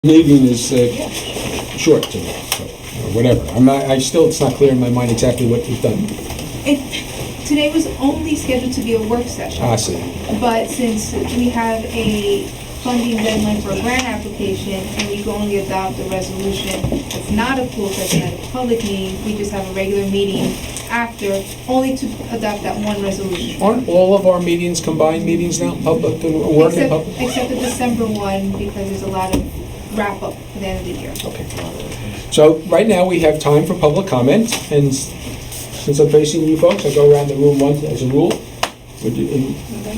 Meeting is short to me, so, or whatever. It's not clear in my mind exactly what you've done. Today was only scheduled to be a work session. I see. But since we have a funding deadline for a grant application, and we can only adopt a resolution that's not a closed session at a public meeting, we just have a regular meeting after, only to adopt that one resolution. Aren't all of our meetings combined meetings now, public and work in public? Except the December one, because there's a lot of wrap up at the end of the year. Okay. So right now we have time for public comment, and since I'm facing you folks, I go around the room once as a rule.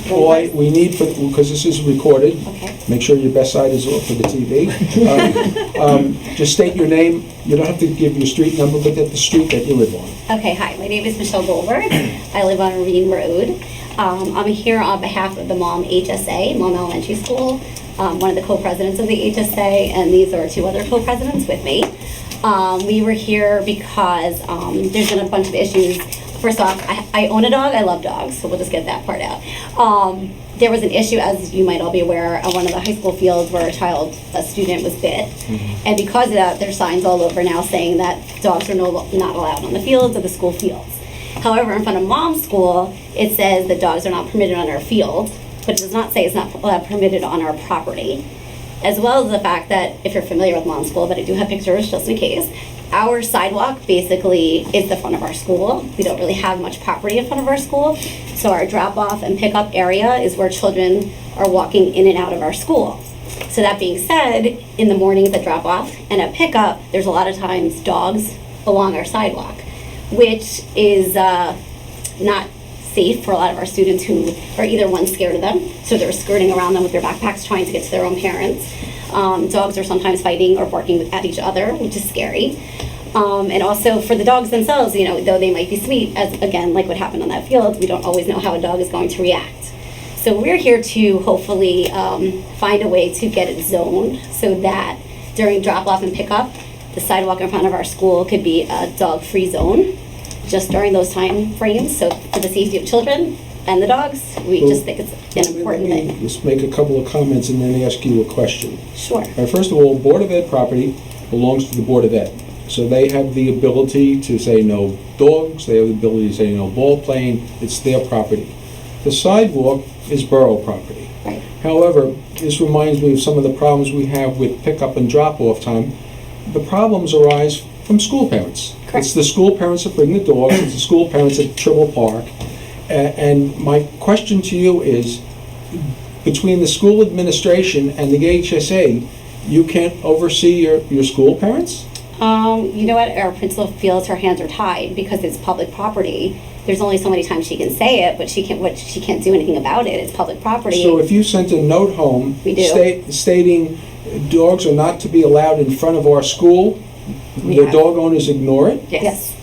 All we need, because this is recorded, make sure your best side is off for the TV. Just state your name. You don't have to give your street number, but the street that you live on. Okay, hi, my name is Michelle Goldberg. I live on Ravine Road. I'm here on behalf of the Mom HSA, Mom Elementary School, one of the co-presidents of the HSA, and these are two other co-presidents with me. We were here because there's been a bunch of issues. First off, I own a dog. I love dogs, so we'll just get that part out. There was an issue, as you might all be aware, on one of the high school fields where a student was bit. And because of that, there's signs all over now saying that dogs are not allowed on the fields or the school fields. However, in front of Mom's school, it says that dogs are not permitted on our field, but it does not say it's not permitted on our property. As well as the fact that, if you're familiar with Mom's school, but I do have pictures just in case, our sidewalk basically is the front of our school. We don't really have much property in front of our school, so our drop-off and pick-up area is where children are walking in and out of our school. So that being said, in the mornings at drop-off and at pick-up, there's a lot of times dogs along our sidewalk, which is not safe for a lot of our students who are either one, scared of them, so they're skirting around them with their backpacks trying to get to their own parents. Dogs are sometimes fighting or barking at each other, which is scary. And also for the dogs themselves, though they might be sweet, as again, like what happened on that field, we don't always know how a dog is going to react. So we're here to hopefully find a way to get it zoned so that during drop-off and pickup, the sidewalk in front of our school could be a dog-free zone just during those time frames. So for the safety of children and the dogs, we just think it's an important thing. Let me just make a couple of comments and then ask you a question. Sure. First of all, Board of Ed property belongs to the Board of Ed. So they have the ability to say no dogs, they have the ability to say no ball playing, it's their property. The sidewalk is borough property. Right. However, this reminds me of some of the problems we have with pickup and drop-off time. The problems arise from school parents. Correct. It's the school parents that bring the dogs, it's the school parents at Tribble Park. And my question to you is, between the school administration and the HSA, you can't oversee your school parents? You know what, our principal feels her hands are tied because it's public property. There's only so many times she can say it, but she can't do anything about it. It's public property. So if you sent a note home We do. Stating dogs are not to be allowed in front of our school, the dog owners ignore it? Yes.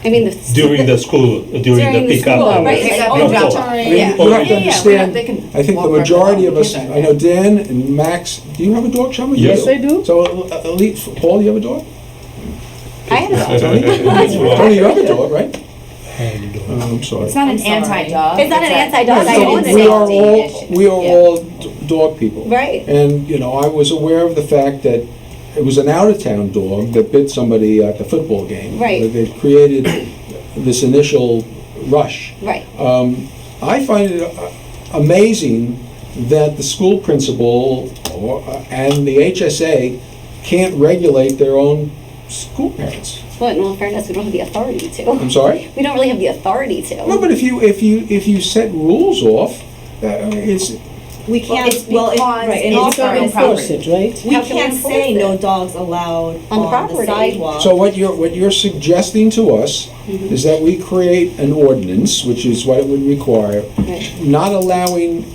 I mean, During the pickup. school, right, like, No drop fault. off. I mean, Yeah. you have to Yeah, understand, they can I think the walk right majority along of us, the kitchen. I know Dan and Max, do you have a dog, Shama? You Yes, I do. So, at least, Paul, you have a dog? I have a dog. Tony? That's right. Tony, you have a dog, right? I'm sorry. It's not I'm an sorry. anti-dog. It's not an anti-dog. Yeah, I so own we it. are we are all dog people. Right. And, I was aware of the fact that it was an out-of-town dog that bit somebody at the football game. Right. That created this initial rush. Right. I find it amazing that the school principal and the HSA can't regulate their own school parents. But in all fairness, we don't have the authority to. I'm sorry? We don't really have the authority to. No, but if you set rules off, it's... We can't, it's well, because right, and it's also borough enforce property. it, right? We How can we can't enforce say it? no dogs allowed On the on the property. sidewalk. So what you're suggesting to us is that we create an ordinance, which is what it would require, Right. not allowing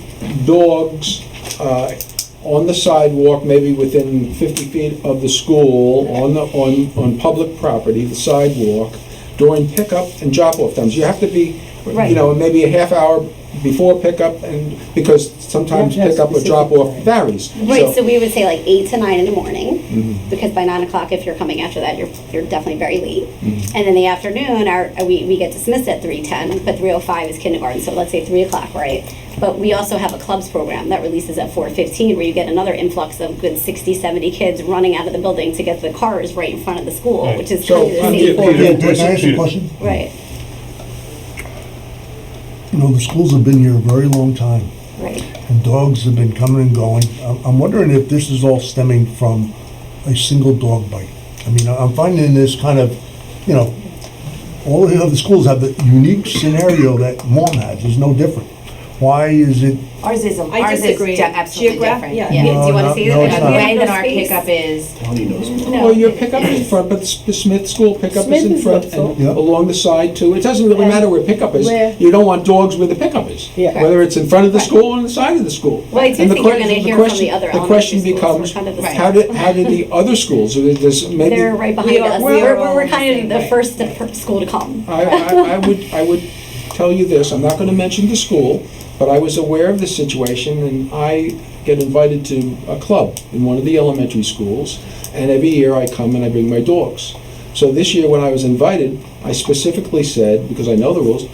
dogs on the sidewalk, maybe within 50 feet of the school, on public property, the sidewalk, during pickup and drop-off times. You have to be, Right. maybe a half hour before pickup, and because sometimes You have to have pickup or drop-off varies. Right, so we would say like 8 to 9 in the morning, Mhm. because by 9 o'clock, if you're coming after that, you're definitely very late. Mhm. And in the afternoon, we get dismissed at 3:10, but 3:05 is kindergarten, so let's say 3 o'clock, right? But we also have a clubs program that releases at 4:15, where you get another influx of good 60, 70 kids running out of the building to get to the cars right in front of the school, Right. which is So, kind of the I'm- same. Peter, Can I ask you a question? Right, You know, the schools have been here a very long time, right. and dogs have been coming and going. I'm wondering if this is all stemming from a single dog bite. I mean, I'm finding this kind of, you know, all the other schools have the unique scenario that Mom has, is no different. Why is it, Ours is, I ours is disagree. absolutely Geographic- different. yeah. Do you want no, to see no, it? it's The not. way that our Space. pickup is, Well, your pickup is in front, but the Smith School pickup Smith is in is front also- and Yeah. along the side too. It doesn't really And matter where pickup is. where- You don't want dogs where the pickup is. Yeah. Whether it's in front of the school or on the side of the school. Well, I do And the think you're que- gonna the hear from question- the other The question elementary schools. becomes, We're kind of the Right. how did the other schools, there's maybe. They're right behind We are- us. we are all We're in the kind same of the way. first school to come. I would tell you this, I'm not gonna mention the school, but I was aware of the situation, and I get invited to a club in one of the elementary schools, and every year I come and I bring my dogs. So this year, when I was invited, I specifically said, because I know the rules,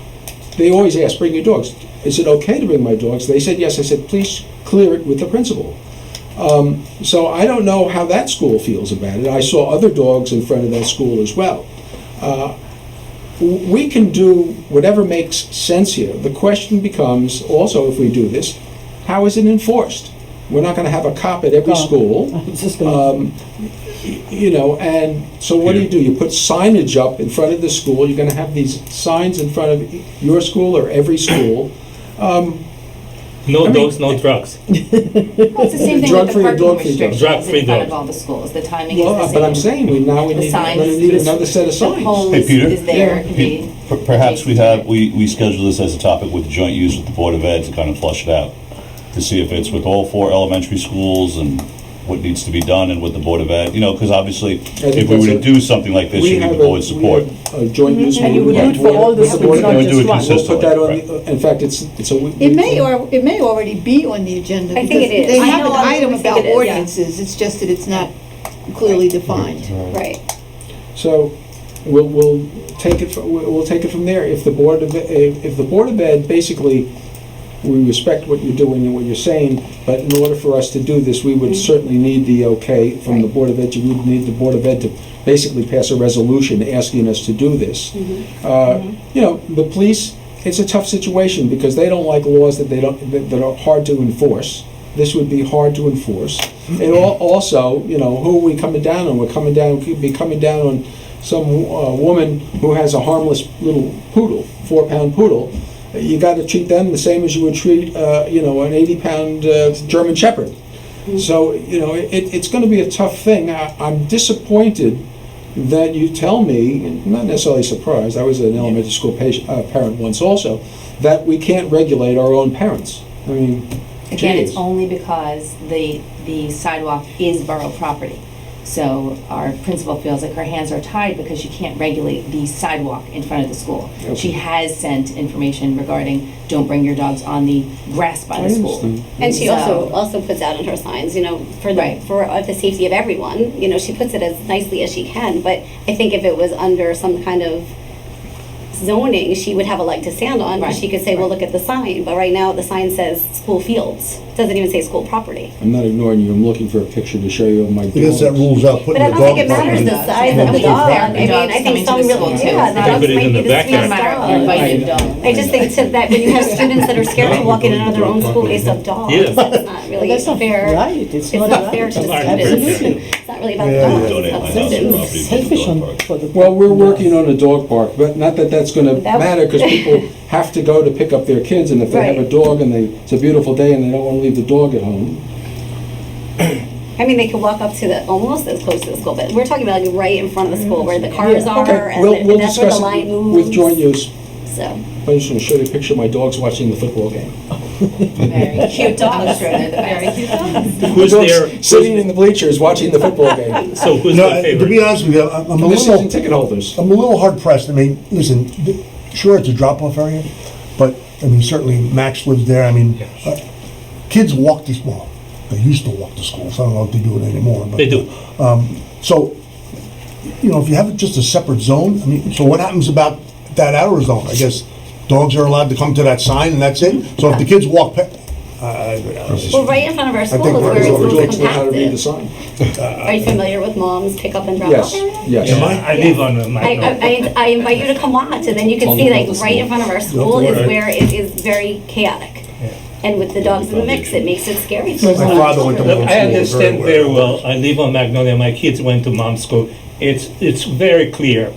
they always ask, bring your dogs. Is it okay to bring my dogs? They said yes. I said, please clear it with the principal. So I don't know how that school feels about it. I saw other dogs in front of that school as well. We can do whatever makes sense here. The question becomes, also if we do this, how is it enforced? We're not going to have a cop at every Oh. school. I was just gonna, You know, and so what do? You put signage up in front of the school. You're going to have these signs in front of your school or every school. No I mean- dogs, no drugs. well, it's the same thing with the Drug-free or parking dog-free dogs? restrictions Drug-free in front of dogs. all the schools. The timing is the Well, same. but I'm saying we The need, signs, going to need another set of the signs. pole Hey, is Peter? is there, it can be. Perhaps we schedule this as a topic with joint use with the Board of Ed to kind of flush it out, to see if it's with all 4 elementary schools and what needs to be done and with the Board of Ed, you know, because obviously, think if we were to that's a- do something like this, We you need have the board's support. a joint use. And you would with- do it for all the with schools, Board of not Ed. We do it just one. We'll put that on, consistently, in fact, it's a. It may already be on the agenda. I think it because is. They I have know, an I item think about it is, yeah. ordinances, it's just that it's not clearly defined. Right. So we'll take it, we'll take it from there. If the Board of, if the Board of Ed, basically, we respect what you're doing and what you're saying, but in order for us to do this, we would certainly need the okay from the Board of Ed. We would need the Board of Ed to basically pass a resolution asking us to do this. You know, the police, it's a tough situation because they don't like laws that are hard to enforce. This would be hard to enforce. And also, you know, who are we coming down on? Could be coming down on some woman who has a harmless little poodle, 4-pound poodle. You got to treat them the same as you would treat, you know, an 80-pound German Shepherd. So, you know, it's going to be a tough thing. I'm disappointed that you tell me, and not necessarily surprised, I was an elementary school parent once also, that we can't regulate our own parents. I mean, Again, it's geez. only because the sidewalk is borough property. So our principal feels like her hands are tied because she can't regulate the sidewalk in front of the school. Okay. She has sent information regarding don't bring your dogs on the grass by I the school. understand. And she So- also puts out in her signs, you know, for Right. the safety of everyone, you know, she puts it as nicely as she can, but I think if it was under some kind of zoning, she would have a leg to stand on, because Right. she could say, well, look at the sign, but right now the sign says school fields, doesn't even say school property. I'm not ignoring you, I'm looking for a picture to show you of my I guess that dogs. rules out But putting I the don't think dog it park matters in. the size of the mean, dog. there are I mean, dogs I think coming to some the really, school, too. yeah, It's the not dogs everybody's might in be the the backyard. sweetest Doesn't matter, dog. invited dog. I just think that when you have students that are scared to walk in another own school based on dogs, Yeah. that's not really that's not fair. right, it's It's not not fair right. to the Right. students. Absolutely. It's not really about the Yeah, dogs, yeah. it's Donate about my the house students. for property. Selfish for the. Well, we're working on a dog park, but not that that's gonna That- matter, because people have to go to pick up their kids, and if they have a Right. dog and it's a beautiful day and they don't wanna leave the dog at home. I mean, they could walk up to almost as close to the school, but we're talking about like right in front of the school where the cars are, Okay, and we'll that's where discuss the line it moves. with joint use. So, I'm just gonna show you a picture of my dogs watching the football game. Very cute dogs. Sure, they're the very cute dogs. Who's Dogs there? Sitting in the bleachers watching the football game. So who's No, their to be favorite? honest with you, I'm a And this little, season ticket holders. I'm a little hard pressed. I mean, listen, sure, it's a drop-off area, but I mean, certainly Max lives there, I mean, kids walk this, well, they used to walk to school, so I don't know if they do it anymore, but. They do. So, you know, if you have just a separate zone, I mean, so what happens about that outer zone? I guess dogs are allowed to come to that sign and that's it? So if the kids walk Well, right in front of our school think is where we're it's over most Explain how to read the compacted. sign. Are you familiar with mom's pick up and drop off Yes, area? yes. Am I? I live on my. I invite you to come watch, and then you can see, like, right in front of our school is where it is very chaotic. And with the dogs in the mix, it makes it scary for My some father went to children. one I school understand very very well. I live on Magnolia. My kids went to mom's school. It's very clear.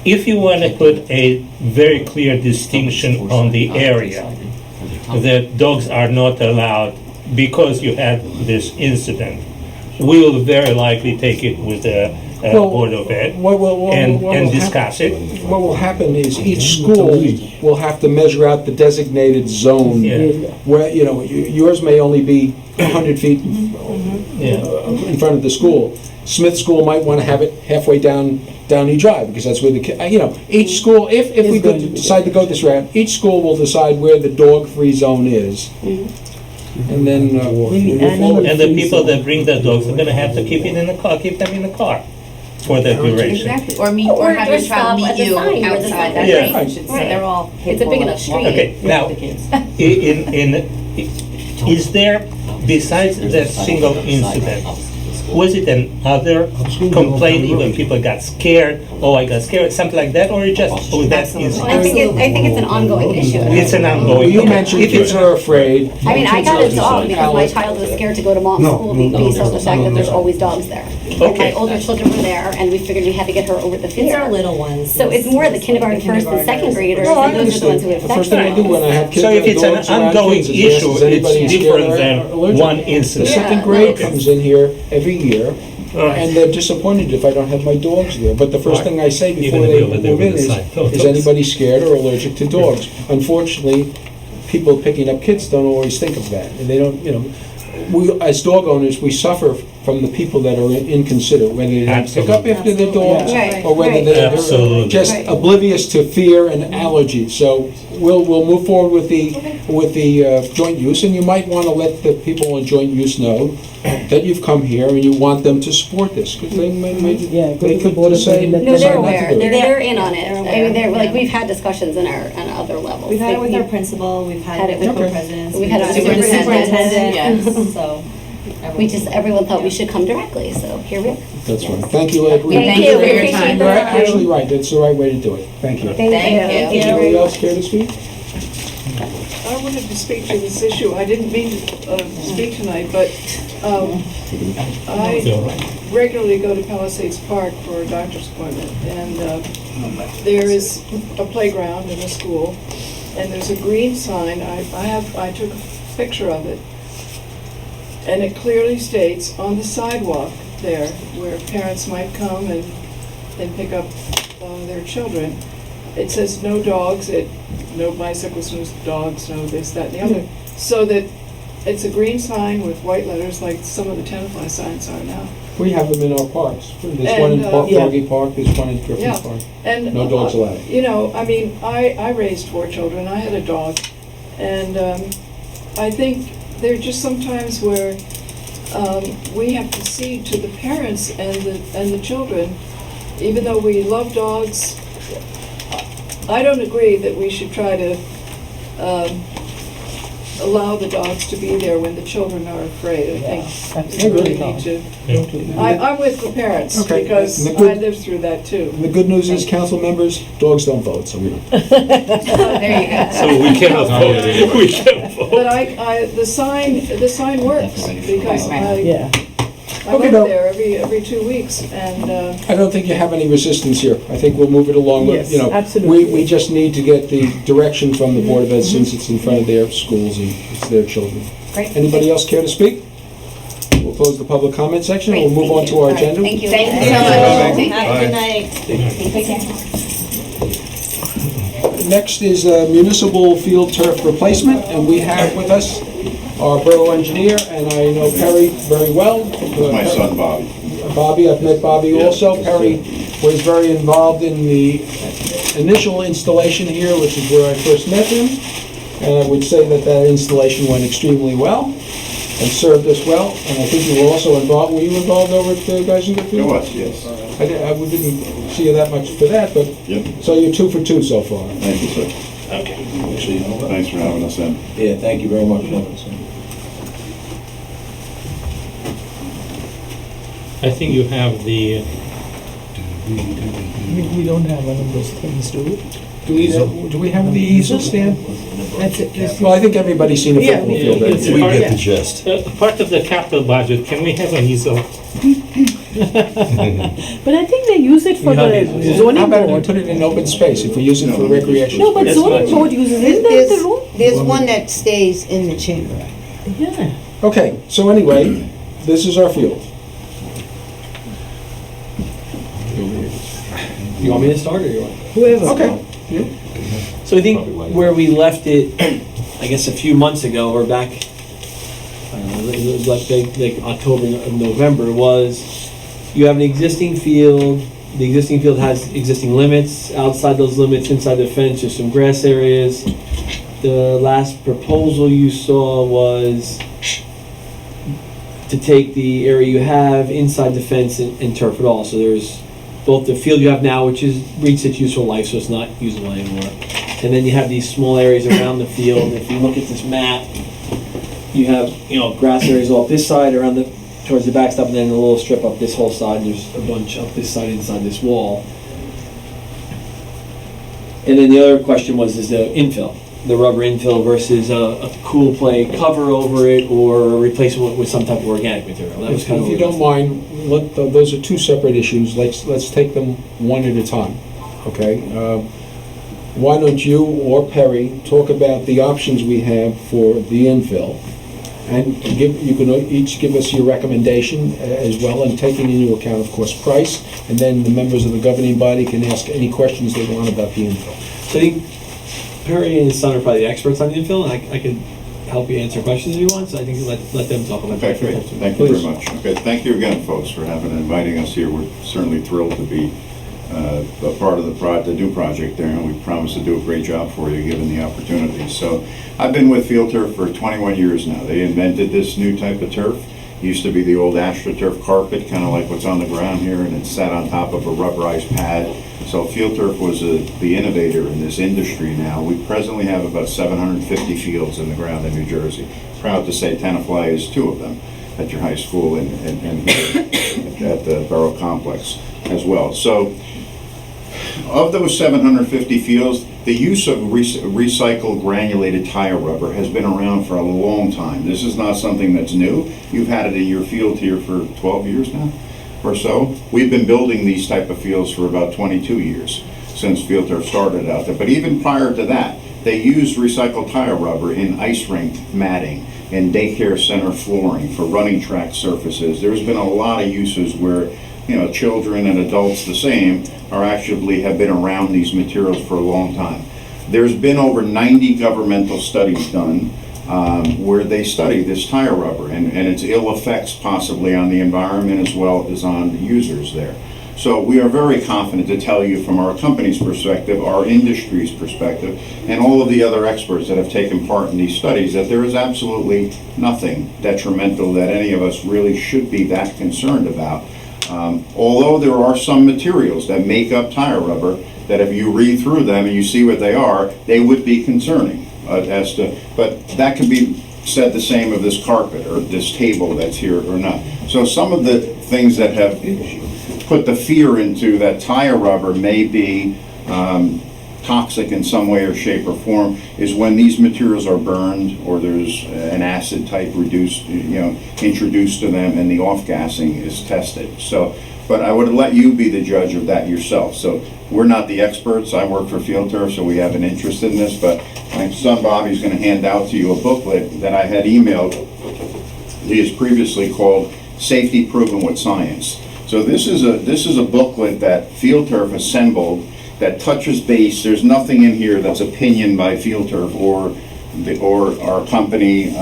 If you want to put a very clear distinction on the area, that dogs are not allowed because you had this incident, we will very likely take it with the Board of Ed and discuss it. What will happen is each school will have to measure out the designated zone Yeah. where, you know, yours may only be 100 feet Yeah. in front of the school. Smith School might want to have it halfway down Downey Drive, because that's where the, you know, each school, if we going to be decide to go this route, each school will decide where the dog-free zone is. And then we'll move forward. And the people that bring the dogs are gonna have to keep it in the car, keep them in the car for that duration. Exactly, or have your child stop at meet the you sign where the outside, sign that's is. right, you should say, they're all. It's a big enough street. Okay, now, The kids. is there, besides that single incident, was it another complaint, even people got scared, oh, I got scared, something like that, or just, oh, that Absolutely. I incident? think it's an ongoing issue. It's an ongoing. You mentioned If kids it's- are afraid. I mean, I got a Kids are dog because my Alex, child was scared to go to mom's No, school no, based on the fact that there's no. always dogs there. Okay. My older children were there, and we figured we had to get her over the It's fear. our little ones. So it's more the kindergarten, first, and second graders, No, I and those are the ones who understand. it The first thing I affects. do when I have kids So if and it's an dogs around ongoing kids is ask, issue, is anybody it's scared different or than allergic? one The incident. second Yeah. grade comes in here every year, Right. and they're disappointed if I don't have my dogs there. But the first thing I say before gonna they be over there move in with the is, sign. No is dogs. anybody scared or allergic to dogs? Unfortunately, people picking up kids don't always think of that, and they don't, you know, we, as dog owners, we suffer from the people that are inconsiderate, whether they don't pick up after their dogs, Right, or whether right. they're Absolutely. just Right. oblivious to fear and allergies. So we'll move forward with the joint use, and you might want to let the people on joint use know that you've come here and you want them to support this, because they Yeah, go they to the could Board of say Ed and let No, them they're decide not to aware, do it. they're in on it. I aware, mean, they're, like, yeah. we've had discussions on other levels. We've had it with Like, our principal, we've had Had it it with with- the Okay. presidents. We've had it with the superintendent, superintendent, so. We just, everyone thought we should come directly, so here we are. That's right. Thank you, Ed. Thank you you, for we your appreciate time. You're that. actually right, that's the right way to do it. Thank you. Thank you. Thank you. Anybody else care to speak? I wanted to speak to this issue. I didn't mean to speak tonight, but I regularly go to Palisades Park for a doctor's appointment, and there is a playground in a school, and there's a green sign. I took a picture of it, and it clearly states on the sidewalk there, where parents might come and pick up their children, it says no dogs, no bicycles, no dogs, no this, that, and the other. So that it's a green sign with white letters like some of the Tenafly signs are now. We have them in our parks. There's one in And, Park yeah. Doggy Park, there's one in Griffin Yeah. Park. And No dogs allowed. You know, I mean, I raised 4 children. I had a dog, and I think there are just some times where we have to cede to the parents and the children, even though we love dogs. I don't agree that we should try to allow the dogs to be there when the children are afraid. I think we really need to. I'm with the parents, Okay. because And the good- I lived through that too. And the good news is, council members, dogs don't vote, so we don't. There you go. So we cannot vote, we can't vote. But the sign works, because Yeah. I Okay, went no. there every 2 weeks, and I don't think you have any resistance here. I think we'll move it along with, Yes, you know. absolutely. We just need to get the direction from the Board of Ed, since it's in front of their schools and it's their children. Great. Anybody else care to speak? We'll close the public comment section, and Great, we'll move on thank to you. our All right, agenda. Thank you. Thank you so Have much. a good night. Next is municipal field turf replacement, and we have with us our borough engineer, and I know Perry very well. My son Bobby. Bobby, I've met Bobby also. Perry was very involved in the initial installation here, which is where I first met him. And I would say that that installation went extremely well and served us well. And I think you were also involved, were you involved over at Geisinger Field? It was, yes. I didn't see you that much for that, but, Yep. so you're 2 for 2 so far. Thank you, sir. Okay. Thanks for having us in. Yeah, thank you very much. I think you have the, We don't have one of those things, do we? Do we have the easel stand? That's it. Well, I think everybody's seen a Yeah, football field. it's haven't We they? get the gist. part of the capital budget, can we have an easel? But I think they use it for the How zoning about we board. put it in open space if we use it for recreation? No, but That's zoning fine. board uses it in the room. There's one that stays in the chamber. Yeah. Okay, so anyway, this is our field. You want me to start or you want? Whoever. Okay. So I think where we left it, I guess a few months ago, or back, I don't know, it was like October, November, was you have an existing field. The existing field has existing limits. Outside those limits, inside the fence, there's some grass areas. The last proposal you saw was to take the area you have inside the fence and turf it all. So there's both the field you have now, which is reached its useful life, so it's not usable anymore. And then you have these small areas around the field. If you look at this map, you have, grass areas off this side around towards the backstop, and then a little strip up this whole side. There's a bunch up this side inside this wall. And then the other question is the infill, the rubber infill versus a cool play cover over it or a replacement with some type of organic material. That was kind of If you don't mind, those are two separate issues. Let's take them one at a time, okay? Why don't you or Perry talk about the options we have for the infill? And you can each give us your recommendation as well, and taking into account, of course, price, and then the members of the governing body can ask any questions they want about the infill. So I think Perry and his son are probably the experts on the infill, and I can help you answer questions if you want, so I think let them talk about that. Okay, great. Thank you very Please. much. Okay, thank you again, folks, for inviting us here. We're certainly thrilled to be a part of the new project there, and we promise to do a great job for you, given the opportunity. So I've been with Field Turf for 21 years now. They invented this new type of turf. Used to be the old AstroTurf carpet, kind of like what's on the ground here, and it's sat on top of a rubberized pad. So Field Turf was the innovator in this industry now. We presently have about 750 fields in the ground in New Jersey. Proud to say Tenafly is 2 of them at your high school and here at the Borough Complex as well. So of those 750 fields, the use of recycled granulated tire rubber has been around for a long time. This is not something that's new. You've had it in your field here for 12 years now or so. We've been building these type of fields for about 22 years since Field Turf started out there. But even prior to that, they used recycled tire rubber in ice rink matting and daycare center flooring for running track surfaces. There's been a lot of uses where children and adults the same have been around these materials for a long time. There's been over 90 governmental studies done where they study this tire rubber and its ill effects possibly on the environment as well as on the users there. So we are very confident to tell you from our company's perspective, our industry's perspective, and all of the other experts that have taken part in these studies that there is absolutely nothing detrimental that any of us really should be that concerned about. Although there are some materials that make up tire rubber that if you read through them and you see what they would be concerning but that can be said the same of this carpet or this table that's here or not. So some of the things that have put the fear into that tire rubber may be toxic in some way or shape or form is when these materials are burned or there's an acid type introduced to them and the off-gassing is tested. So, but I would let you be the judge of that yourself. So we're not the experts. I work for Field Turf, so we have an interest in this, but my son Bobby's going to hand out to you a booklet that I had emailed. He has previously called Safety Proven with Science. So this is a booklet that Field Turf assembled that touches base. There's nothing in here that's opinion by Field Turf or our company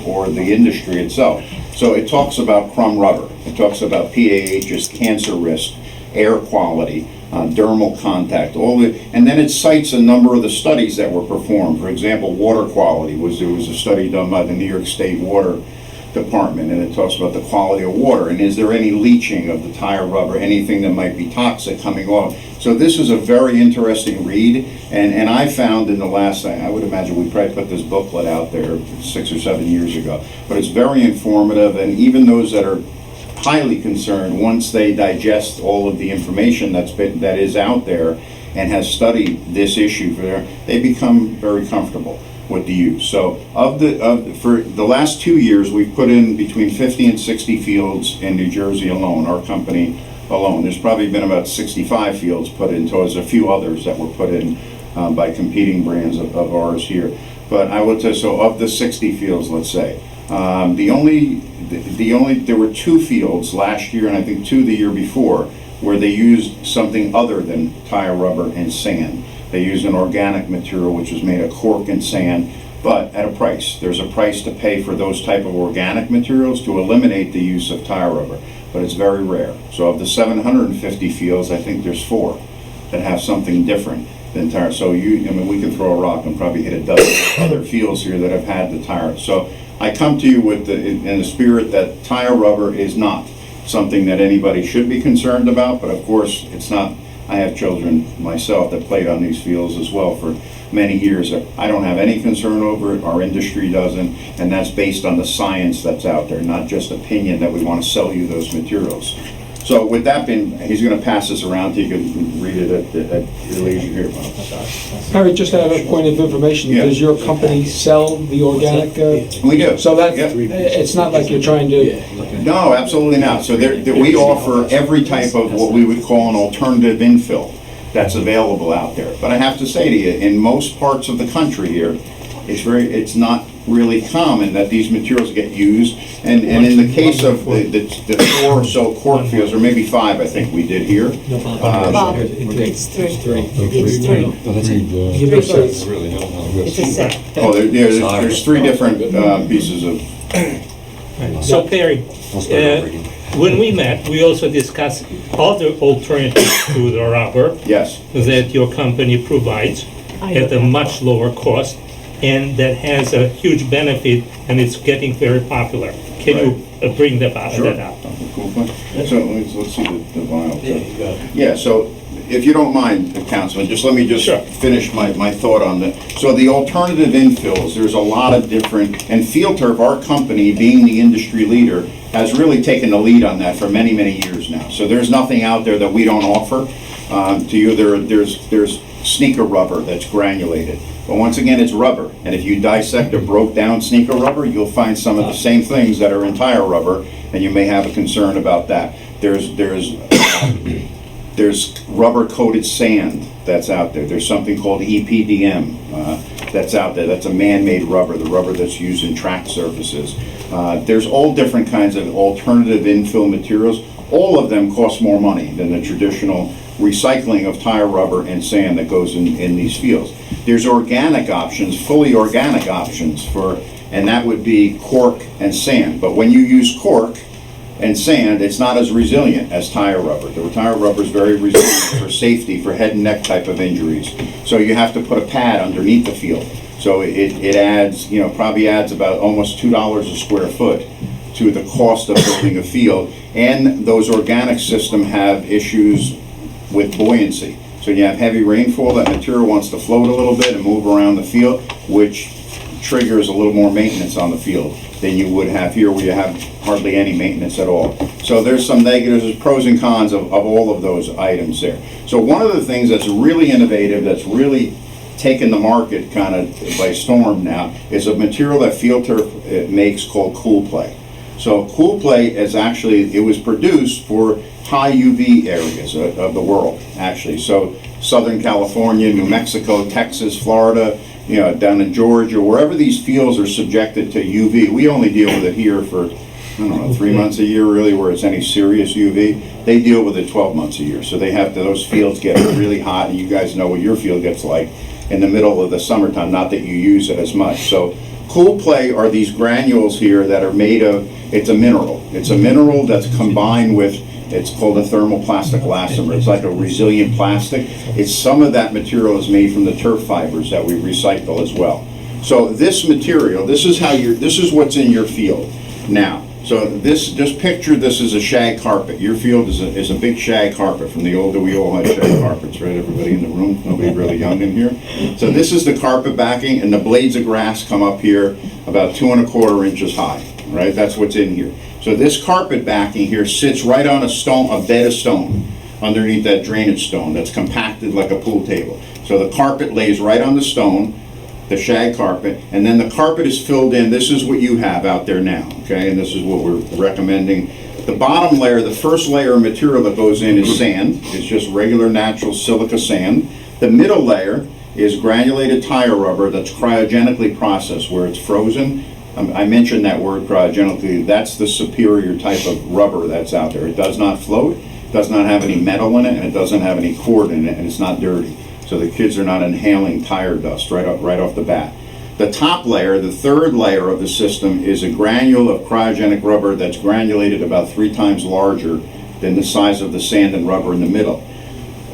or the industry itself. So it talks about crumb rubber. It talks about PAH's cancer risk, air quality, dermal contact, and then it cites a number of the studies that were performed. For example, water quality there was a study done by the New York State Water Department, and it talks about the quality of water, and is there any leaching of the tire rubber, anything that might be toxic coming off. So this is a very interesting read, and I found in the last, I would imagine we probably put this booklet out there 6 or 7 years ago, but it's very informative, and even those that are highly concerned, once they digest all of the information that is out there and has studied this issue, they become very comfortable with the use. So for the last 2 years, we've put in between 50 and 60 fields in New Jersey alone, our company alone. There's probably been about 65 fields put in, so there's a few others that were put in by competing brands of ours here. But I would say, so of the 60 fields, let's say, there were 2 fields last year, and I think 2 the year before, where they used something other than tire rubber and sand. They used an organic material which was made of cork and sand, but at a price. There's a price to pay for those type of organic materials to eliminate the use of tire rubber, but it's very rare. So of the 750 fields, I think there's 4 that have something different than tire. So we can throw a rock and probably hit a dozen other fields here that have had the tire. So I come to you with in the spirit that tire rubber is not something that anybody should be concerned about, but of course it's not. I have children myself that played on these fields as well for many years. I don't have any concern over it, our industry doesn't, and that's based on the science that's out there, not just opinion that we want to sell you those materials. So with that being, he's going to pass this around so you can read it at your leisure here, Bob. Harry, just to have a point of information, Yeah. does your company sell the organic? We do. So that, Yeah. it's not like you're trying to, No, absolutely not. So we offer every type of what we would call an alternative infill that's available out there. But I have to say to you, in most parts of the country here, it's not really common that these materials get used. And in the case of the 4 or so cork fields, or maybe 5, I think we did here. Bob, it's 3. It's 3. It's a set. Oh, there's 3 different pieces of. So Perry, when we met, we also discussed other alternatives to the rubber Yes. that your company provides at a much lower cost, and that has a huge benefit, and it's getting very popular. Can you bring that up? Sure. Cool. So let's see the vinyl. Yeah, so if you don't mind, Councilman, just let me finish my thought on that. So the alternative infills, there's a lot of different, and Field Turf, our company, being the industry leader, has really taken the lead on that for many, many years now. So there's nothing out there that we don't offer to you. There's sneaker rubber that's granulated. But once again, it's rubber. And if you dissect a broke down sneaker rubber, you'll find some of the same things that are in tire rubber, and you may have a concern about that. There's rubber coated sand that's out there. There's something called EPDM that's out there. That's a man-made rubber, the rubber that's used in track surfaces. There's all different kinds of alternative infill materials. All of them cost more money than the traditional recycling of tire rubber and sand that goes in these fields. There's organic options, fully organic options and that would be cork and sand. But when you use cork and sand, it's not as resilient as tire rubber. The tire rubber is very resilient for safety, for head and neck type of injuries. So you have to put a pad underneath the field. So it adds, probably adds about almost $2 a square foot to the cost of building a field. And those organic systems have issues with buoyancy. So you have heavy rainfall, that material wants to float a little bit and move around the field, which triggers a little more maintenance on the field than you would have here, where you have hardly any maintenance at all. So there's some negatives, there's pros and cons of all of those items there. So one of the things that's really innovative, that's really taken the market kind of by storm now, is a material that Field Turf makes called Cool Play. So Cool Play is actually, it was produced for high UV areas of the world, actually. So Southern California, New Mexico, Texas, Florida, down in Georgia, wherever these fields are subjected to UV. We only deal with it here for, 3 months a year really, where it's any serious UV. They deal with it 12 months a year. So those fields get really hot, and you guys know what your field gets like in the middle of the summertime, not that you use it as much. So Cool Play are these granules here that are made of, it's a mineral. It's a mineral that's combined with It's called a thermoplastic elastomer. It's like a resilient plastic. Some of that material is made from the turf fibers that we recycle as well. So this material, this is what's in your field now. So just picture this as a shag carpet. Your field is a big shag carpet. From the older, we all had shag carpets, right? Everybody in the room, nobody really young in here. So this is the carpet backing, and the blades of grass come up here about 2 1/4 inches high, right? That's what's in here. So this carpet backing here sits right on a bed of stone, underneath that drainage stone that's compacted like a pool table. So the carpet lays right on the stone, the shag carpet, and then the carpet is filled in. This is what you have out there now, okay? And this is what we're recommending. The bottom layer, the first layer of material that goes in is sand. It's just regular natural silica sand. The middle layer is granulated tire rubber that's cryogenically processed, where it's frozen. I mentioned that word cryogenically. That's the superior type of rubber that's out there. It does not float, does not have any metal in it, and it doesn't have any cord in it, and it's not dirty. So the kids are not inhaling tire dust right off the bat. The top layer, the third layer of the system, is a granule of cryogenic rubber that's granulated about 3 times larger than the size of the sand and rubber in the middle.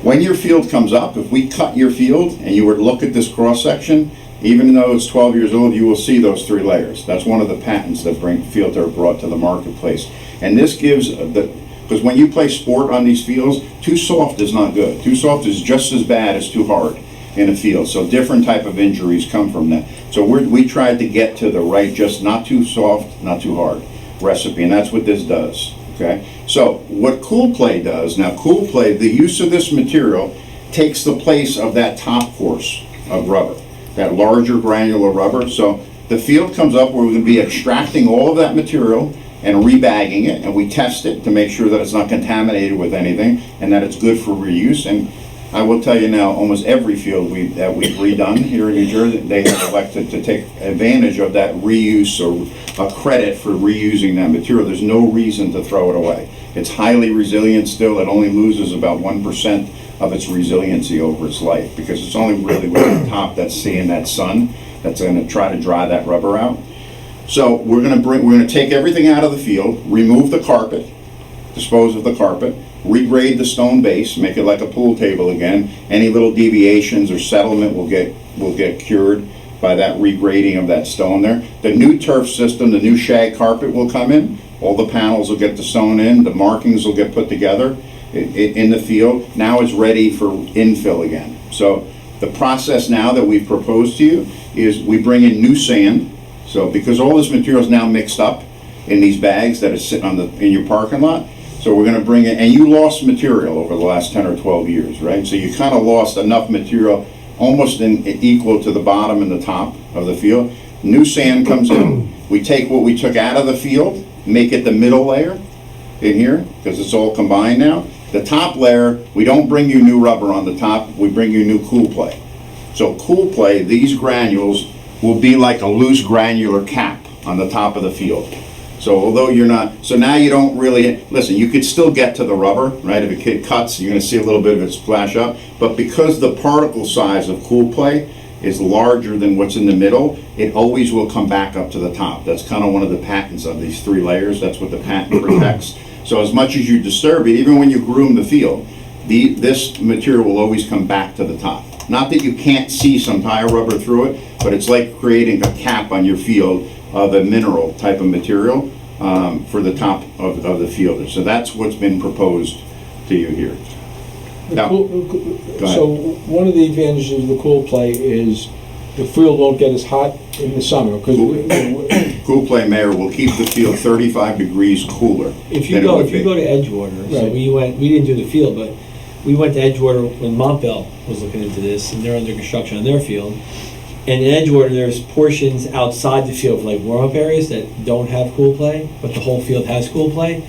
When your field comes up, if we cut your field and you were to look at this cross-section, even though it's 12 years old, you will see those 3 layers. That's one of the patents that fields are brought to the marketplace. And this gives because when you play sport on these fields, too soft is not good. Too soft is just as bad as too hard in a field. So different type of injuries come from that. So we tried to get to the right, just not too soft, not too hard recipe, and that's what this does, okay? So what Cool Play does, now Cool Play, the use of this material takes the place of that top course of rubber, that larger granular rubber. So the field comes up where we're going to be extracting all of that material and rebagging it, and we test it to make sure that it's not contaminated with anything and that it's good for reuse. And I will tell you now, almost every field that we've redone here in New Jersey, they have elected to take advantage of that reuse or a credit for reusing that material. There's no reason to throw it away. It's highly resilient still. It only loses about 1% of its resiliency over its life, because it's only really with the top that's seeing that sun that's going to try to dry that rubber out. So we're going to take everything out of the field, remove the carpet, dispose of the carpet, regrade the stone base, make it like a pool table again. Any little deviations or settlement will get cured by that regrading of that stone there. The new turf system, the new shag carpet will come in. All the panels will get sewn in. The markings will get put together in the field. Now it's ready for infill again. So the process now that we've proposed to you is we bring in new sand. So because all this material is now mixed up in these bags that are sitting in your parking lot, so we're going to bring in, and you lost material over the last 10 or 12 years, right? So you kind of lost enough material almost equal to the bottom and the top of the field. New sand comes in. We take what we took out of the field, make it the middle layer in here, because it's all combined now. The top layer, we don't bring you new rubber on the top, we bring you new Cool Play. So Cool Play, these granules will be like a loose granular cap on the top of the field. So although you're not, so now you don't really, listen, you could still get to the rubber, right? If a kid cuts, you're gonna see a little bit of it splash up, but because the particle size of Cool Play is larger than what's in the middle, it always will come back up to the top. That's kind of one of the patents of these 3 layers. That's what the patent protects. So as much as you disturb it, even when you groom the field, this material will always come back to the top. Not that you can't see some tire rubber through it, but it's like creating a cap on your field of a mineral type of material for the top of the fielder. So that's what's been proposed to you here. Now, So one of the advantages of the Cool Play is the field won't get as hot in the summer, because Cool Play, Mayor, will keep the field 35 degrees cooler. If you go to Edgewater, so Right. we didn't do the field, but we went to Edgewater when Montville was looking into this, and they're under construction on their field. And in Edgewater, there's portions outside the field, like warm-up areas that don't have Cool Play, but the whole field has Cool Play.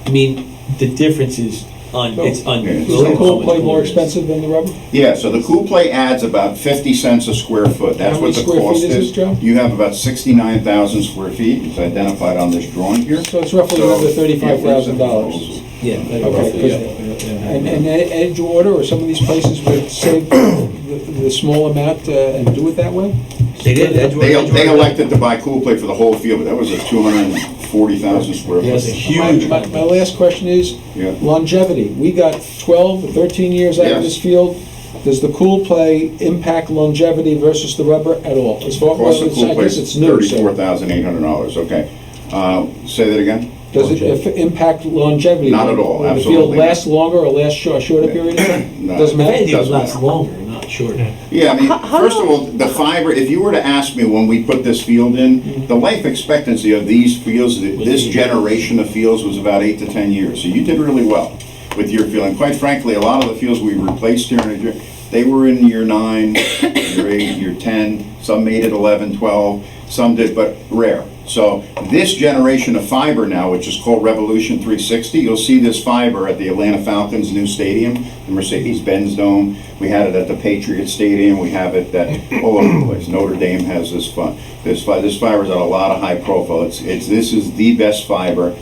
I mean, the difference is it's is the Cool Play more expensive than the rubber? Yeah, so the Cool Play adds about 50 cents a square foot. That's How what many the square cost feet is this, Joe? You have about 69,000 square feet. It's identified on this drawing here. So it's roughly under $35,000. Yeah. And Edgewater or some of these places would save the small amount and do it that way? They did, They elected to buy Cool Play for the whole field, but that was a 240,000 square Yes, foot. a huge. My last question is Yeah. longevity. We got 12, 13 years out of Yes. this field. Does the Cool Play impact longevity versus the rubber at all? As far Cost of as, Cool I Play guess is it's new, so $34,800, okay. Say that again? does it impact longevity? Not at all, Will the field absolutely not. last longer or last shorter period of time? No. Doesn't If matter? anything, it Doesn't lasts matter. longer, not shorter. Yeah, I mean, How first of long- all, the fiber, if you were to ask me when we put this field in, the life expectancy of these fields, this generation of fields was about 8 to 10 years. So you did really well with your field. And quite frankly, a lot of the fields we replaced here in New Jersey, they were in year 9, year 8, year 10, some made it 11, 12, some did, but rare. So this generation of fiber now, which is called Revolution 360, you'll see this fiber at the Atlanta Falcons' new stadium, the Mercedes-Benz Dome. We had it at the Patriot Stadium. We have it all over the place. Notre Dame has this fiber is at a lot of high profile. This is the best fiber.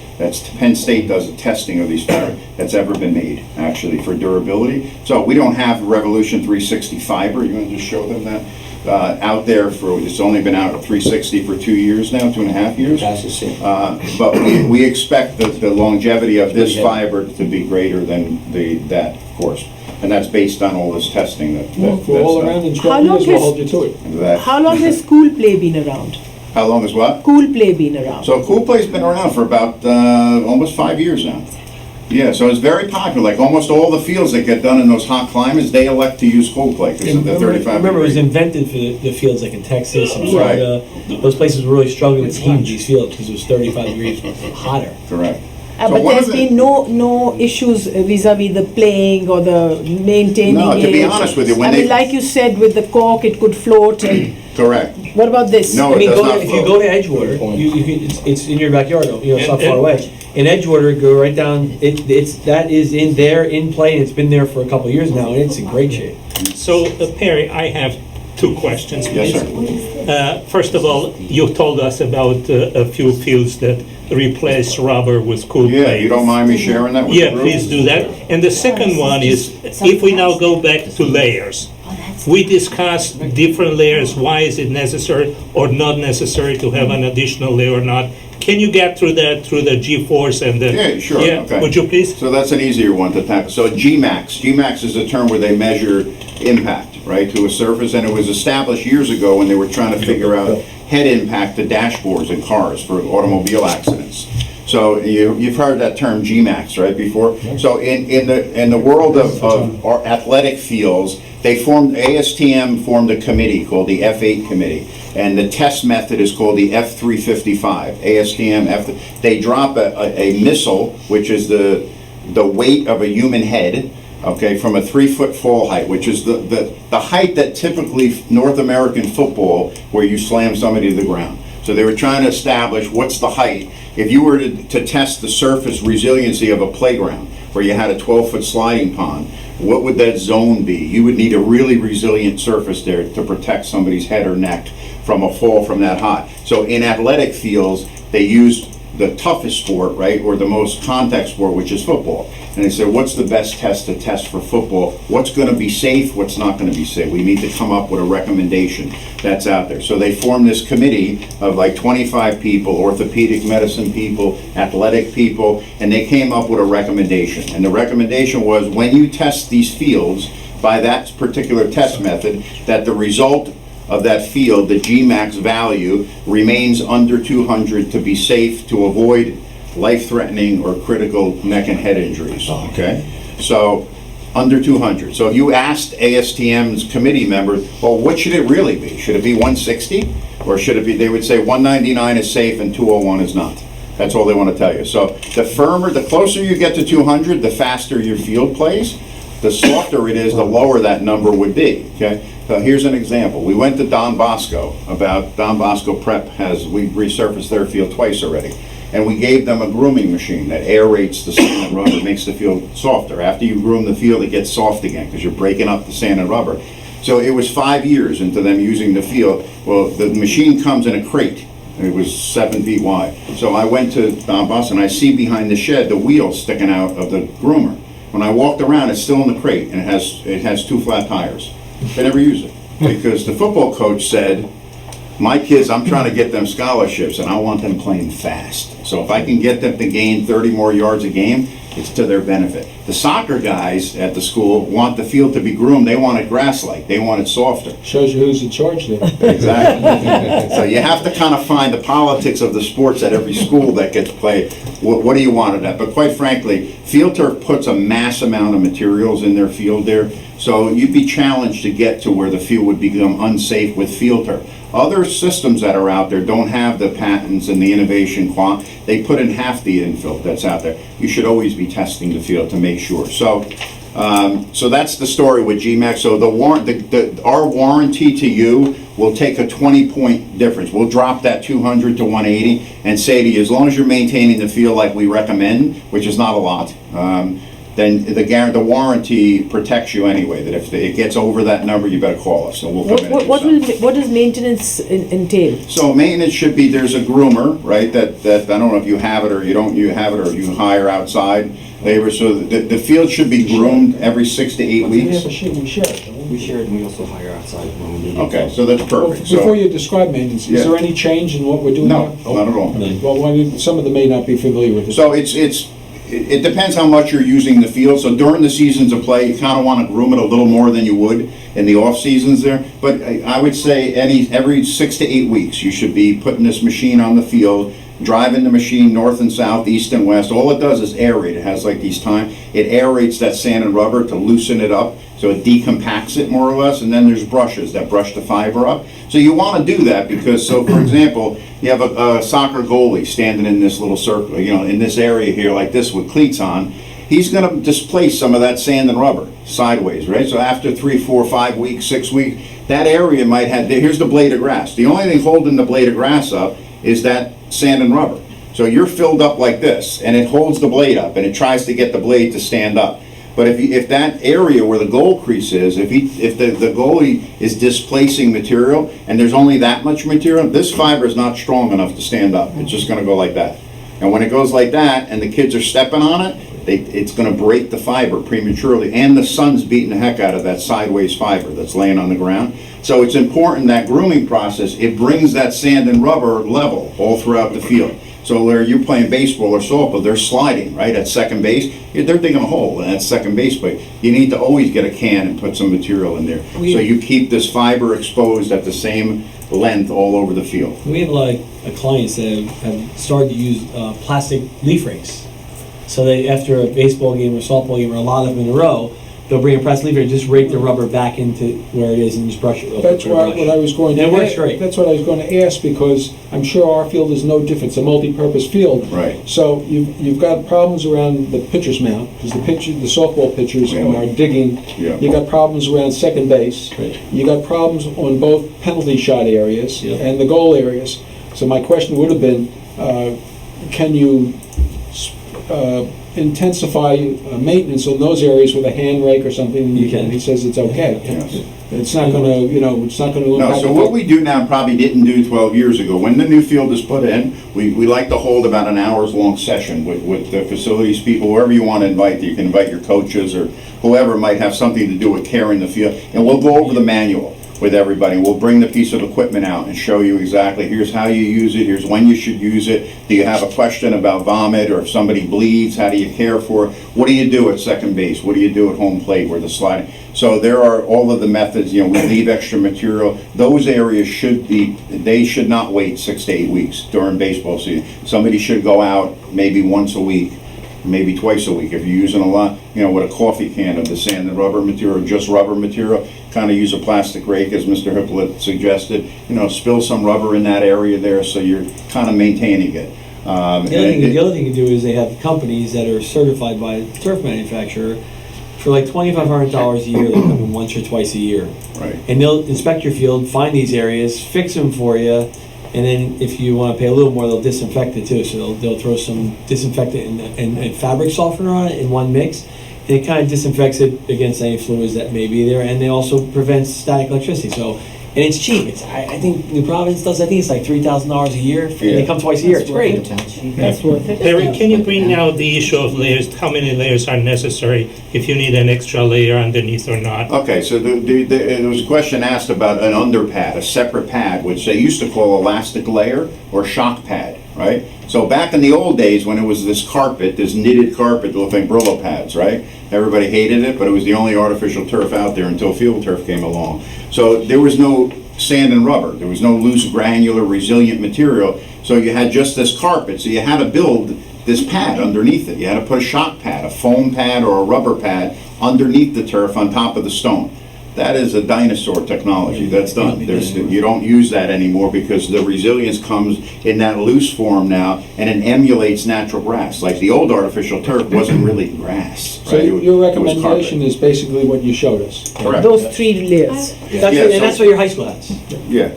Penn State does a testing of these fiber that's ever been made, actually, for durability. So we don't have Revolution 360 fiber. You want to just show them that? Out there it's only been out at 360 for 2 years now, 2.5 years. But we expect the longevity of this fiber to be greater than that, of course. And that's based on all this testing For all around in How 12 long years, we'll is- hold you to it. How long has Cool Play been around? How long is what? Cool Play been around? So Cool Play's been around for about almost 5 years now. Yeah, so it's very popular. Like almost all the fields that get done in those hot climates, they elect to use Cool Play because of the 35 Remember, it was degree. invented for the fields like in Texas and Right. Florida. Those places were really struggling with heat, these fields, because it was 35 degrees hotter. Correct. So But one there's of the- been no issues vis-à-vis the playing or the maintaining No, to be it. honest with you, when I mean, they- like you said, with the cork, it could float. And Correct. what about this? No, I it mean, does not if you float. go to Edgewater, it's in your backyard, it's not far away. In Edgewater, go right down, that is in there, in play, and it's been there for a couple of years now, and it's in great shape. So, Perry, I have two questions. Yes, sir. First of all, you told us about a few fields that replace rubber with Cool Yeah, Play. you don't mind me sharing that with the Yeah, group? please do that. And the second one is, if we now go back to layers, we discussed different layers, why is it necessary or not necessary to have an additional layer or not? Can you get through that, through the G-force and the... Yeah, sure, okay. Would you please? So that's an easier one to tackle. So Gmax is a term where they measure impact, right, to a surface, and it was established years ago when they were trying to figure out head impact to dashboards in cars for automobile accidents. So you've heard that term Gmax, right, before? So in the world of our athletic fields, ASTM formed a committee called the F8 committee, and the test method is called the F355. ASTM, they drop a missile, which is the weight of a human head, okay, from a 3-foot fall height, which is the height that typically North American football, where you slam somebody to the ground. So they were trying to establish what's the height. If you were to test the surface resiliency of a playground, where you had a 12-foot sliding pond, what would that zone be? You would need a really resilient surface there to protect somebody's head or neck from a fall from that high. So in athletic fields, they used the toughest sport, right, or the most contact sport, which is football. And they said, what's the best test to test for football? What's going to be safe? What's not going to be safe? We need to come up with a recommendation that's out there. So they formed this committee of like 25 people, orthopedic medicine people, athletic people, and they came up with a recommendation. And the recommendation was, when you test these fields by that particular test method, that the result of that field, the Gmax value, remains under 200 to be safe, to avoid life-threatening or critical neck and head injuries, okay? So, under 200. So if you asked ASTM's committee members, well, what should it really be? Should it be 160? Or should it be, they would say 199 is safe and 201 is not. That's all they want to tell you. So the closer you get to 200, the faster your field plays. The softer it is, the lower that number would be, okay? So here's an example. We went to Don Bosco Prep we resurfaced their field twice already. And we gave them a grooming machine that aerates the sand and rubber, makes the field softer. After you groom the field, it gets soft again because you're breaking up the sand and rubber. So it was 5 years into them using the field. Well, the machine comes in a crate. It was 7 feet wide. So I went to Don Bosco and I see behind the shed the wheels sticking out of the groomer. When I walked around, it's still in the crate, and it has 2 flat tires. They never use it because the football coach said My kids, I'm trying to get them scholarships, and I want them playing fast. So if I can get them to gain 30 more yards a game, it's to their benefit. The soccer guys at the school want the field to be groomed. They want it grass-like. They want it softer. Shows you who's in charge there. Exactly. So you have to kind of find the politics of the sports at every school that gets played. What do you want of that? But quite frankly, Field Turf puts a mass amount of materials in their field there. So you'd be challenged to get to where the field would become unsafe with Field Turf. Other systems that are out there don't have the patents and the innovation they put in half the infill that's out there. You should always be testing the field to make sure. So that's the story with GMAX. So our warranty to you will take a 20-point difference. We'll drop that 200 to 180 and say to you, as long as you're maintaining the field like we recommend, which is not a lot, then the warranty protects you anyway, that if it gets over that number, you better call us, and we'll come in and do something. What does maintenance entail? So maintenance should be, there's a groomer, right, that I don't know if you have it or you don't, you have it, or you hire outside labor. So the field should be groomed every 6 to 8 weeks. We share it, don't we? We share it, and we also hire outside when we need it. Okay, so that's perfect. Before you describe maintenance, is there any change in what we're doing No, now? not at all. Well, some of them may not be familiar with it. So it depends how much you're using the field. So during the seasons of play, you kind of want to groom it a little more than you would in the off seasons there. But I would say every 6 to 8 weeks, you should be putting this machine on the field, driving the machine north and south, east and west. All it does is aerate. It has like these it aerates that sand and rubber to loosen it up. So it decompacts it more or less, and then there's brushes that brush the fiber up. So you want to do that because, so for example, you have a soccer goalie standing in this little circle, in this area here like this with cleats on. He's going to displace some of that sand and rubber sideways, right? So after 3, 4, 5 weeks, 6 weeks, that area might have, here's the blade of grass. The only thing holding the blade of grass up is that sand and rubber. So you're filled up like this, and it holds the blade up, and it tries to get the blade to stand up. But if that area where the goal crease is, if the goalie is displacing material and there's only that much material, this fiber is not strong enough to stand up. It's just going to go like that. And when it goes like that and the kids are stepping on it, it's going to break the fiber prematurely, and the sun's beating the heck out of that sideways fiber that's laying on the ground. So it's important that grooming process, it brings that sand and rubber level all throughout the field. So where you're playing baseball or softball, they're sliding, right, at second base. They're digging a hole at second base, but you need to always get a can and put some material in there. So you keep this fiber exposed at the same length all over the field. We have like clients that have started to use plastic leaf rakes. So they, after a baseball game or softball game or a lot of them in a row, they'll bring a press leaf and just rake the rubber back into where it is and just brush it real quick. That's what I was going to. It works great. That's what I was going to ask, because I'm sure our field is no different. It's a multi-purpose field. Right. So you've got problems around the pitcher's mound, because the softball pitchers are digging. Yeah. You got problems around second base. Right. You got problems on both penalty shot areas Yeah. and the goal areas. So my question would have been, can you intensify maintenance on those areas with a hand rake or something? You can. And he says it's okay. Yes. It's not going to, it's not going to No, impact. so what we do now probably didn't do 12 years ago. When the new field is put in, we like to hold about an hours-long session with the facilities people, whoever you want to invite. You can invite your coaches or whoever might have something to do with carrying the field. And we'll go over the manual with everybody. We'll bring the piece of equipment out and show you exactly, here's how you use it, here's when you should use it. Do you have a question about vomit, or if somebody bleeds, how do you care for it? What do you do at second base? What do you do at home plate where the sliding? So there are all of the methods, we leave extra material. Those areas they should not wait 6 to 8 weeks during baseball season. Somebody should go out maybe once a week, maybe twice a week. If you're using a lot, with a coffee can of the sand and rubber material, just rubber material, kind of use a plastic rake, as Mr. Hippolyte suggested. Spill some rubber in that area there, so you're kind of maintaining it. The other thing you do is they have companies that are certified by a turf manufacturer for like $2,500 a year. They come in once or twice a year. Right. And they'll inspect your field, find these areas, fix them for you, and then if you want to pay a little more, they'll disinfect it too. So they'll throw some disinfectant and fabric softener on it in one mix. And it kind of disinfects it against any fluids that may be there, and they also prevent static electricity. So And it's cheap. I think New Providence does, I think it's like $3,000 a year. And they come twice a year. It's great. That's worth it. Perry, can you bring out the issue of layers? How many layers are necessary? If you need an extra layer underneath or not? Okay, so there was a question asked about an underpad, a separate pad, which they used to call elastic layer or shock pad, right? So back in the old days when it was this carpet, this knitted carpet, looked like Brillo pads, right? Everybody hated it, but it was the only artificial turf out there until field turf came along. So there was no sand and rubber. There was no loose, granular, resilient material. So you had just this carpet. So you had to build this pad underneath it. You had to put a shock pad, a foam pad or a rubber pad underneath the turf on top of the stone. That is a dinosaur technology. That's done. You don't use that anymore because the resilience comes in that loose form now, and it emulates natural grass. Like the old artificial turf wasn't really grass. So right? your It was recommendation is basically what you showed us. Correct. Those 3 layers. That's what your high school has. Yeah.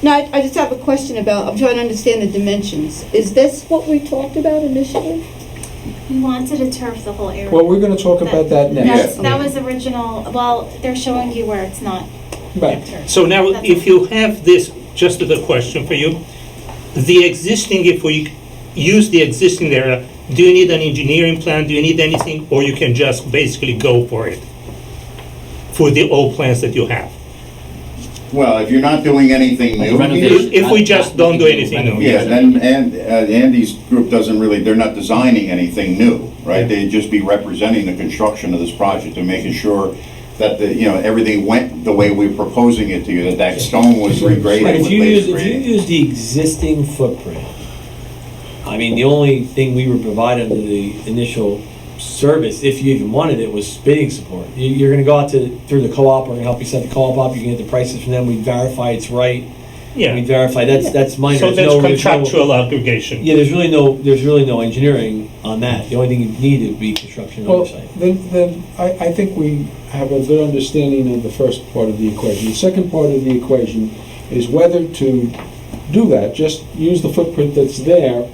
Now, I just have a question about, I'm trying to understand the dimensions. Is this what we talked about initially? We wanted to turf the whole area. Well, we're going to talk about that next. That was original, well, they're showing you where it's not Right. turf. So now, That's if you have this, just as a question for you, the existing, if we use the existing area, do you need an engineering plan? Do you need anything? Or you can just basically go for it? For the old plans that you have? Well, if you're not doing anything new, If we just don't do anything new. yeah, then Andy's group doesn't really, they're not designing anything new, right? They'd just be representing the construction of this project and making sure that everything went the way we were proposing it to you, that stone was regraded Right, with if you laser use grading. the existing footprint, I mean, the only thing we were provided under the initial service, if you even wanted it, was bidding support. You're gonna go out through the co-op, we're gonna help you set the co-op up, you can get the prices from them, we verify it's right. Yeah. We verify, that's minor. So There's that's no- contractual obligation. Yeah, there's really no engineering on that. The only thing you need would be construction and Well, oversight. then I think we have a good understanding of the first part of the equation. The second part of the equation is whether to do that, just use the footprint that's there,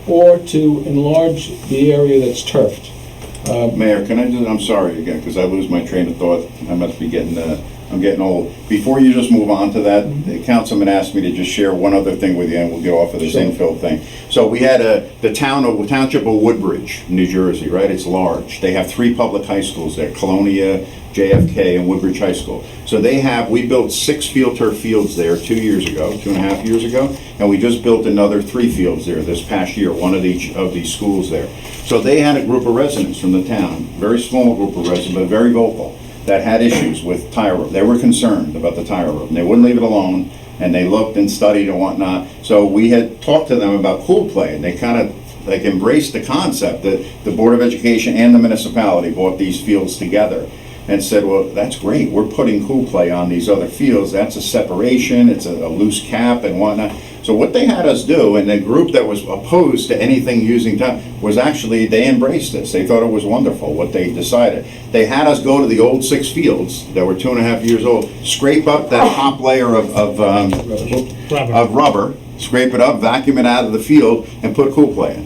or to enlarge the area that's turfed. Mayor, can I I'm sorry again, because I lose my train of thought. I must be I'm getting old. Before you just move on to that, the councilman asked me to just share one other thing with you, and we'll get off of this Sure. infill thing. So we had the township of Woodbridge, New Jersey, right? It's large. They have 3 public high schools there, Colonia, JFK, and Woodbridge High School. So we built 6 field turf fields there 2.5 years ago, and we just built another 3 fields there this past year, one of each of these schools there. So they had a group of residents from the town, very small group of residents, but very vocal, that had issues with tire roof. They were concerned about the tire roof, and they wouldn't leave it alone, and they looked and studied and whatnot. So we had talked to them about pool play, and they kind of embraced the concept that the Board of Education and the municipality bought these fields together and said, well, that's great, we're putting pool play on these other fields, that's a separation, it's a loose cap and whatnot. So what they had us do, and the group that was opposed to anything using time, was actually, they embraced this. They thought it was wonderful, what they decided. They had us go to the old 6 fields that were 2.5 years old, scrape up that top layer of rubber, scrape it up, vacuum it out of the field, and put cool play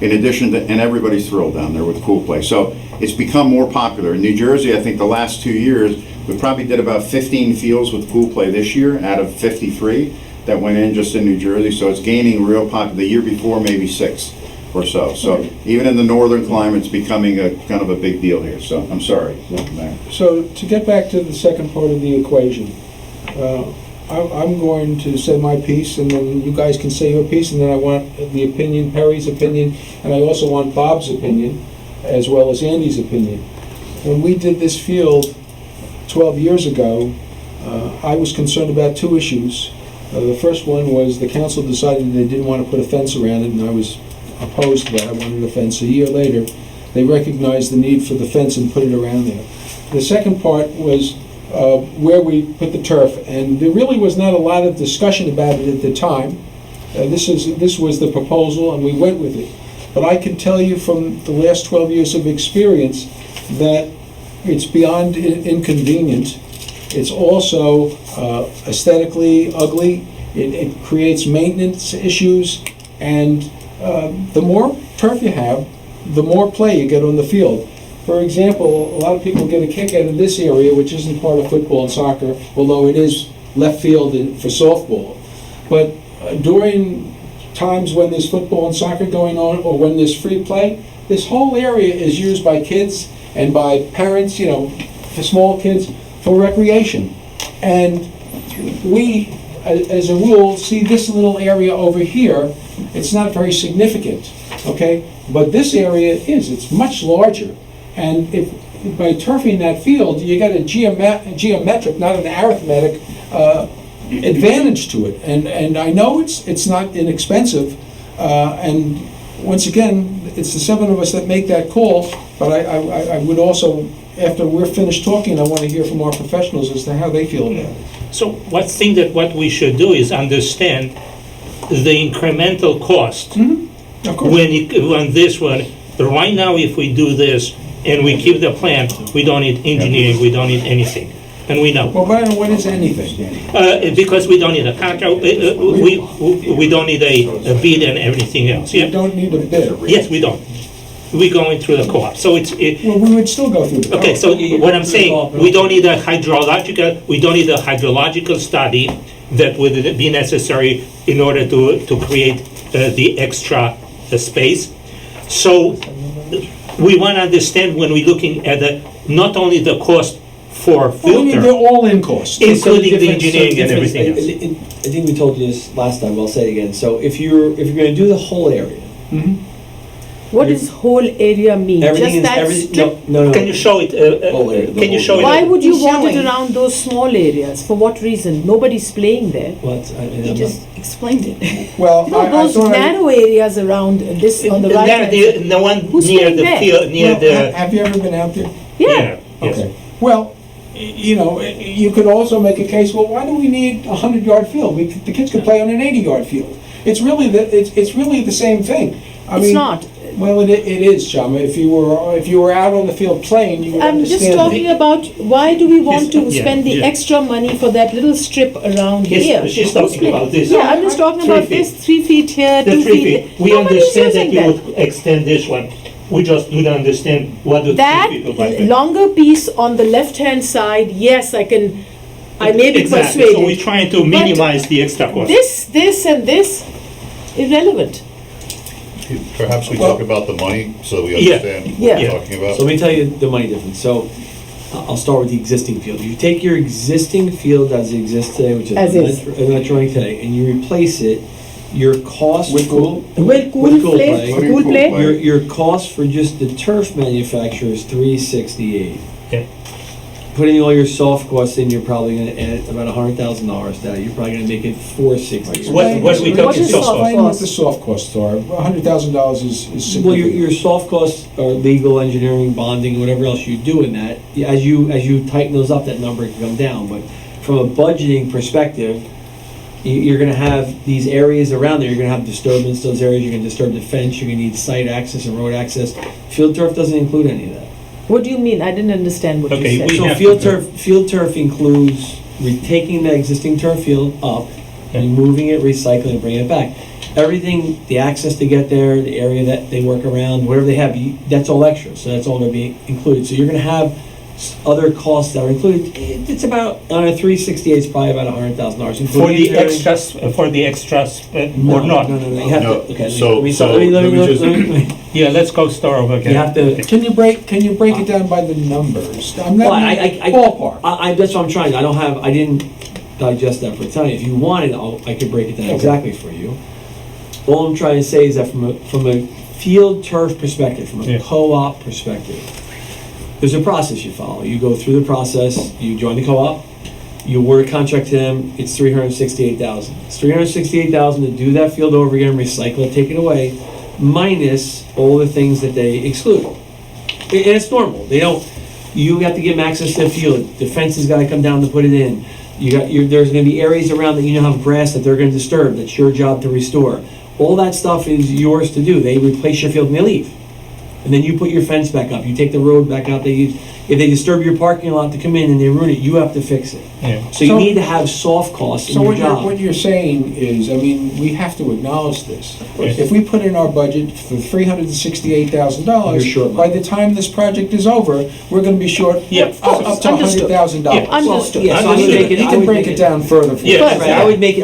in addition to, and everybody's thrilled down there with cool play. So it's become more popular. In New Jersey, I think the last 2 years, we probably did about 15 fields with pool play this year out of 53 that went in just in New Jersey. So it's gaining real popular. The year before, maybe 6 or so. So even in the northern climate, it's becoming a kind of a big deal here. So I'm sorry, Mayor. So to get back to the second part of the equation, I'm going to say my piece, and then you guys can say your piece, and then I want the opinion, Perry's opinion, and I also want Bob's opinion, as well as Andy's opinion. When we did this field 12 years ago, I was concerned about 2 issues. The first one was the council decided they didn't want to put a fence around it, and I was opposed to that. I wanted a fence. A year later, they recognized the need for the fence and put it around there. The second part was where we put the turf, and there really was not a lot of discussion about it at the time. This was the proposal, and we went with it. But I can tell you from the last 12 years of experience that it's beyond inconvenient. It's also aesthetically ugly. It creates maintenance issues, and the more turf you have, the more play you get on the field. For example, a lot of people get a kick out of this area, which isn't part of football and soccer, although it is left field for softball. But during times when there's football and soccer going on, or when there's free play, this whole area is used by kids and by parents, for small kids, for recreation. And we, as a rule, see this little area over here. It's not very significant, okay? But this area is. It's much larger. And if by turfing that field, you get a geometric, not an arithmetic, advantage to it. And I know it's not inexpensive. And once again, it's the 7 of us that make that call. But I would also, after we're finished talking, I want to hear from our professionals as to how they feel about it. So what we should do is understand the incremental cost Of course. when this one. Right now, if we do this and we keep the plan, we don't need engineering, we don't need anything, and we know. Well, Brian, what is anything? Because we don't need a contract, we don't need a bid and everything else. You Yeah. don't need a bid. Yes, we don't. We're going through the co-op, so Well, we would still go through the Okay, so what I'm saying, we don't need a hydrological study that would be necessary in order to create the extra space. So we want to understand when we're looking at not only the cost for Well, we need the filter, all-in cost. including the difference- engineering and difference- everything else. I think we told you this last time, but I'll say it again. So if you're gonna do the whole area, What does whole area mean? everything Just is, that everything, strip? no. Can you show it? Whole area, the Can you whole show it? Why would you He's want it showing. around those small areas? For what reason? Nobody's playing there. What? He just explained it. Well, No, I those thought narrow areas around this on the right hand side. The one Who's near staying the there? field, near Well, the, have you ever been out there? Yeah. yes. Okay. Well, you could also make a case, well, why do we need a 100-yard field? The kids could play on an 80-yard field. It's really the same thing. I It's mean, not. Well, it is, Chama. If you were out on the field playing, you would I'm just understand. talking about why do we want to Yeah, spend the yeah. extra money for that little strip around Yes, here? she's Who's talking playing? about this. Yeah, I'm just talking 3 about feet. this 3 feet here, The 2 3 feet. feet. there. We Nobody's understand that using you would extend this one. We just do not understand what the 3 That feet of like. longer piece on the left-hand side, yes, I may be Exactly. persuaded. So we're trying to minimize the extra cost. This, and this, irrelevant. Perhaps we Well- talk about the money, so we Yeah. understand what Yeah. we're talking about. So let me tell you the money difference. So I'll start with the existing field. You take your existing field as it exists today, which is As is. electronic today, and you replace it, your cost With cool? Well, cool With cool play, play. cool play. Your cost for just the turf manufacturer is $368. Yeah. Putting all your soft costs in, you're probably gonna add about $100,000 to that. You're probably gonna make it $460. What are we What talking is soft soft cost? Explain what the soft costs are. $100,000 is Well, significant. your soft costs are legal, engineering, bonding, whatever else you do in that. As you tighten those up, that number can come down. But from a budgeting perspective, you're gonna have these areas around there, you're gonna have disturbance, those areas, you're gonna disturb the fence, you're gonna need site access and road access. Field turf doesn't include any of that. What do you mean? I didn't understand what Okay, you said. we So have field to- turf includes taking the existing turf field up, Yeah. removing it, recycling it, bringing it back. Everything, the access to get there, the area that they work around, whatever they have, that's all extra, so that's all gonna be included. So you're gonna have other costs that are included. It's about, on a 368, it's probably about $100,000. For the extras, or not? No, you have No, to, okay, so- let me just- let me- Yeah, let's go start over again. you have to, Can you break it down by the numbers? I'm well, not ballpark. that's what I'm trying, I didn't digest that for tonight. If you wanted, I could break it down Okay. exactly for you. All I'm trying to say is that from a field turf perspective, from a Yeah. co-op perspective, there's a process you follow. You go through the process, you join the co-op, you award a contract to them, it's $368,000. It's $368,000 to do that field over again, recycle it, take it away, minus all the things that they exclude. And it's normal. You have to give them access to the field. The fence has got to come down to put it in. There's going to be areas around that you have grass that they're going to disturb. That's your job to restore. All that stuff is yours to do. They replace your field and they leave. And then you put your fence back up. You take the road back out. If they disturb your parking lot to come in and they ruin it, you have to fix it. Yeah. So you need to have soft costs in So your what you're, job. what you're saying is, I mean, we have to acknowledge this. Yes. If we put in our budget for $368,000, You're short by money. the time this project is over, we're gonna be short Yeah, of up course. to Understood. $100,000. Yeah. Understood. Yes, I would Understood. make it, You I can would break make it it down further for Yeah. us. Right, I would make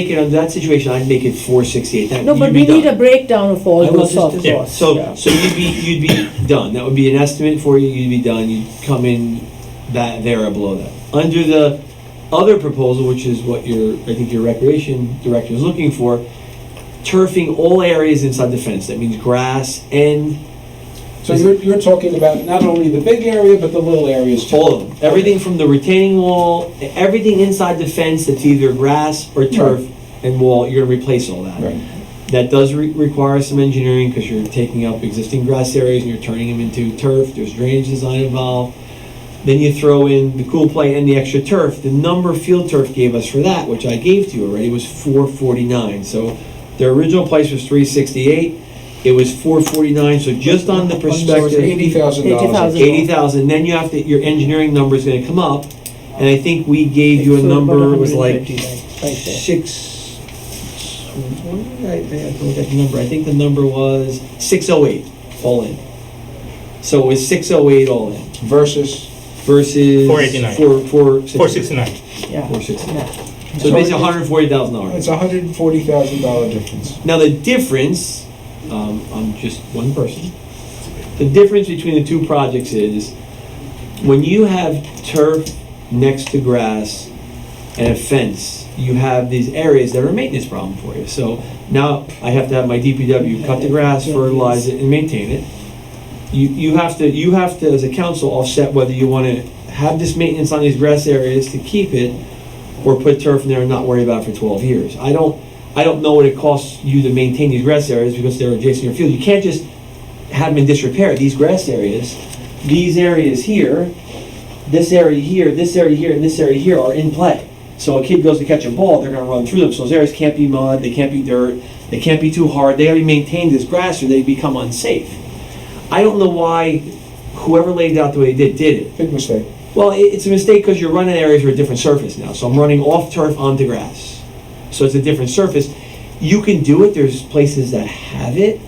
it, under that situation, I'd make it 468. No, but we need a breakdown of all I will those soft just, costs. so, yeah. so you'd be done. That would be an estimate for you, you'd be done, you'd come in that, there or below that. Under the other proposal, which is what I think your recreation director is looking for, turfing all areas inside the fence. That means grass and So you're talking about not only the big area, but the little areas too? all of them. Everything from the retaining wall, everything inside the fence that's either grass or turf and wall, you're gonna replace all that. Right. That does require some engineering because you're taking up existing grass areas and you're turning them into turf. There's drainage design involved. Then you throw in the cool play and the extra turf. The number field turf gave us for that, which I gave to you already, was $449. So their original price was $368. It was $449. So just on the So it's perspective, $80,000. 80,000. Then you have to, your engineering number is going to come up, and I think we gave you a So number. It was about like 150, right there. 6. I have to look at the number. I think the number was 608 all in. So it was 608 all in Versus? versus 489. 469. 469. Yeah. 469. Yeah. So it's basically $140,000. It's a $140,000 difference. Now the difference, I'm just one person. The difference between the two projects is when you have turf next to grass and a fence, you have these areas that are a maintenance problem for you. So now I have to have my DPW cut the grass, fertilize it, and maintain it. You have to as a council offset whether you want to have this maintenance on these grass areas to keep it, or put turf in there and not worry about it for 12 years. I don't know what it costs you to maintain these grass areas because they're adjacent to your field. You can't just have them in disrepair. These grass areas, these areas here, this area here, this area here, and this area here are in play. So a kid goes to catch a ball, they're going to run through them. So those areas can't be mud, they can't be dirt, they can't be too hard. They already maintain this grass or they become unsafe. I don't know why whoever laid it out the way they did it. Big mistake. Well, it's a mistake because you're running areas with a different surface now. So I'm running off turf onto grass. So it's a different surface. You can do it. There's places that have it.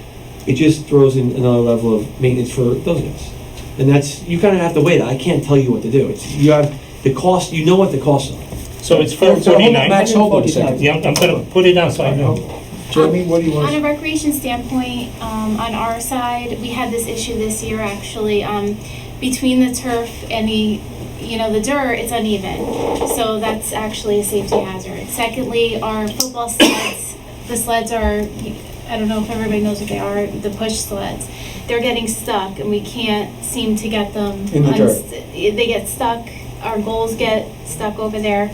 It just throws in another level of maintenance for those guys. And that's, you kind of have to wait. I can't tell you what to do. You have the cost, you know what the costs are. So it's So hold on, 449. Max, hold on a second. Yeah, I'm gonna put it down so I know. Jamie, what do you want On to a recreation standpoint, on our side, we had this issue this year actually, between the turf and the dirt, it's uneven. So that's actually a safety hazard. Secondly, our football sleds, the sleds are, I don't know if everybody knows what they are, the push sleds. They're getting stuck and we can't seem to get them. In the dirt. They get stuck, our goals get stuck over there.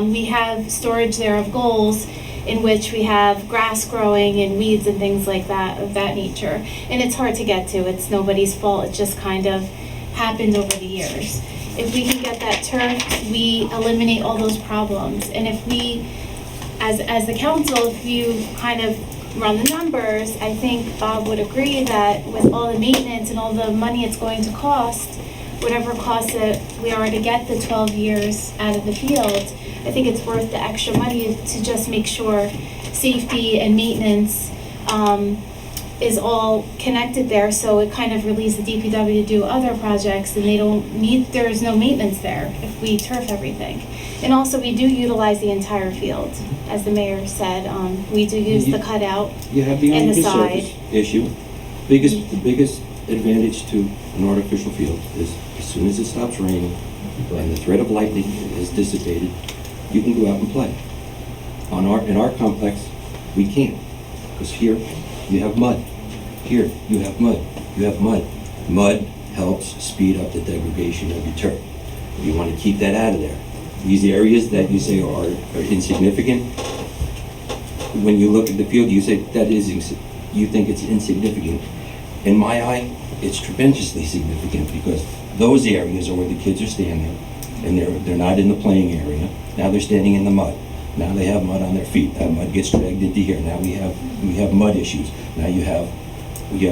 We have storage there of goals in which we have grass growing and weeds and things like that, of that nature. And it's hard to get to. It's nobody's fault. It just kind of happened over the years. If we can get that turf, we eliminate all those problems. And if we, as the council, if you kind of run the numbers, I think Bob would agree that with all the maintenance and all the money it's going to cost, whatever cost that we are to get the 12 years out of the field, I think it's worth the extra money to just make sure safety and maintenance is all connected there, so it kind of relieves the DPW to do other projects and there's no maintenance there if we turf everything. And also, we do utilize the entire field, as the mayor said. We do use the cutout You have the and the uneven side. surface issue. The biggest advantage to an artificial field is as soon as it stops raining and the threat of lightning is dissipated, you can go out and play. In our complex, we can't, because here you have mud. Here you have mud. You have mud. Mud helps speed up the degradation of your turf. You want to keep that out of there. These areas that you say are insignificant, when you look at the field, you say you think it's insignificant. In my eye, it's tremendously significant because those areas are where the kids are standing, and they're not in the playing area. Now they're standing in the mud. Now they have mud on their feet. That mud gets dragged into here. Now we have mud issues. Now we have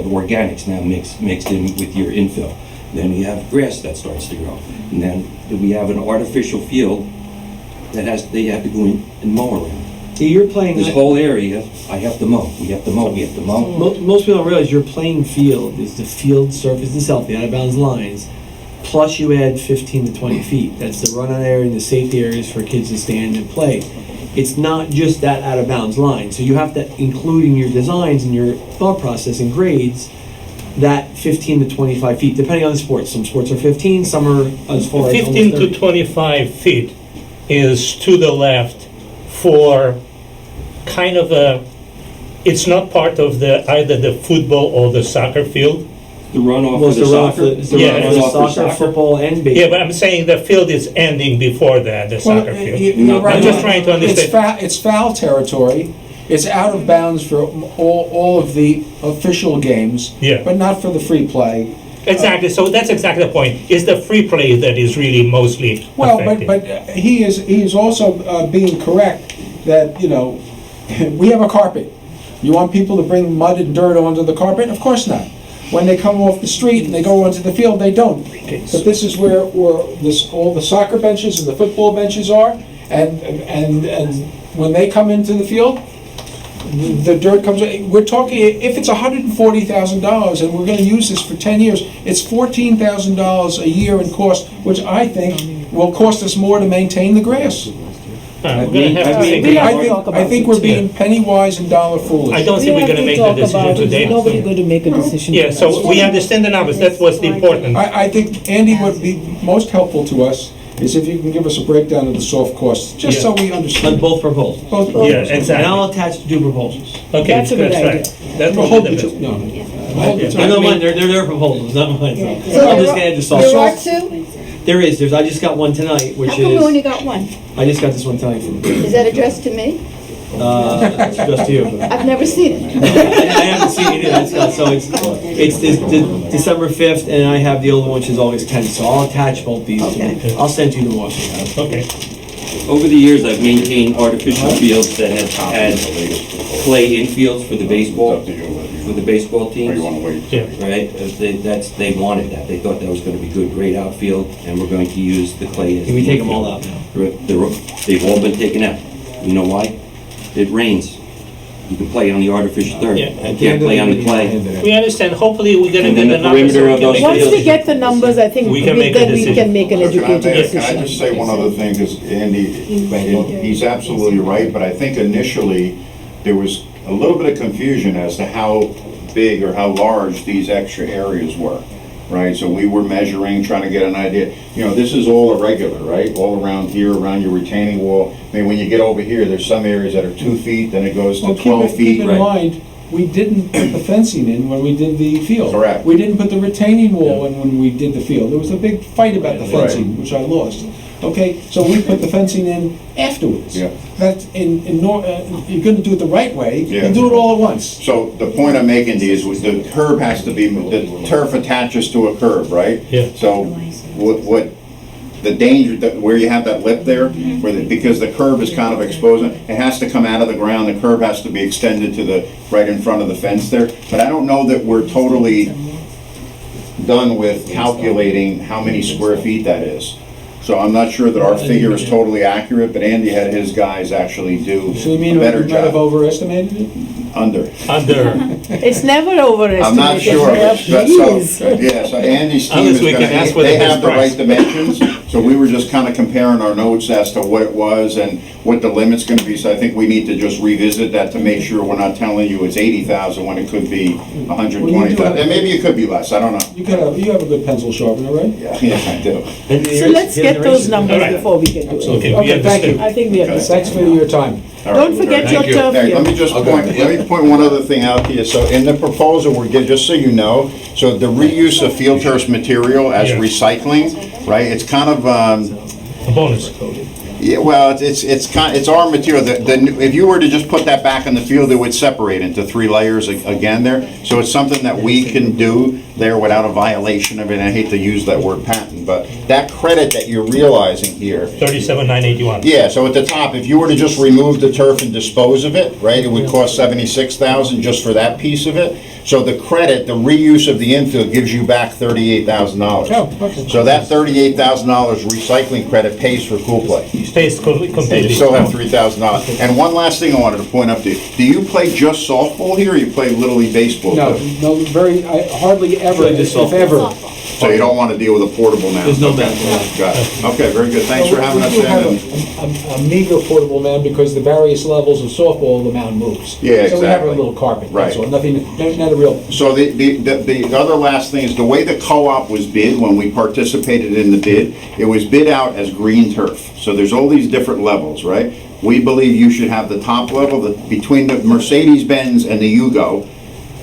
organics now mixed in with your infill. Then you have grass that starts to grow. And then we have an artificial field that they have to go in and mow around. You're playing. This whole area, I have to mow. We have to mow. We have to mow. Most people don't realize your playing field is the field surface itself, the out of bounds lines, plus you add 15 to 20 feet. That's the run-on area and the safety areas for kids to stand and play. It's not just that out of bounds line. So you have to include in your designs and your thought process and grades that 15 to 25 feet, depending on the sport. Some sports are 15, some are as far as 15 almost to 25 feet is to the left for kind of a, it's not part of either the football or the soccer field. The runoff Well, for the soccer. it's the runoff for soccer, football, and baseball. Yeah, but I'm saying the field is ending before that, the soccer field. You're right. I'm just trying to understand. It's foul territory. It's out of bounds for all of the official games, Yeah. but not for the free play. Exactly, so that's exactly the point. It's the free play that is really mostly Well, affected. but he is also being correct that, you know, we have a carpet. You want people to bring mud and dirt onto the carpet? Of course not. When they come off the street and they go onto the field, they don't. But this is where all the soccer benches and the football benches are, and when they come into the field, the dirt comes. We're talking, if it's $140,000 and we're going to use this for 10 years, it's $14,000 a year in cost, which I think will cost us more to maintain the grass. We're gonna have to I think we're being penny wise and dollar foolish. I don't think we're gonna make the decision today. Nobody's going to make a decision. Yeah, so we understand the numbers, that was the important. I think, Andy, what would be most helpful to us is if you can give us a breakdown of the soft costs, just so we understand. On both proposals. Both Yeah, proposals. exactly. And I'll attach two proposals. Okay, That's a good right. idea. That's Well, what hold we're it, gonna no, no. Hold it. I know mine, they're their proposals, not mine. So So I'm just there gonna add the There are soft. two? There's, I just got one tonight, which How come we only is, got one? I just got this one tonight from, Is that addressed to me? it's just to you. but- I've never seen it. I haven't seen it either, Scott, so it's December 5th, and I have the older one, which is August 10th, so I'll attach both these. Okay. I'll send you the ones we have. Okay. Over the years, I've maintained artificial fields that have had clay infields for the baseball, for the baseball Or teams. you want to wait? Yeah. Right, they wanted that, they thought that was gonna be good, great outfield, and we're going to use the clay as. Can we the take them infield. all out now? They've all been taken out. You know why? It rains. You can play on the artificial dirt, Yeah. you can't play on the clay. We understand, hopefully we're gonna And get then the the numbers. perimeter so of we can those make a Once we decision. get the numbers, I think We can make a then we decision. can make an Can I educated can I just say decision. one other thing, because Andy, he's absolutely right, but I think initially, there was a little bit of confusion as to how big or how large these extra areas were, right? So we were measuring, trying to get an idea. You know, this is all irregular, right? All around here, around your retaining wall. I mean, when you get over here, there's some areas that are 2 feet, then it goes to Well, 12 keep feet. in mind, we didn't put the fencing in when we did the field. Correct. We didn't put the retaining wall in when we did the field. There was a big fight about the Right. fencing, which I lost. Okay, so we put the fencing in afterwards. Yeah. That's you're gonna do it the right way, Yeah. and do it all at once. So the point I'm making, Dee, is the curb has to be, the turf attaches to a curb, right? Yeah. So what, the danger, where you have that lip there, because the curb is kind of exposing, it has to come out of the ground, the curb has to be extended to right in front of the fence there. But I don't know that we're totally done with calculating how many square feet that is. So I'm not sure that our figure is totally accurate, but Andy had his guys actually do So you a mean we better might have job. overestimated it? Under. It's never overestimated. I'm not sure, Yeah, but please. so Andy's team Unless is we can ask for gonna, the they have best the price. right dimensions, so we were just kind of comparing our notes as to what it was and what the limit's gonna be, so I think we need to just revisit that to make sure we're not telling you it's 80,000 when it could be 120,000, and maybe it could be less, I don't know. You have a good pencil sharpener, right? Yeah, I do. So let's get those numbers All right. before we can do it. Okay, we Okay, thank you. understand. I think we Okay. understand. Thanks for your time. All Don't right. forget your Thank you. turf Hey, let me here. just point one other thing out to you. So in the proposal, just so you know, so the reuse of field turf material as Yeah. recycling, right? It's kind of, A bonus. yeah, well, it's our material. If you were to just put that back in the field, it would separate into 3 layers again there. So it's something that we can do there without a violation of it. I hate to use that word patent, but that credit that you're realizing here. 37,981. Yeah, so at the top, if you were to just remove the turf and dispose of it, right, it would cost $76,000 just for that piece of it. So the credit, the reuse of the infield gives you back $38,000. Oh, okay. So that $38,000 recycling credit pays for Cool Play. Pays And you completely. still have $3,000. And one last thing I wanted to point out to you. Do you play just softball here, or you play Little League Baseball? No, too? no, hardly ever, Really just if ever. So you don't want to deal with a portable mound? There's no Okay. mound. Got it. Okay, very good. Thanks for having us We do have in. a meager portable mound because the various levels of softball, the mound moves. Yeah, So we have a exactly. little carpet, that's Right. all, nothing, not a real. So the other last thing is the way the co-op was bid, when we participated in the bid, it was bid out as green turf. So there's all these different levels, right? We believe you should have the top level, between the Mercedes-Benz and the Yugo,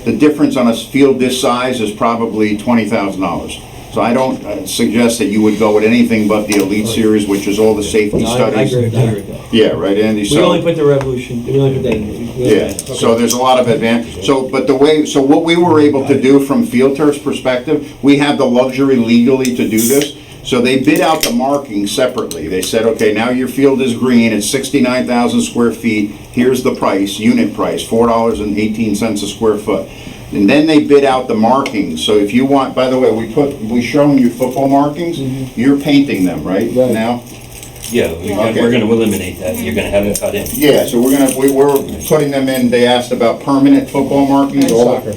the difference on a field this size is probably $20,000. So I don't suggest that you would go with anything but the Elite Series, which is all the safety No, I studies. agree with that, I agree with that. Yeah, right, Andy? We So- only put the Revolution, we only put that in. yeah, so there's a lot of advantage. So, but so what we were able to do from Field Turf's perspective, we have the luxury legally to do this. So they bid out the markings separately. They said, okay, now your field is green, it's 69,000 square feet, here's the price, unit price, $4.18 a square foot. And then they bid out the markings. So if you want, by the way, we shown you football markings, you're painting them, right, now? Yeah, Okay. we're gonna eliminate that, you're gonna have it cut in. Yeah, so we're putting them in. They asked about permanent football markings. And all- soccer.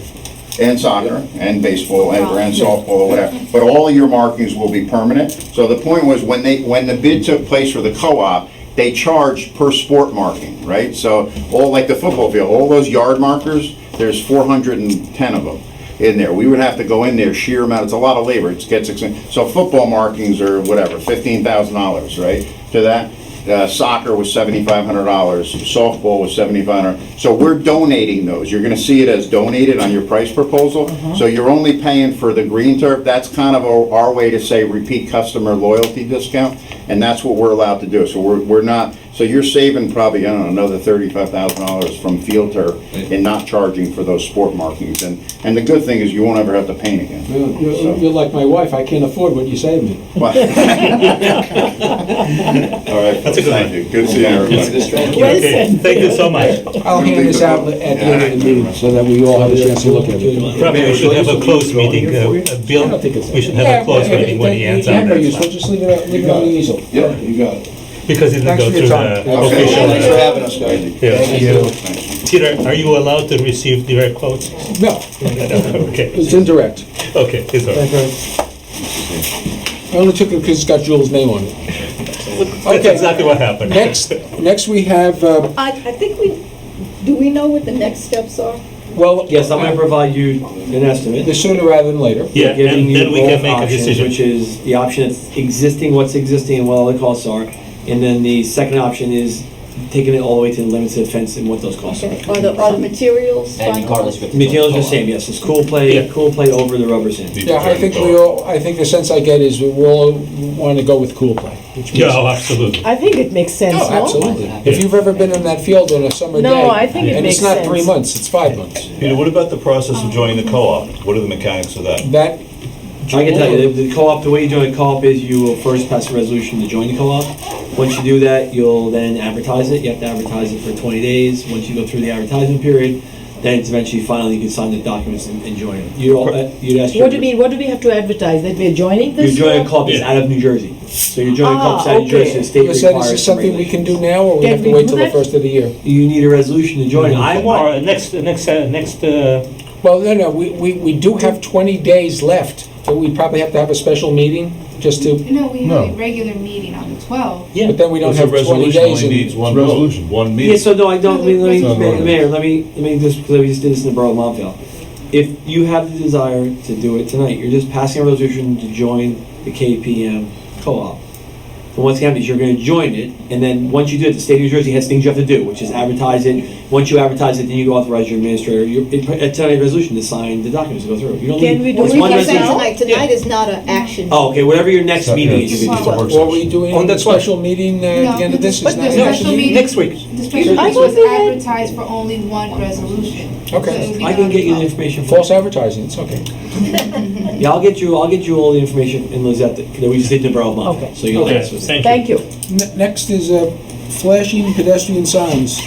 And soccer, and baseball, and softball, or whatever. But all of your markings will be permanent. So the point was, when the bid took place for the co-op, they charged per sport marking, right? So all, like the football field, all those yard markers, there's 410 of them in there. We would have to go in there, shear them out. It's a lot of labor. It gets expensive. So football markings are whatever, $15,000, right? To that. Soccer was $7,500, softball was $7,500. So we're donating those. You're gonna see it as donated on your price proposal. So you're only paying for the green turf. That's kind of our way to say repeat customer loyalty discount, and that's what we're allowed to do. So we're not, so you're saving probably, I don't know, another $35,000 from field turf in not charging for those sport markings. And the good thing is you won't ever have to paint again. So- You're like my wife, I can't afford what you saved me. All right. That's a good Thank one. you. Good seeing everybody. Okay, thank you so much. I'll hand this out at the end of the meeting so that we all have a chance to look at it. Probably we should have a closed meeting, Bill, we should have a closed meeting when he ends up. We'll just leave it on the easel. Yeah, you got it. Because it didn't Thanks go for your through time. the Okay. official. Thanks for having us, guys. Yeah. Peter, are you allowed to receive direct quotes? No, Okay, it's indirect. okay, it's all right. I only took it because it's got Jul's name on it. That's exactly what happened. Next we have, I think do we know what the next steps are? well. Yes, I'm gonna provide you an estimate. The sooner rather than later. Yeah, Giving and you then we both can make a options, decision. Which is the option that's existing, what's existing, and what all the costs are. And then the second option is taking it all the way to the limits of the fence and what those costs are. Are the materials? And regardless of. Materials are the same, yes, it's cool Yeah. play over the rubber sand. Yeah, I think the sense I get is we all want to go with Cool Play. which Yeah, means- oh, absolutely. I think it makes sense, Oh, no? absolutely. If you've ever been in that field on a summer day. No, I think it and makes it's not 3 sense. months, it's 5 months. Peter, what about the process of joining the co-op? What are the mechanics of that? That. I can tell you, the co-op, the way you join a co-op is you will first pass a resolution to join the co-op. Once you do that, you'll then advertise it. You have to advertise it for 20 days. Once you go through the advertisement period, then it's eventually finally you can sign the documents and join it. You'd ask your. What do we have to advertise, that we're joining You're this? joining a co-op that's Yeah. out of New Jersey. So you're joining a co-op that's out of New okay. Jersey, the state You said, requires. is this some something we regulation. can do now, or we Can have to we wait do till the that? first of the year? You need a resolution to join. I Or want. next, Well, no, we do have 20 days left, but we probably have to have a special meeting just to, No, we have No. a regular meeting on the 12th. yeah. but then we don't It's a have 20 resolution, days. only needs one Resolution. vote, one Yeah, meeting. so no, I don't, let me, No, no, no. Mayor, let me just, because we just did this in the Borough of Montville. If you have the desire to do it tonight, you're just passing a resolution to join the KPM co-op. And what's happening is you're going to join it, and then once you do it, the state of New Jersey has things you have to do, which is advertise it. Once you advertise it, then you authorize your administrator, a tonight's resolution to sign the documents to go through. You don't Can need, we do it's it one We're saying resolution. tonight is not an action. Oh, okay, whatever your next meeting is. you can do. Or are we doing a special meeting at the end of this? Is But not the an action special meeting? meeting. Next week. The special I meeting thought was we had- advertised for only one resolution. Okay. So it would be I can on get you the top. information. False advertising, it's okay. Yeah, I'll get you all the information in Lizette that we just did in Borough Month. Okay. So you'll Okay. answer. Thank you. Next is flashing pedestrian signs.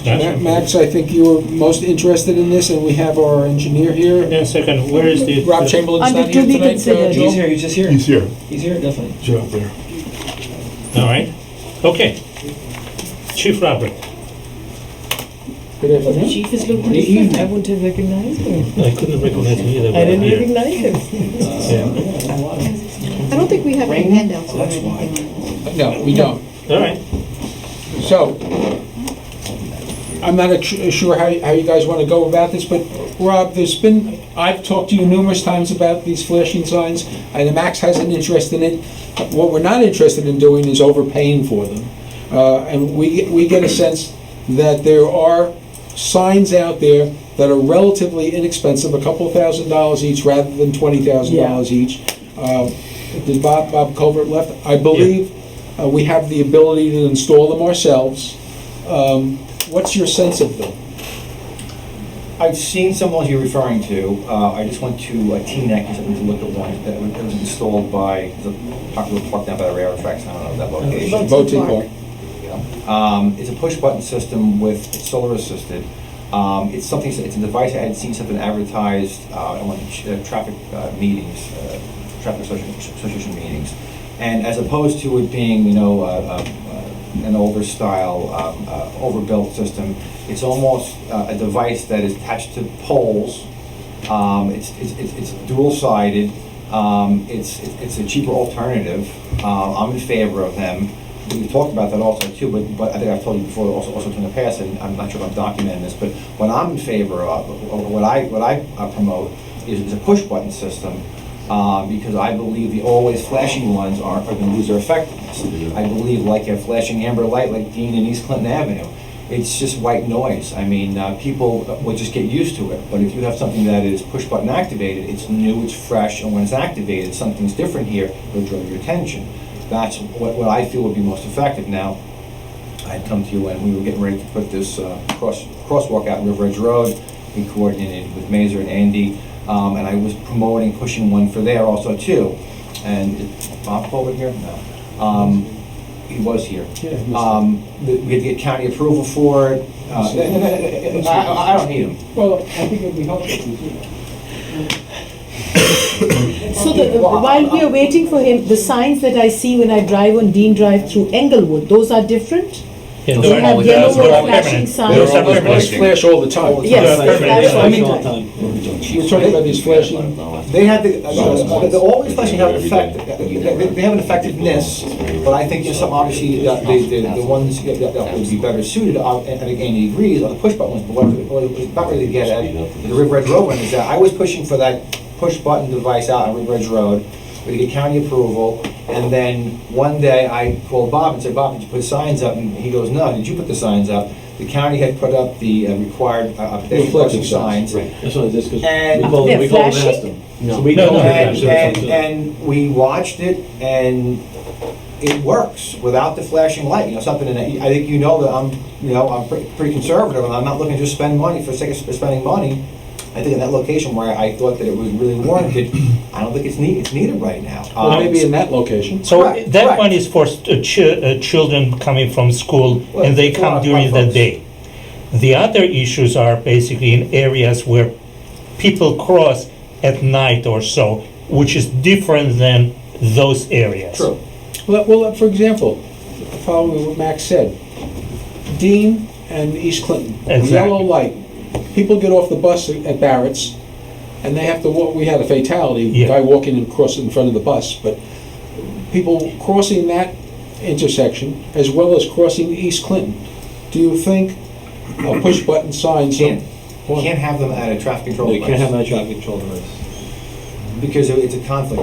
Max, I think you were most interested in this, and we have our engineer here. Yeah, second, where is the? Rob Chamberlain's Under not here to be tonight, considered. Joe? He's here, he's just here. He's here. He's here, definitely. He's out there. All right, okay. Chief Robert, Good afternoon. Chief is looking different. I wouldn't have recognized him. I couldn't recognize you either. I but I'm didn't here. recognize him. I don't think we have any handouts or anything. No, we don't. All right, So, I'm not sure how you guys want to go about this, but Rob, I've talked to you numerous times about these flashing signs, and Max has an interest in it. What we're not interested in doing is overpaying for them. And we get a sense that there are signs out there that are relatively inexpensive, a couple $1,000s each rather than $20,000 each. Did Bob Covert left? I believe we have the ability to install them ourselves. What's your sense of them? I've seen some ones you're referring to. I just went to Teaneck to look at one that was installed by the popular park down by the railroad tracks. I don't know that location. Boating park. It's a push-button system with solar assisted. It's a device I had seen something advertised on traffic meetings, traffic association meetings, and as opposed to it being, an older style, overbuilt system, it's almost a device that is attached to poles. It's dual-sided. It's a cheaper alternative. I'm in favor of them. We've talked about that also too, but I think I've told you before also in the past, and I'm not sure if I'm documenting this, but what I'm in favor of, or what I promote, is a push button system, because I believe the always flashing ones are going to lose their effectiveness. I believe like a flashing amber light like Dean and East Clinton Avenue, it's just white noise. I mean, people will just get used to it, but if you have something that is push button activated, it's new, it's fresh, and when it's activated, something's different here, it'll draw your attention. That's what I feel would be most effective. Now, I'd come to you when we were getting ready to put this crosswalk out in River Edge Road. We coordinated with Mazer and Andy, and I was pushing one for there also too. And is Bob Colbert here? No. He was here. We had to get county approval for it. I don't need him. Well, I think it'd be helpful if you do. So while we are waiting for him, the signs that I see when I drive on Dean Drive through Englewood, those are different? Yeah, They have yellow those are flashing permanent. signs. Those are Those permanent. flash all the time. Yes, Those are they flash all the all the time. time. You're talking about these flashing. They have the always flashing have an effect. They have an effectiveness, but I think there's some obviously the ones that would be better suited. I think Andy agrees on the push button ones. But what I was about ready to get at the River Edge Road one is that I was pushing for that push button device out on River Edge Road. We get county approval, and then one day I called Bob and said, "Bob, did you put signs up?" And he goes, "No, did you put the signs up?" The county had put up the required pedestrian signs. Right, that's what it is, because And- we call them and No. So we No, call no, them and we watched it, and it works without the flashing light. Something in it. I think that I'm pretty conservative, and I'm not looking to just spend money for the sake of spending money. I think in that location where I thought that it was really warranted, I don't think it's needed right now. Well, maybe in that location. So Correct, that correct. one is for children coming from school, Well, and they it's a lot come of during the folks. day. The other issues are basically in areas where people cross at night or so, which is different than those areas. True. Well, for example, following what Max said, Dean and East Clinton, Exactly. yellow light. People get off the bus at Barrett's, and they have to walk. We had a fatality, Yeah. guy walking and crossing in front of the bus, but people crossing that intersection as well as crossing East Clinton. Do you think a push-button sign? Can't have them at a traffic control You device. can't have that traffic control device. Because it's a conflict.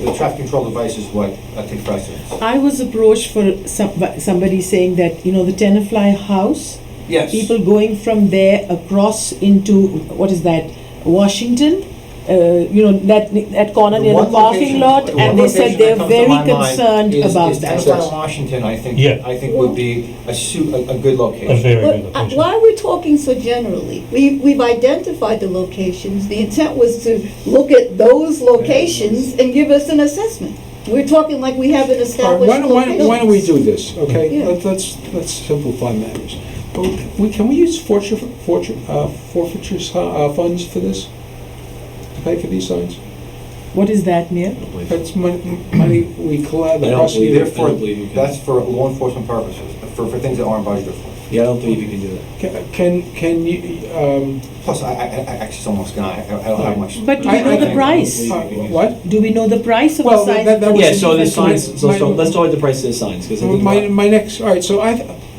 The traffic control device is what takes precedence. I was approached for somebody saying that, the Tenafly house, Yes. people going from there across into, what is that, Washington? That corner near the one parking location- lot, the and one they said location they're that comes to very my mind concerned about is that. Tenafly, Washington, I think would be a good location. A very But good location. why are we talking so generally? We've identified the locations. The intent was to look at those locations and give us an assessment. We're talking like we have an All right, established location. why don't we do this, okay? Yeah. Let's simplify matters. Can we use forfeiture funds for this? To pay for these signs? What is that, Neil? That's money we collect, the I don't believe prosecutor. it. I don't believe you can. That's for law enforcement purposes, for things that aren't budgeted for. Yeah, I don't believe you can do that. Can you, Plus, I actually almost gonna, I don't have much. But do we know the price? what? Do we know the price of Well, the signs? that was- Yeah, so the that's signs, my- let's talk about the price of the signs, because I think. My next, all right, so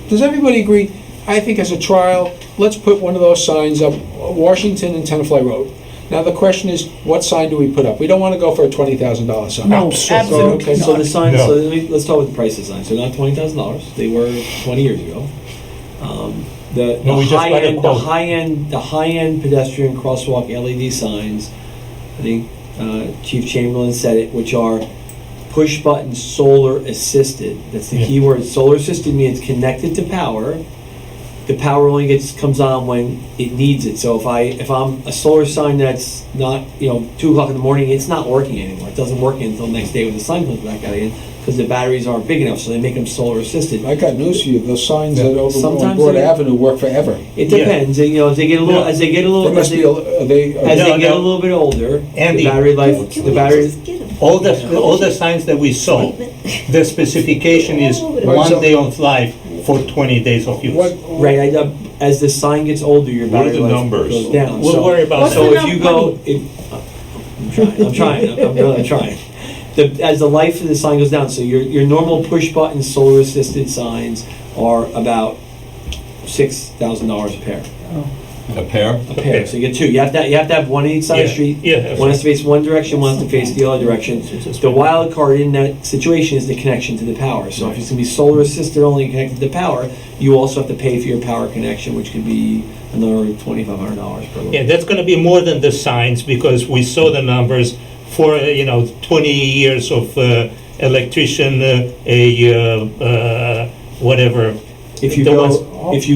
does everybody agree? I think as a trial, let's put one of those signs up, Washington and Tenafly Road. Now, the question is, what sign do we put up? We don't want to go for a $20,000 sign. No, absolutely Okay, So the signs, No. so let's start with the price of the signs. They're not $20,000. They were 20 years ago. The No, we just got a high-end, the quote. high-end pedestrian crosswalk LED signs, I think Chief Chamberlain said it, which are push-button solar assisted. That's the Yeah. key word. Solar assisted means connected to power. The power only comes on when it needs it. So if I'm a solar sign that's not 2:00 in the morning, it's not working anymore. It doesn't work until the next day when the sun comes back out again because the batteries aren't big enough. So they make them solar assisted. I got news for you, those signs that over on Sometimes Broad they- Avenue work forever. It depends. As they get a little, as they get a little, They must be, as they, they get a little bit older, Andy, the battery life, Can the we battery. just get 'em? All the signs that we saw, the specification is one day of life for 20 days of use. Right, as the sign gets older, your What are battery the life numbers? goes down. We'll So- worry about What's that. So the if you number? go, I'm trying. As the life of the sign goes down, so your normal push button solar assisted signs are about $6,000 a pair. A pair? A pair. So you get two. You have to have one on each side of the street. Yeah. One has to face one direction, one has to face the other direction. The wild card in that situation is the connection to the power. So if it's gonna be solar assisted only and connected to power, you also have to pay for your power connection, which could be another $2,500 per load. Yeah, that's going to be more than the signs because we saw the numbers for 20 years of electrician, whatever. If you The go, ones- if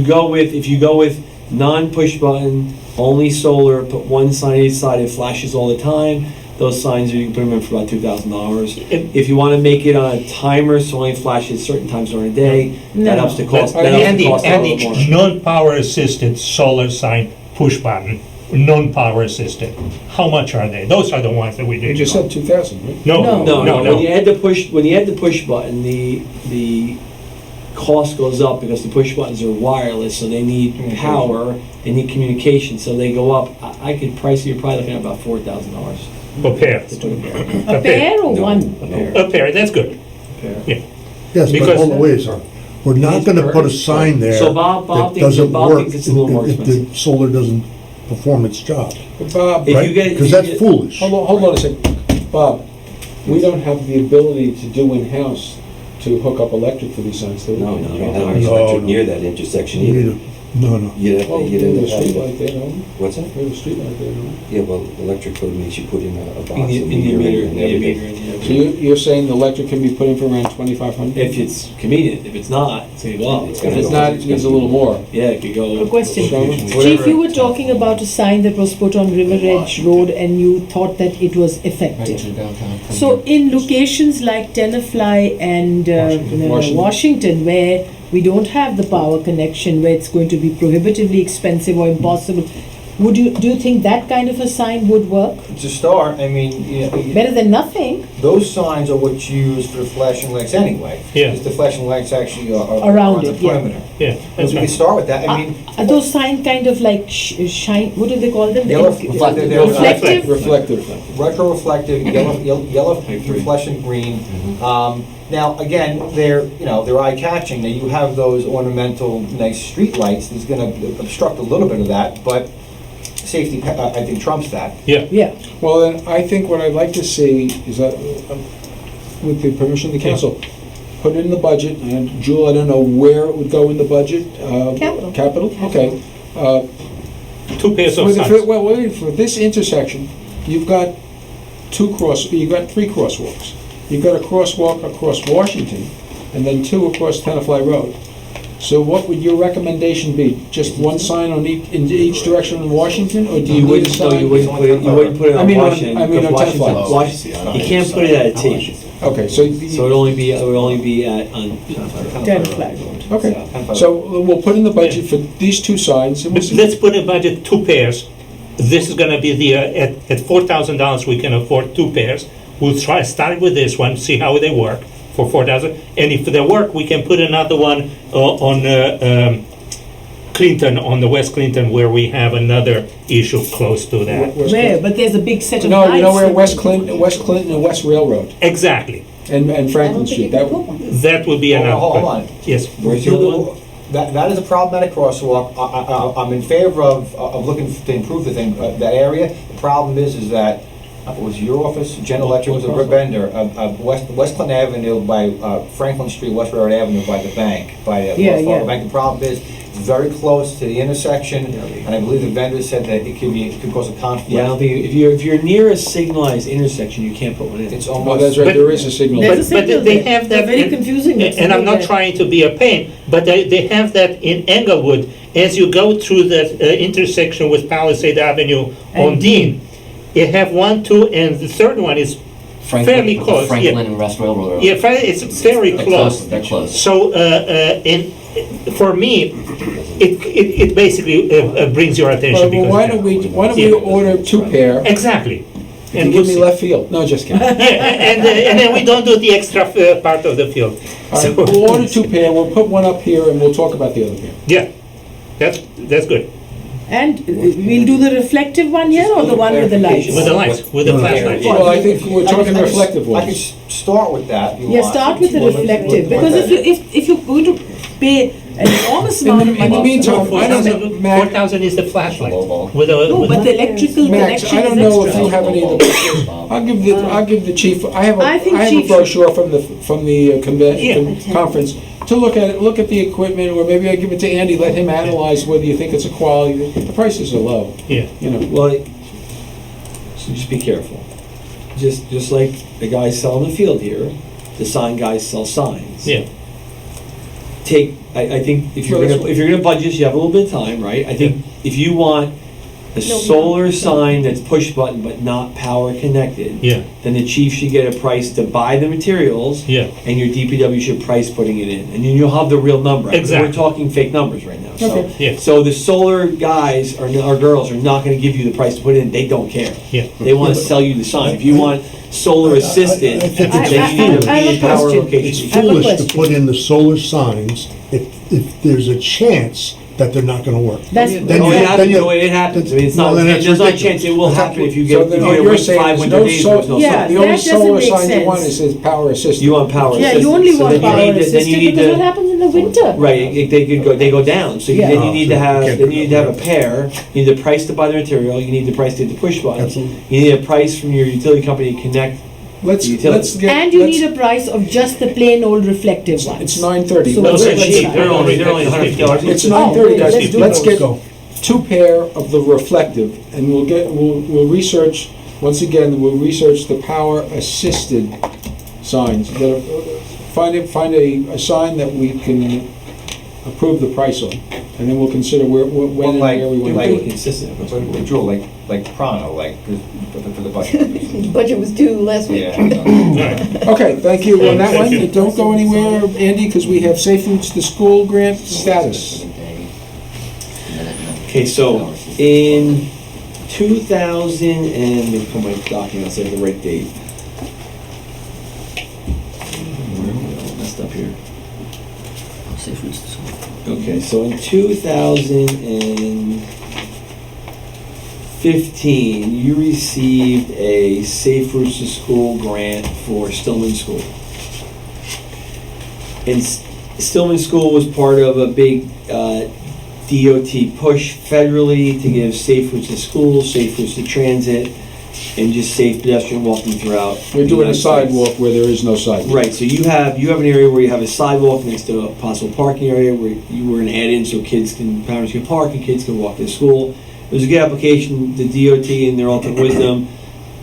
you go with non-push button, only solar, put one sign on each side, it flashes all the time. Those signs, you can put them in for about $2,000. If you want to make it on a timer, so it only flashes certain times during the day, that helps to cost. That helps to Andy, cost a little more. non-power assisted solar sign push button, non-power assisted. How much are they? Those are the ones that we you did. just said 2,000, right? No. No. When you add the push button, the cost goes up because the push buttons are wireless, so they need power, they need communication, so they go up. I could price you're probably looking at about $4,000 A pair. to put a pair. A pair or one? A pair. A pair, that's good. Yes, but Because- hold on, wait a second. We're not gonna put a sign there So Bob that thinks, doesn't Bob work thinks it's a little more if expensive. the solar doesn't perform its job, But Bob, If right? you get- Because if you that's get- foolish. hold on a second. Bob, we don't have the ability to do in-house to hook up electric for these signs, do we? No, you don't have any No, electric no. near that intersection You either. need a- No. You'd have Well, to, we you'd have a end up having street light to, there, don't we? what's that? We have a street light there, don't we? Yeah, well, electric code means you put in a box In and the meter meter, and in the everything. meter, yeah. So you're saying the electric can be put in for around 2,500? If it's convenient, if it's not, it's gonna go up. It's If gonna it's go not, up. it needs a little more. Yeah, it could go. A question. Whatever. Chief, you were talking about a sign that was put on River Edge Road and you thought that it was effective. So in locations like Tenafly and Washington, where we don't have the power connection, where it's going to be prohibitively expensive or impossible, do you think that kind of a sign would work? To start, I mean, Better than nothing? those signs are what's used for the flashing lights anyway. Yeah. Because the flashing lights actually are Around on the it, yeah. perimeter. Yeah, If that's we right. could start with that, I mean, Are those signs kind of like shine, what do they call them? Yellow reflective. Reflective? Reflective. retro-reflective, yellow, fluorescent green. Now, again, they're eye-catching. Now, you have those ornamental, nice street lights that's gonna obstruct a little bit of that, but safety, I think trumps that. Yeah. Yeah. Well, then, I think what I'd like to see is that, with the permission of the council, put it in the budget, and Jewel, I don't know where it would go in the budget. Capital. Capital, okay. 2 pairs of For the- signs. Well, wait, for this intersection, you've got you've got 3 crosswalks. You've got a crosswalk across Washington, and then 2 across Tenafly Road. So what would your recommendation be? Just 1 sign on in each direction in Washington, or do you You need a wouldn't, no, sign? you wouldn't put it, you wouldn't put it I on mean on- Washington, I mean because on Tenafly. Washington, you can't put it at a T. Okay, so, So it would only be on. Tenafly Road. okay, so we'll put in the budget for these 2 signs, and we'll see. Let's put in budget 2 pairs. This is gonna be the, at $4,000, we can afford 2 pairs. We'll start with this one, see how they work for 4,000. And if they work, we can put another one on Clinton, on the West Clinton, where we have another issue close to that. Where? But there's a big set of No, lights. you know where that- West Clinton and West Railroad, Exactly. and I Franklin don't think Street, you that, can put one. That would be enough. Hold on. Yes. Where's the other one? That is a problematic crosswalk. I'm in favor of looking to improve the thing, that area. The problem is that, it was your office, General Electric was a vendor, West Clinton Avenue by Franklin Street, West Railroad Avenue by the bank, by Yeah, Wells Fargo yeah. Bank. The problem is, it's very close to the intersection, and I believe the vendor said that it could cause a conflict. Yeah, I don't think, if you're near a signalized intersection, you can't put one in. It's oh, almost. that's right, But- there is a signal. There's a But signal they there. have that. They're very in- confusing. that And I'm signal not there. trying to be a pain, but they have that in Englewood. As you go through that intersection with Palisade Avenue on And- Dean, you have 1, 2, and the third one is fairly close. Franklin Yeah, and West Railroad. yeah, it's very They're close. They're close. So, for me, it basically brings your attention. Well, because why don't we Yeah. order 2 pair, Exactly. and we'll give me see. left field? No, just kidding. Yeah, and then we don't do the extra part of the field. All right, we'll order 2 pair, we'll put 1 up here, and we'll talk about the other pair. Yeah, that's good. And we'll do the reflective one here or the one with the lights? With the lights, with the flashlights. Well, I think we're talking reflective I could ones. start with that. if you Yeah, want. start with the reflective, because if you're going to pay an enormous amount of In the money. meantime, I don't know, 4,000 is the flashlight. With a, No, with but the electrical Max, connection I don't is know if extra. you have any of the brochures. I'll give the chief, I have I think a Chief- brochure from the convention, conference, to look at it, look at the equipment, or maybe I give it to Andy, let him analyze whether you think it's a quality. The prices are low, yeah. you know. Well, so just be careful. Just like the guys selling the field here, the sign guys sell signs. Yeah. I think if Well, you're gonna budget, you have a little bit of time, right? I think if you want a solar sign that's push button but not power connected, Yeah. then the chief should get a price to buy the materials. Yeah. And your DPW should price putting it in, and then you'll have the real number. Exactly. We're talking fake numbers right now. So, Yeah. so the solar guys or girls are not going to give you the price to put in. They don't care. Yeah. They want to sell you the sign. If you want solar assisted, I think then it's you need I have a a power question. It's location. I have a foolish to question. put in the solar signs if there's a chance that they're not gonna work. That's, Then No, you- it happens. then you- No, it happens. I mean, it's Well, not. then that's There's not a ridiculous. chance it will happen if you So get then if what you you're wait saying 5 is winter no days. sol- There's no Yeah, sun. The only that doesn't solar make sign you sense. want is power assisted. You want power yeah, assisted. you only So want then you power need to- then assisted you need because to- what happens in the winter? Right, they go down. So Yeah. then you need to have can't then do you need that. to have a pair. You need the price to buy the material. You need the price to hit the push button. Absolutely. You need a price from your utility company to connect. Let's Utilities. get. And you let's- need a price of just the plain old reflective ones. It's 9:30. So No, what's they're the cheap. price? They're only $150. It's Oh, 9:30, guys. let's do Let's those. get 2 pair of the reflective, and we'll research, once again, we'll research the power assisted signs. Find a sign that we can approve the price on, and then we'll consider when and where we want to do it. Consistent. Jewel, like Prano, like, for the budget. Budget was due last week. Yeah. Okay, thank you on that Thank you. one. Don't go anywhere, Andy, because we have Safe Routes to School grant status. Okay, so in 2000 and let me pull my documents. I have the right date. Messed up here. Safe routes to school. Okay, so in 2015, you received a Safe Routes to School grant for Stillman School. And Stillman School was part of a big DOT push federally to give safe routes to schools, safe routes to transit, and just safe pedestrian walking throughout. We're doing a the United States. sidewalk where there is no sidewalk. Right, so you have an area where you have a sidewalk next to a possible parking area where you were gonna add in so parents can park and kids can walk to school. It was a good application. The DOT in their ultimate wisdom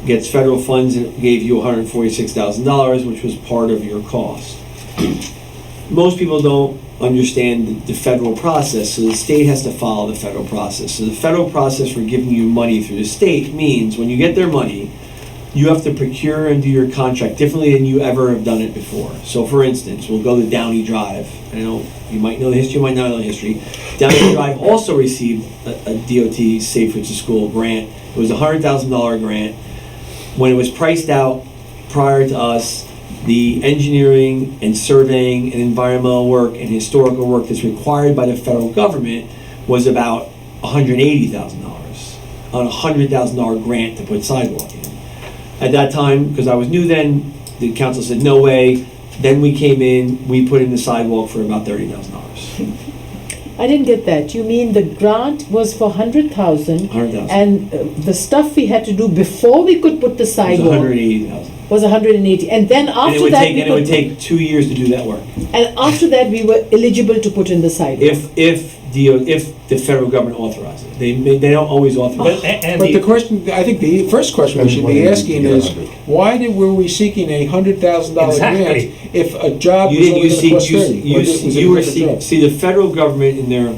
gets federal funds and gave you $146,000, which was part of your cost. Most people don't understand the federal process, so the state has to follow the federal process. So the federal process for giving you money through the state means when you get their money, you have to procure and do your contract differently than you ever have done it before. So for instance, we'll go to Downey Drive. I know you might know the history, you might not know the history. Downey Drive also received a DOT Safe Routes to School grant. It was a $100,000 grant. When it was priced out prior to us, the engineering and surveying and environmental work and historical work that's required by the federal government was about $180,000 on a $100,000 grant to put sidewalk in. At that time, because I was new then, the council said, no way. Then we came in, we put in the sidewalk for about $30,000. I didn't get that. You mean the grant was for 100,000 $100,000. and the stuff we had to do before we could put the It was sidewalk $180,000. was 180, and then And after it would that take, we and it would could, take 2 years to do that work. and after that we were eligible to put in the sidewalk. If the federal government authorizes it. They don't always authorize it. But the question, I think the first question we should be asking is, why were we seeking a $100,000 Exactly. grant if a job You was didn't, only you going see, to cost 30? Or was it you a were different job? see the federal government in their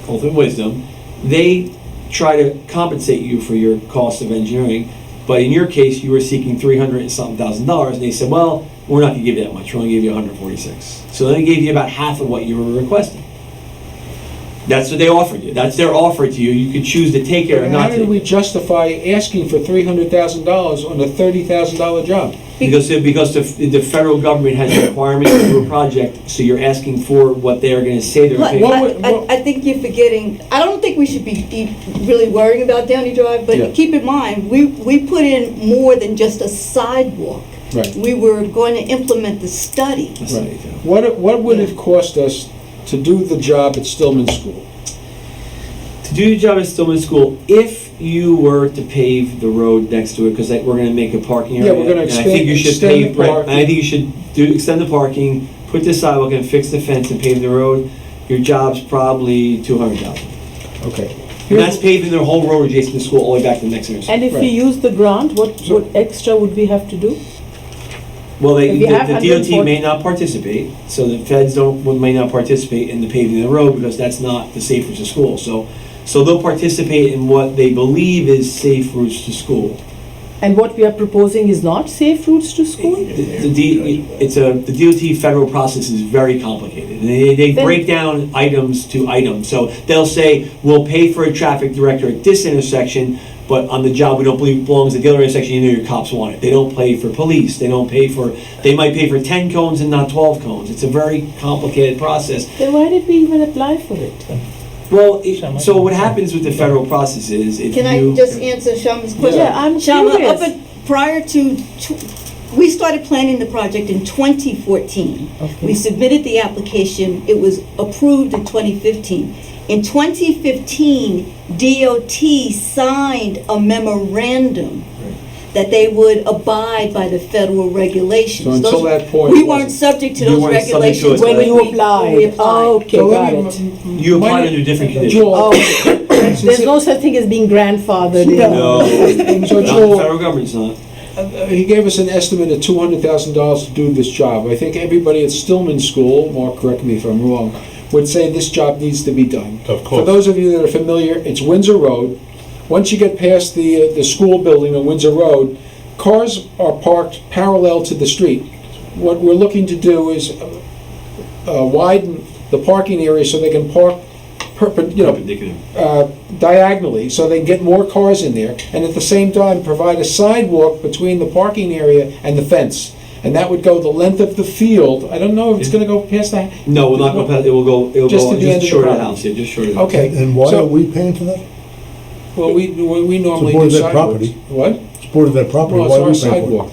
ultimate wisdom, they try to compensate you for your cost of engineering, but in your case, you were seeking $300 and something thousand, and they said, well, we're not gonna give you that much, we're only give you 146. So they gave you about half of what you were requesting. That's what they offered you. That's their offer to you. You could choose to take it or How not did take we it. justify asking for $300,000 on a $30,000 job? Because the federal government has requirements to do a project, so you're asking for what they are gonna say they're But paying. I think you're forgetting, I don't think we should be really worrying about Downey Drive, Yeah. but keep in mind, we put in more than just a sidewalk. Right. We were going to implement the study. Right. What would it cost us to do the job at Stillman School? To do your job at Stillman School, if you were to pave the road next to it, because we're going to make a parking area. Yeah, we're gonna and I think you should extend pave, the right, parking. and I think you should extend the parking, put the sidewalk and fix the fence and pave the road. Your job's probably $200,000. Okay. And that's paving the whole road adjacent to the school all the way back to the next intersection. And if we use the grant, what extra would we have to do? Well, If you have the 140 DOT may not participate, so the feds may not participate in the paving of the road because that's not the safe routes to school. So they'll participate in what they believe is safe routes to school. And what we are proposing is not safe routes to school? The DOT federal process is very complicated. And they Then- break down items to items. So they'll say, we'll pay for a traffic director at this intersection, but on the job we don't believe belongs at the other intersection, you know your cops want it. They don't pay for police, they might pay for 10 cones and not 12 cones. It's a very complicated process. Then why did we even apply for it? Well, so what happens with the federal procce is if Can you... I just answer Shama's question? Yeah, I'm Shama, curious. prior to, we started planning the project in 2014. Okay. We submitted the application, it was approved in 2015. In 2015, DOT signed a memorandum that they would abide by the federal regulations. So until Those- that point, we it weren't wasn't- subject to You those weren't subject to regulations it. When you we applied? applied. Okay, So got let it. me- You apply Might- under different conditions. Joel, Oh, there's no such thing as being grandfathered in. No, So the Joel, federal government's not. he gave us an estimate of $200,000 to do this job. I think everybody at Stillman School, Mark, correct me if I'm wrong, would say this job needs to be done. Of course. For those of you that are familiar, it's Windsor Road. Once you get past the school building on Windsor Road, cars are parked parallel to the street. What we're looking to do is widen the parking area so they can park diagonally, so they can get more cars in there, and at the same time provide a sidewalk between the parking area and the fence. And that would go the length of the field. I don't know if it's going to go past that. No, we'll not go past, it will go Just to the end of the short of the property. house, yeah, just short of the house. Okay. And why so- are we paying for that? Well, we normally It's a board do of that sidewalks. property. What? It's part of that property, Well, why are we it's our paying for it? sidewalk,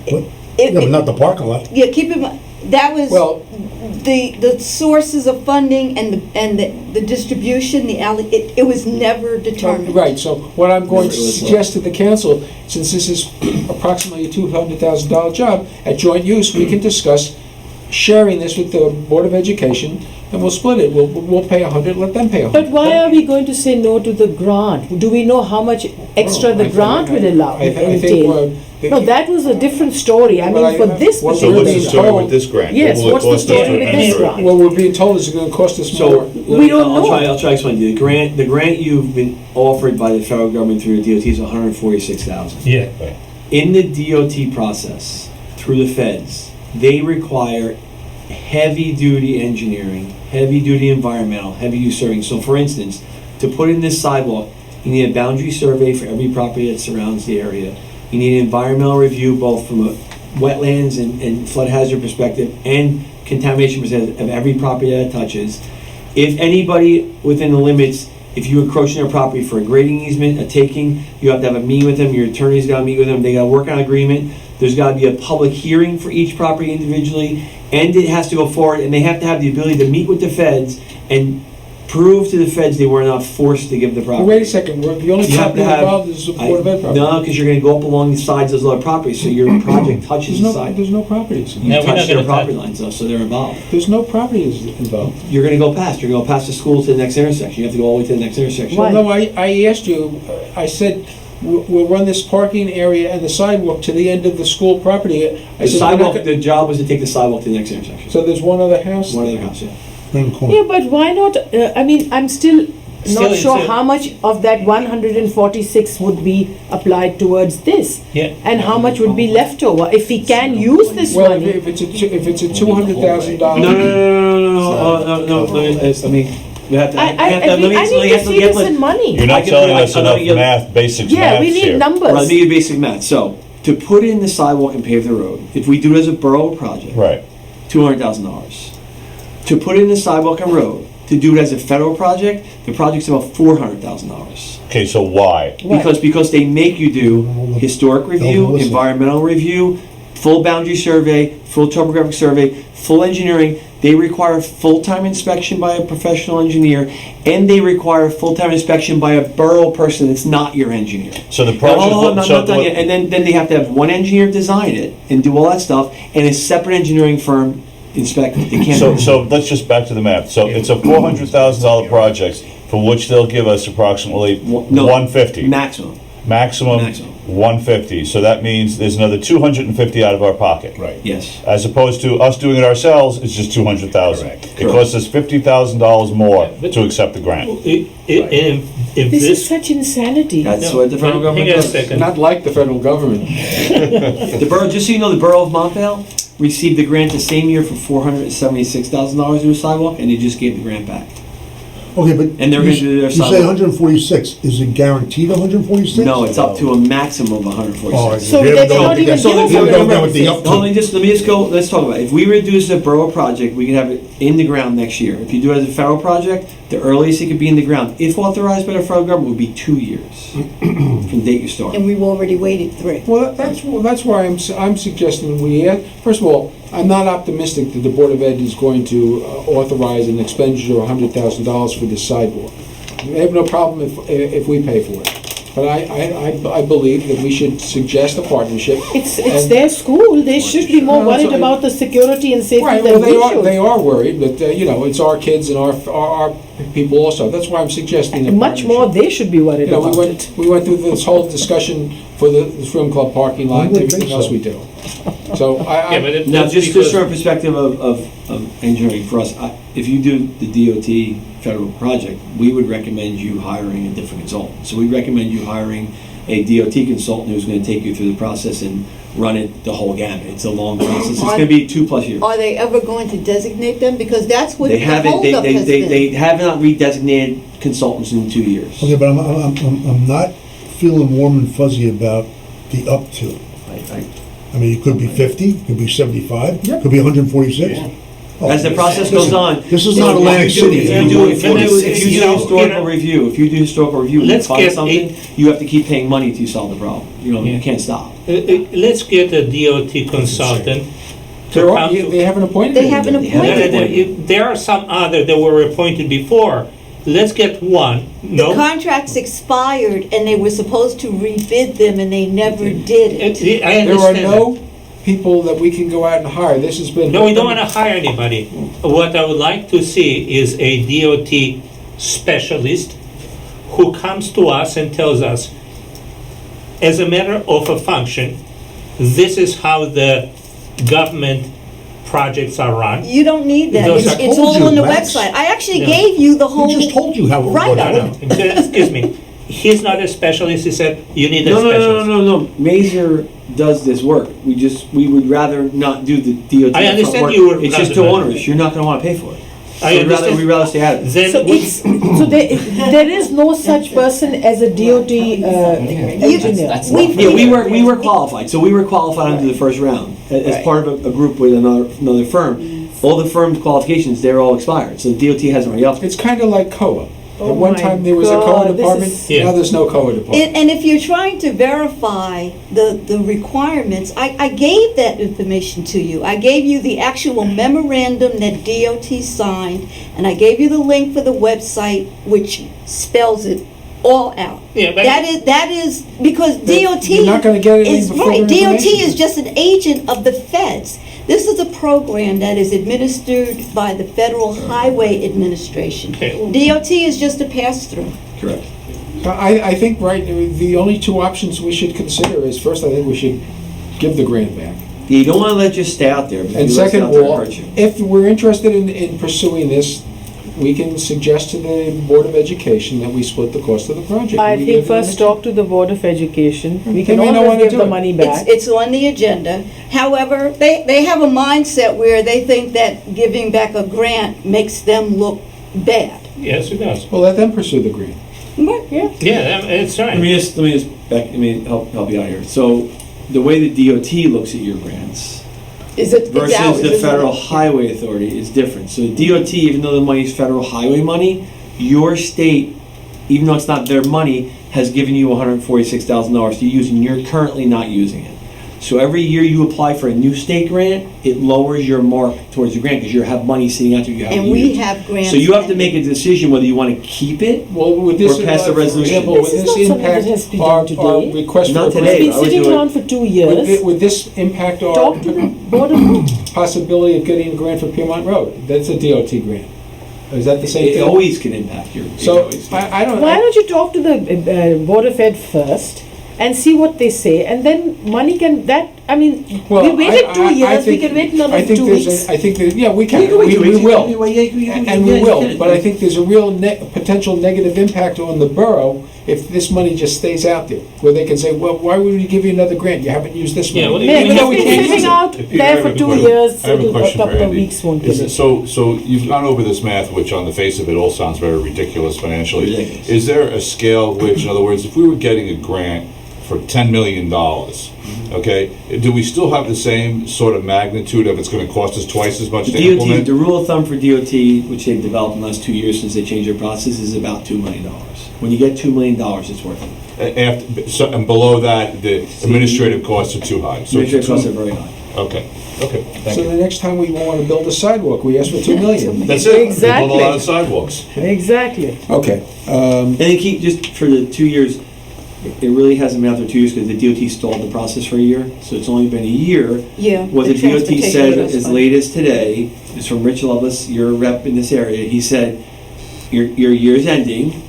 though. What? Yeah, but not the parking lot. Yeah, keep in mind, that was Well- the sources of funding and the distribution, it was never determined. Right, so what I'm going to Never was suggest to the council, since this is approximately a $200,000 job, at joint use, we can discuss sharing this with the Board of Education, and we'll split it. We'll pay 100, let them pay 100. But why are we going to say no to the grant? Do we know how much extra the grant will allow, I think, entail? No, that was a different story. I But mean, for this what So we're what's the being story told- with this grant? Yes, What will it what's the cost us story to with this enter it? grant? What we're being told is it's gonna cost us So, more. We don't I'll know. try to explain to you. The grant you've been offered by the federal government through the DOT is $146,000. Yeah. In the DOT process, through the feds, they require heavy-duty engineering, heavy-duty environmental, heavy-use surveying. So for instance, to put in this sidewalk, you need a boundary survey for every property that surrounds the area. You need an environmental review, both from a wetlands and flood hazard perspective and contamination perspective of every property that it touches. If anybody within the limits, if you encroach on their property for a grading easement, a taking, you have to have a meeting with them, your attorney's gotta meet with them, they gotta work on an agreement. There's gotta be a public hearing for each property individually, and it has to go forward, and they have to have the ability to meet with the feds and prove to the feds they were not forced to give the Well, property. wait a second, the only You have property to have- involved is the Board of Ed property. No, because you're gonna go up along the sides of those other properties, so your project touches the side. There's no properties. You No, we're touch not their gonna property touch. lines though, so they're involved. There's no properties involved. You're gonna go past the school to the next intersection. You have to go all the way to the next intersection. Why? No, I asked you, I said, we'll run this parking area and the sidewalk to the end of the school property. I The said, we're not sidewalk, gonna- the job was to take the sidewalk to the next intersection. So there's one other house? One other house, yeah. Main corner. Yeah, but why not, I mean, I'm still Still, not it's sure a- how much of that 146 would be applied towards this. Yeah. And how much would be left over, if we can use this Well, money. if it's a $200,000. No, I mean, you have to, I need to see this in money. You're not telling us enough math, basics Yeah, we maths need here. numbers. Well, let me give you basic math. So, to put in the sidewalk and pave the road, if we do it as a borough project, Right. $200,000. To put in the sidewalk and road, to do it as a federal project, the project's about $400,000. Okay, so why? Because they make you do historic review, listen. environmental review, full boundary survey, full topographic survey, full engineering. They require full-time inspection by a professional engineer, and they require full-time inspection by a borough person that's not your engineer. So the Now, project. hold on, I'm so not done what- yet. And then they have to have one engineer design it and do all that stuff, and a separate engineering firm inspect it. They can't. So let's just back to the math. So it's a $400,000 project for which they'll give us approximately No, 150. maximum. Maximum Maximum. 150. So that means there's another 250 out of our pocket. Right. Yes. As opposed to us doing it ourselves, it's just 200,000. Correct. It costs us $50,000 more to accept the grant. If This is this, such insanity. That's No, what the federal hang government on a does. second. Not like the federal government. The borough, just so you know, the borough of Montvale received the grant the same year for $476,000 to do a sidewalk, and they just gave the grant back. Okay, but And they're you gonna do their you say sidewalk. 146, is it guaranteed 146? No, it's up to a maximum of 146. So they cannot even So give us the- a Go number. down with the up to. let me just go, let's talk about it. If we reduce the borough project, we can have it in the ground next year. If you do it as a federal project, the earliest it could be in the ground, if authorized by the federal government, would be 2 years from the date you start. And we've already waited 3. Well, that's why I'm suggesting we, first of all, I'm not optimistic that the Board of Ed is going to authorize an expenditure of $100,000 for this sidewalk. They have no problem if we pay for it. But I believe that we should suggest a partnership. It's And- their school, they should be more No, worried so- about the security and safety Right, well, than we should. they are worried, but, it's our kids and our people also. That's why I'm suggesting a Much more partnership. they should be worried You know, about it. we went through this whole discussion for the swim club parking lot, and I would everything think else so. we do. So yeah, but it- Now, that's just because- from a perspective of engineering for us, if you do the DOT federal project, we would recommend you hiring a different consultant. So we recommend you hiring a DOT consultant who's gonna take you through the process and run it the whole gamut. It's a long process. It's gonna be 2+ years. Are they ever going to designate them? Because that's what They the haven't, holdup has been. they have not redesignated consultants in 2 years. Okay, but I'm not feeling warm and fuzzy about the up to. I mean, it could be 50, it could be 75, it could be 146. Oh, As the process goes on. This is not Atlantic City. If you do historical review, and you Let's find get something, you have to keep paying money to solve the problem. You Yeah. can't stop. let's get a DOT consultant come to- They haven't appointed They haven't anybody. appointed. There are some other that were appointed before. Let's get one. The No. contracts expired and they were supposed to rebid them and they never did it. I There are understand that. no people that we can go out and hire. This has been. No, we don't want to hire anybody. What I would like to see is a DOT specialist who comes to us and tells us, as a matter of a function, this is how the government projects are run. You don't need that. Those It's are- it's told all you, on the Max. website. I actually Yeah. gave you the whole. He just told you how it would Right. work No, out. no, excuse me. He's not a specialist. He said, you need a No, no, specialist. no, no, no, no. Mazer does this work. We would rather not do the DOT. I upfront understand work. you would It's just rather too not. onerous. You're not gonna wanna pay for it. I understand. We'd rather stay out of it. Then So we- it's, so there is no such person as a DOT engineer. Yeah, we were qualified, so we were qualified under the first round, as part of a group with another firm. All the firm's qualifications, they're all expired, so the DOT hasn't re-upped. It's kind of like COA. Oh At one my time, there was a God, COA this department, is- Yeah. now there's no COA department. And if you're trying to verify the requirements, I gave that information to you. I gave you the actual memorandum that DOT signed, and I gave you the link for the website, which spells it all out. Yeah, but- That is, because DOT You're not gonna get any is, before right, DOT information. is just an agent of the feds. This is a program that is administered by the Federal Highway Administration. Okay. DOT is just a pass-through. Correct. I think, right, the only two options we should consider is, first, I think we should give the grant back. Yeah, you don't wanna let it just stay out there, because And if you let it second out of there, it all, hurts you. if we're interested in pursuing this, we can suggest to the Board of Education that we split the cost of the project. I We think give them first the- talk to the Board of Education. We They can may not always wanna give do the it. money back. It's on the agenda. However, they have a mindset where they think that giving back a grant makes them look bad. Yes, it does. Well, let them pursue the grant. Yeah. Yeah, it's right. Let me just help you out here. So, the way the DOT looks at your grants Is it? it's versus ours, the isn't it? Federal Highway Authority is different. So the DOT, even though the money is federal highway money, your state, even though it's not their money, has given you $146,000 to use, and you're currently not using it. So every year you apply for a new state grant, it lowers your mark towards the grant because you have money sitting out there you haven't And we used. have grants. So you have to make a decision whether you want to keep it. Well, with this, Or pass the for resolution. example, This with is this not something that impact, has to be our done our today. request for Not a today, grant- It's I been would sitting do it- around for 2 Would years. this impact our Talk to the Board of, possibility of getting a grant for Piedmont Road? That's a DOT grant. Is that the same It thing? always can impact your. So, I don't. why don't you talk to the Board of Ed first and see what they say, and then money can, we waited 2 years, we can wait another 2 weeks. I think that, yeah, we can, You can wait we 2 weeks. will. And And we will, but I think there's a real potential negative impact on the borough if this money just stays out there, where they can say, well, why would we give you another grant? You haven't used this Yeah, money. well, Yeah, Even though we it's can't been use sitting it. out Peter, I there have for a 2 question. years, I have a a question for couple of Andy. weeks won't Is kill it- it. So you've gone over this math, which on the face of it all sounds very ridiculous financially. Ridiculous. Is there a scale which, in other words, if we were getting a grant for $10 million, okay, do we still have the same sort of magnitude of it's going to cost us twice as much to DOT, implement? the rule of thumb for DOT, which they've developed in the last 2 years since they changed their process, is about $2 million. When you get $2 million, it's worth it. And below that, the administrative costs are too high. So Administrative costs are very high. Okay, thank So you. the next time we want to build a sidewalk, we ask for 2 million. That's it. Exactly. Build a lot of sidewalks. Exactly. Okay, And they keep, just for the 2 years, it really hasn't been out there 2 years because the DOT stalled the process for a year. So it's only been a year. Yeah. What the DOT transportation said was as fine. late as today is from Rich Lovelace, your rep in this area. He said, your year's ending,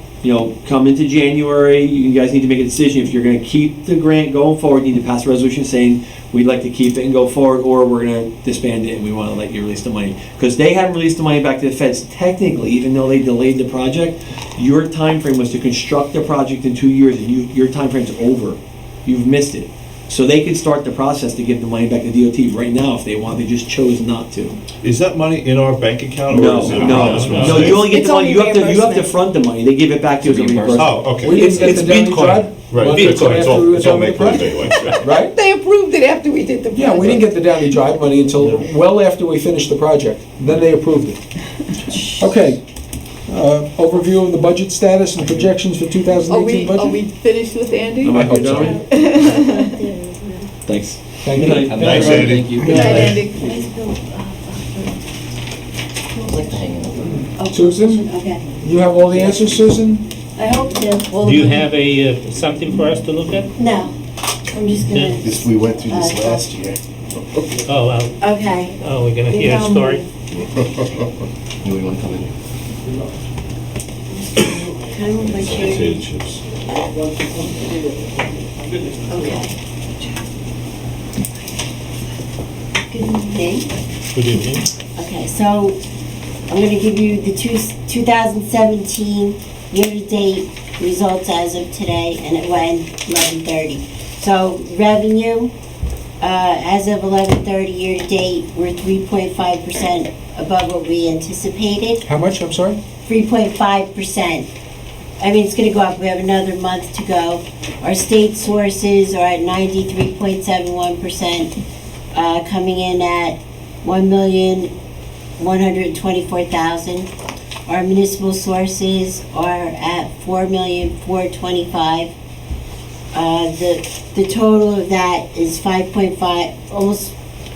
come into January, you guys need to make a decision. If you're going to keep the grant going forward, you need to pass a resolution saying, we'd like to keep it and go forward, or we're going to disband it and we want to let you release the money. Because they hadn't released the money back to the feds. Technically, even though they delayed the project, your time frame was to construct the project in 2 years, and your time frame's over. You've missed it. So they could start the process to give the money back to DOT right now if they want. They just chose not to. Is that money in our bank account? Or No, is it no, no. You only get It's the money. only You have to front the money. They give it back to you as a reimbursement. Oh, okay. we didn't get It's the Downey Bitcoin. Drive. Right, money Bitcoin, it's until after we all were done with make the project. anyway. Right? They approved it after we did the project. Yeah, we didn't get the Downey Drive money until well after we finished the project. Then they approved it. Okay. Overview of the budget status and projections for 2018 Are budget? we finished with Andy? I hope so. Thanks. Thank you. Thanks, Andy. Good night, Andy. Susan, Okay. you have all the answers, Susan? I hope to. Do you have a, something for us to look at? No, I'm just gonna. Yeah. We went through this last year. Oh, well, Okay. oh, we're gonna hear a story? You want to come in? Can I move my chair? Potato chips. Okay. Good evening. Good evening. Okay, so I'm going to give you the 2017 year-to-date results as of today, and it went 11:30. So revenue, as of 11:30 year-to-date, we're 3.5% above what we anticipated. How much, I'm sorry? 3.5%. I mean, it's going to go up. We have another month to go. Our state sources are at 93.71%, coming in at 1,124,000. Our municipal sources are at 4,425,000. The total of that is 5.5, almost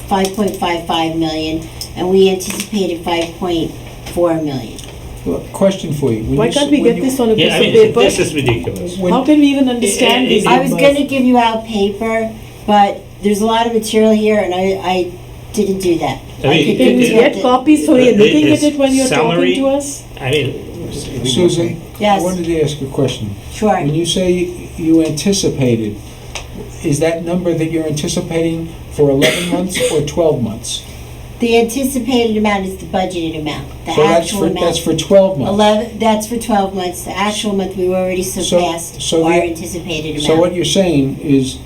5.55 million, and we anticipated 5.4 million. Well, question for you. When Why you can't s- we when get you- this on a piece Yeah, I of mean, paper? this is ridiculous. How can we even understand these I was numbers? going to give you out paper, but there's a lot of material here, and I didn't do that. I mean, could Can we do get it. copies so we're looking at It's it when you're summary. talking to us? I mean, Susan, I Yes. wanted to ask a question. Sure. When you say you anticipated, is that number that you're anticipating for 11 months or 12 months? The anticipated amount is the budgeted amount. The So actual amount. that's for 12 months. 11. That's for 12 months. The actual month we already surpassed so our the- anticipated amount. So what you're saying is,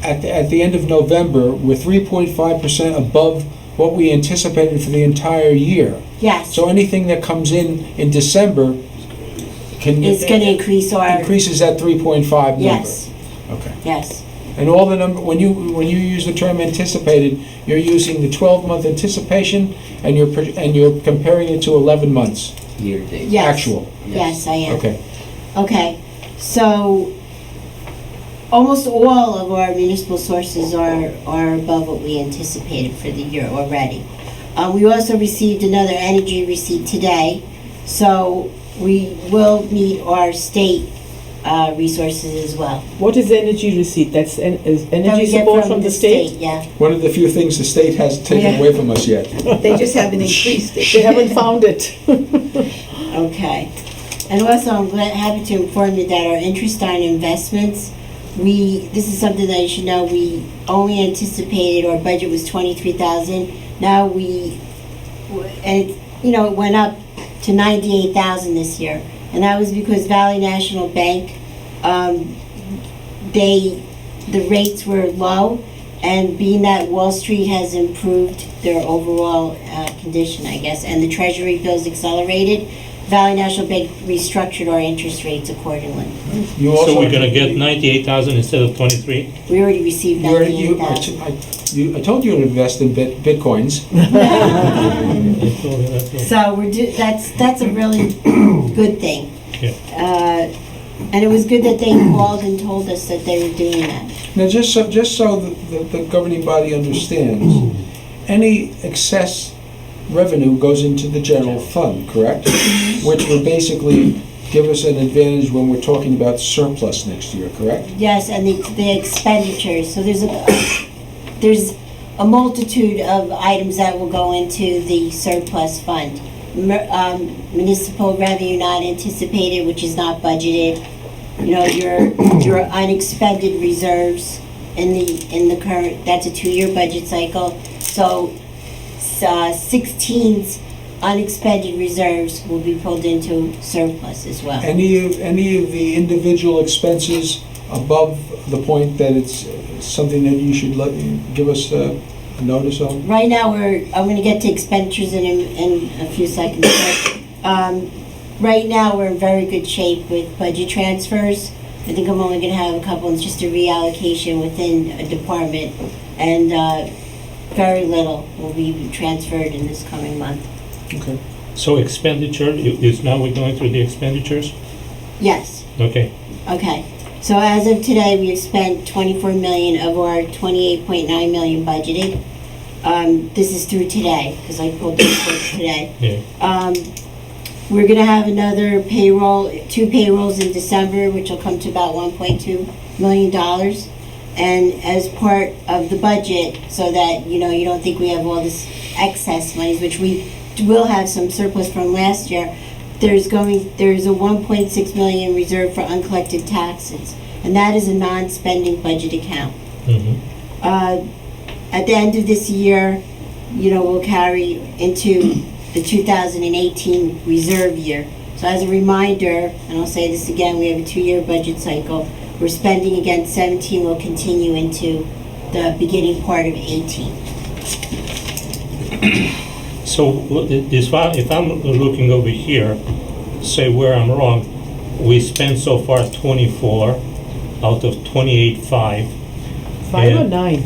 at the end of November, we're 3.5% above what we anticipated for the entire year. Yes. So anything that comes in December can... It's going to increase our. Increases that 3.5 number? Yes. Okay. Yes. And all the number, when you use the term anticipated, you're using the 12-month anticipation, and you're comparing it to 11 months? Year to date. Yes. Actual? Yes, I am. Okay. Okay, so almost all of our municipal sources are above what we anticipated for the year already. We also received another energy receipt today, so we will meet our state resources as well. What is energy receipt? That's is That we energy get support from the state? Yeah. One of the few things the state hasn't taken Yeah. away from us yet. They just haven't increased it. They haven't found it. Okay. And also, I'm happy to inform you that our interest on investments, this is something that you should know, we only anticipated, our budget was 23,000. Now it went up to 98,000 this year. And that was because Valley National Bank, the rates were low, and being that Wall Street has improved their overall condition, I guess, and the Treasury bills accelerated, Valley National Bank restructured our interest rates accordingly. You also so we're gonna get 98,000 instead of 23? We already received You already- 98,000. I told you to invest in bitcoins. So that's a really good thing. Yeah. And it was good that they called and told us that they were doing that. Now, just so the governing body understands, any excess revenue goes into the general fund, correct? Which would basically give us an advantage when we're talking about surplus next year, correct? Yes, and the expenditures, so there's a multitude of items that will go into the surplus fund. Municipal revenue not anticipated, which is not budgeted. Your unexpended reserves in the current, that's a 2-year budget cycle. So 16's unexpended reserves will be pulled into surplus as well. Any of the individual expenses above the point that it's something that you should give us a notice of? Right now, I'm going to get to expenditures in a few seconds. But, right now, we're in very good shape with budget transfers. I think I'm only going to have a couple. It's just a reallocation within a department, and very little will be transferred in this coming month. Okay. So expenditure, is now we're going through the expenditures? Yes. Okay. Okay. So as of today, we have spent 24 million of our 28.9 million budgeted. This is through today, because I pulled the reports today. Yeah. We're gonna have another payroll, 2 payrolls in December, which will come to about $1.2 million. And as part of the budget, so that, you know, you don't think we have all this excess monies, which we will have some surplus from last year, there's a 1.6 million reserved for uncollected taxes. And that is a non-spending budget account. At the end of this year, you know, we'll carry into the 2018 reserve year. So as a reminder, and I'll say this again, we have a 2-year budget cycle. We're spending against 17, will continue into the beginning part of 18. So if I'm looking over here, say where I'm wrong, we spent so far 24 out of 28.5. 5 or 9?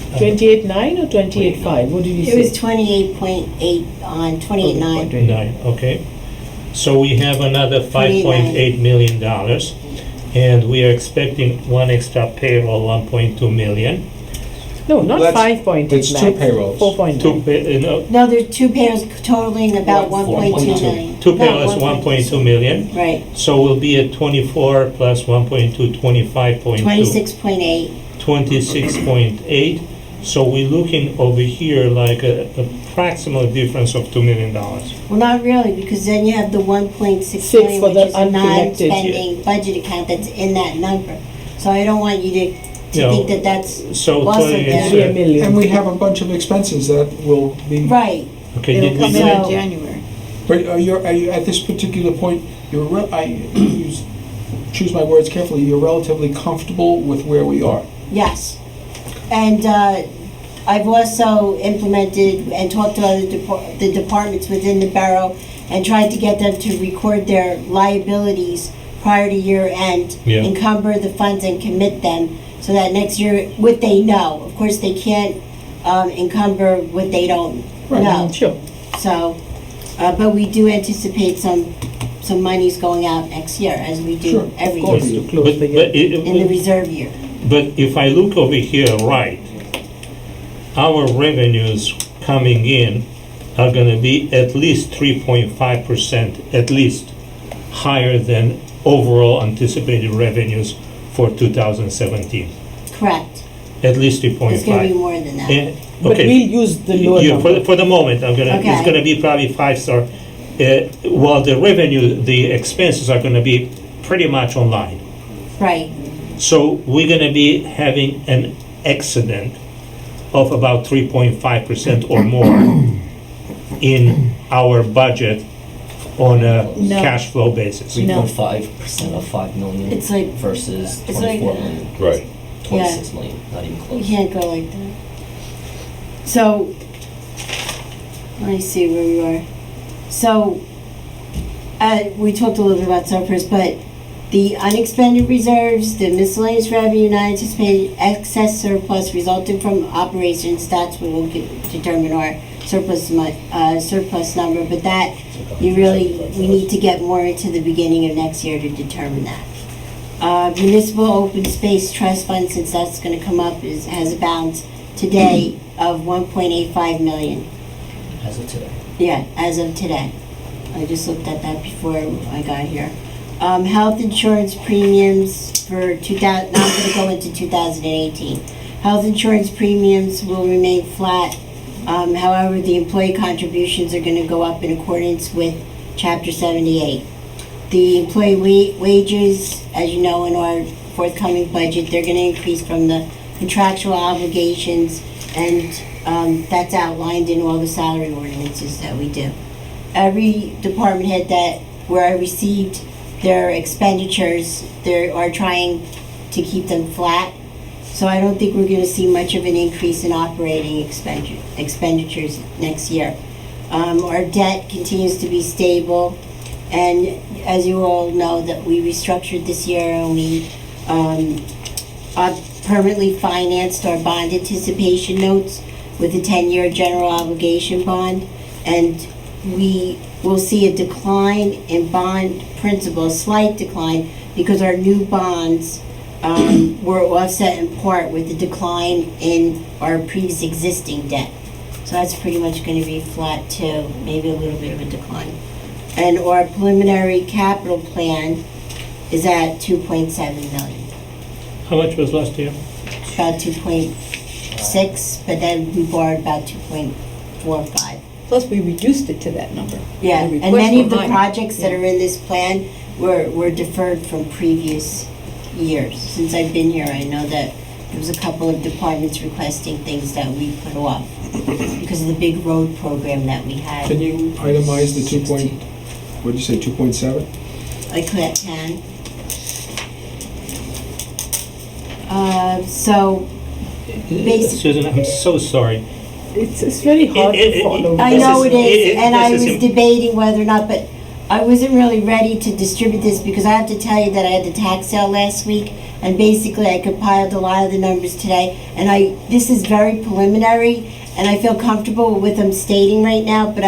28.9 or 28.5? What did you say? It was 28.8 on 28.9. 9, okay. So we have another $5.8 million, and we are expecting one extra payroll, 1.2 million. No, not That's- 5.8. it's 2 payrolls. 4.9. No, there are 2 payrolls totaling about 1.2 million. 2 No, payrolls, 1.2 million. Right. So we'll be at 24 plus 1.2, 25.2. 26.8. 26.8. So we're looking over here like a approximate difference of $2 million. Well, not really, because then you have the 1.6 Six million, for which the is a uncollected. non-spending budget account that's in that number. So I don't want you to No. think that that's So also Tony, there. $3 million. And we have a bunch of expenses that will be. Right. Okay, It'll did come we in do in So- January. But are you at this particular point, choose my words carefully, you're relatively comfortable with where we are? Yes. And I've also implemented and talked to other the departments within the borough and tried to get them to record their liabilities prior to year end, Yeah. encumber the funds and commit them, so that next year, what they know. Of course, they can't encumber what they don't know. Sure. So, but we do anticipate some monies going out next year, as we do Sure, every Of course, year to close But, the but, year. in the reserve year. but if I look over here right, our revenues coming in are going to be at least 3.5%, at least higher than overall anticipated revenues for 2017. Correct. At least It's going to be 3.5. more than that. But Okay. we'll use the lower Yeah, number. for the moment, it's Okay. going to be probably 5-star. While the revenue, the expenses are going to be pretty much online. Right. So we're going to be having an excedent of about 3.5% or more in our budget on a No. cash flow basis. 3.5% of 5 million It's like, versus it's like- 24 million. Right. 26 million, not even you close. can't go like that. So, let me see where we are. So, we talked a little bit about surplus, but the unexpended reserves, the miscellaneous revenue, not anticipated excess surplus resulting from operations, that's what will determine our surplus number, but that, we need to get more into the beginning of next year to determine that. Municipal open space trust fund, since that's gonna come up, has a balance today of 1.85 million. As of today. Yeah, as of today. I just looked at that before I got here. Health insurance premiums for 2000, now I'm gonna go into 2018. Health insurance premiums will remain flat. However, the employee contributions are gonna go up in accordance with Chapter 78. The employee wages, as you know, in our forthcoming budget, they're gonna increase from the contractual obligations, and that's outlined in all the salary ordinances that we do. Every department head where I received their expenditures, they are trying to keep them flat. So I don't think we're gonna see much of an increase in operating expenditures next year. Our debt continues to be stable, and as you all know, that we restructured this year, and we permanently financed our bond anticipation notes with a 10-year general obligation bond, and we will see a decline in bond principal, a slight decline, because our new bonds were offset in part with the decline in our previous existing debt. So that's pretty much going to be flat too, maybe a little bit of a decline. and our preliminary capital plan is at 2.7 million. How much was last year? About 2.6, but then we borrowed about 2.45. Plus, we reduced it to that number. Yeah, The and requests many were of the higher. projects that are in this plan were deferred from previous years. Since I've been here, I know that there was a couple of departments requesting things that we put off because of the big road program that we had. Can you itemize the 2 point, what did you say, 2.7? I can. So, basically, Susan, I'm so sorry. It's very hard to follow. I This know is- it is, and I this was is debating whether or not, but I wasn't really ready to distribute this because I have to tell you that I had the tax sale last week, and basically I compiled a lot of the numbers today, and this is very preliminary, and I feel comfortable with them stating right now, but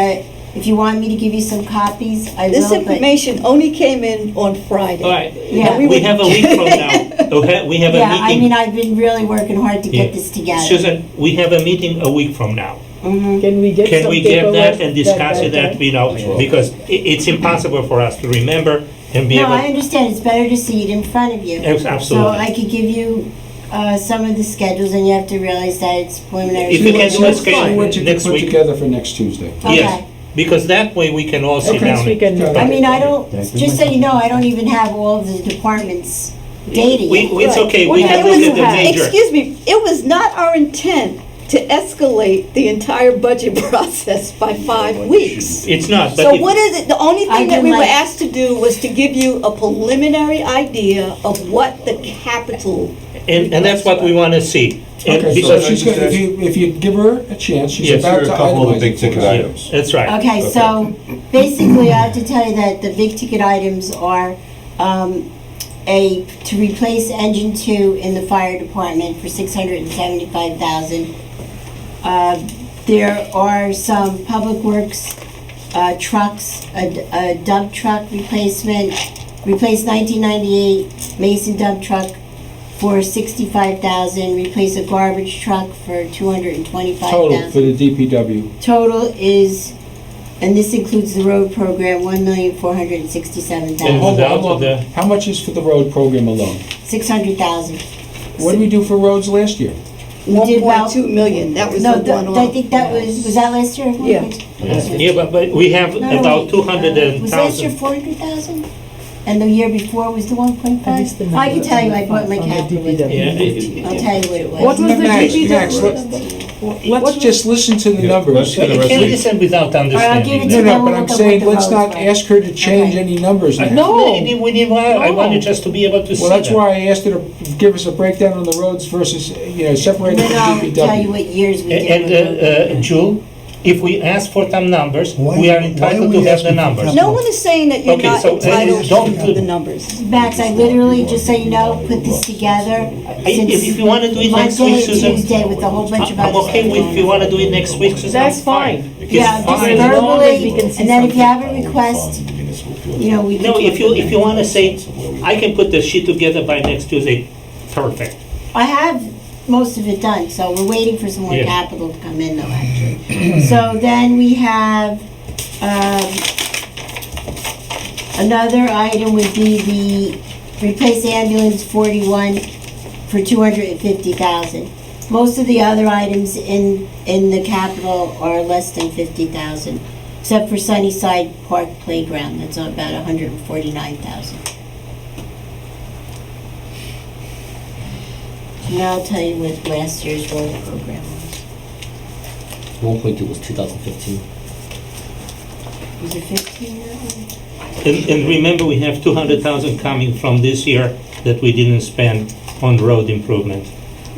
if you want me to give you some copies, I will. This but- information only came in on Friday. All right, Yeah. we have a week from now. Okay, we have a Yeah, I mean, meeting. I've been really working hard to Yeah. get this together. Susan, we have a meeting a week from now. Mhm. Can we get Can some we get paperwork that and discuss it that that, you know, because it's impossible for us to remember and be No, I able. understand, it's better to see it in front of you. Absolutely. So I could give you some of the schedules, and you have to realize that it's preliminary. If you can do a See schedule what you can next put week. together for next Tuesday. Yes, Okay. because that way we can all sit Okay. down. Next week and- I mean, I don't, just so you know, I don't even have all of the departments' data yet. It's okay, we Well, can it look was- at the major. Excuse me, it was not our intent to escalate the entire budget process by 5 weeks. It's not, So but if, what is it, the only I thing that can we were like- asked to do was to give you a preliminary idea of what the capital. and that's what we want to see. And Okay, so because she's gonna, if you give her a chance, she's Yes, about Here to are a couple of the itemize big it ticket for us. items. That's right. Okay, so basically, I have to tell you that the big ticket items are to replace engine 2 in the fire department for $675,000. There are some public works trucks, a dump truck replacement, replace 1998 Mason dump truck for $65,000, replace a garbage truck for $225,000. Total for the DPW. Total is, and this includes the road program, And $1,467,000. Hold down on, to hold the- on. How much is for the road program alone? $600,000. What did we do for roads last year? We did about- 1.2 million, that was No, the one I think that was that last year? Yeah. Yeah, but we have No, about wait, 200,000. Was last year 400,000? And the year before was the 1.5? That is the I can number tell you, I bought my on the capital with DPW. me. I'll tell you what it was. What was the Max, DPW Max, let's just listen to the numbers. You can listen without All right, I'll give it understanding. to No, them. no, but We'll I'm look at saying, what the let's roads not were. ask her to change Okay. any numbers now. No, I wanted just to be able to see Well, that's them. why I asked her to give us a breakdown on the roads versus, separate And the then I'll tell you DPW. what years we did. And, with them. Jewel, if we ask for some numbers, Why- we are why are entitled we to have asking the for numbers. capital? No one is saying that you're Okay, not so, entitled don't- to the numbers. Max, I literally, just so you know, put this together If you want to do it next Monday week, and Susan, Tuesday with a whole bunch of I'm other okay stuff with, if going you on. want to do it next week, Susan, That's I'm fine. fine. It's Yeah, just fine. as long as we verbally, can see and then if you something. have a request, we can. No, talk if you about it. want to say, I can put the sheet together by next Tuesday, perfect. I have most of it done, so we're waiting for some more Yeah. capital to come in though, actually. So then we have, another item would be the replace ambulance 41 for 250,000. Most of the other items in the capital are less than 50,000, except for Sunnyside Park Playground, that's about 149,000. Now I'll tell you what last year's road program was. 1.2 was 2015. Was it 15 that one? And remember, we have 200,000 coming from this year that we didn't spend on road improvement.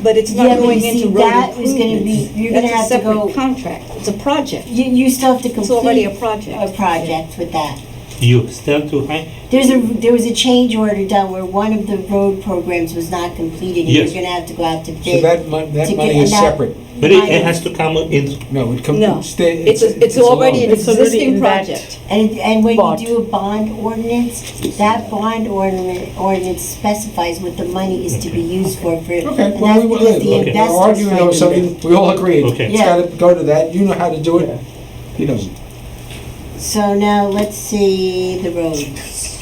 But it's Yeah, not but going you see, into road that was gonna be- improvements. you're gonna have to That's a go- separate contract, it's a project. You still have to It's already a complete project. a project with that. You still too high? There was a change order done where one of the road programs was not completed, and you're Yes. gonna have to go out to bid. So that to money get- is and that- separate. But it has to come in, No, it No, comes, it's already an It's already existing in that- project. And when Bought. you do a bond ordinance, that bond ordinance specifies what the money is to be used for, Okay, and well, that's we will, because the Okay. we're investors. arguing over something, we all agree. Okay. It's Yeah. gotta go to that, you know how to do it, he doesn't. So now let's see the roads.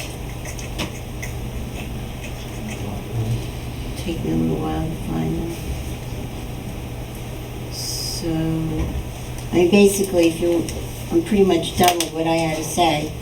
Take me a little while to find them. So, I mean, basically, if you, I'm pretty much done with what I had to say.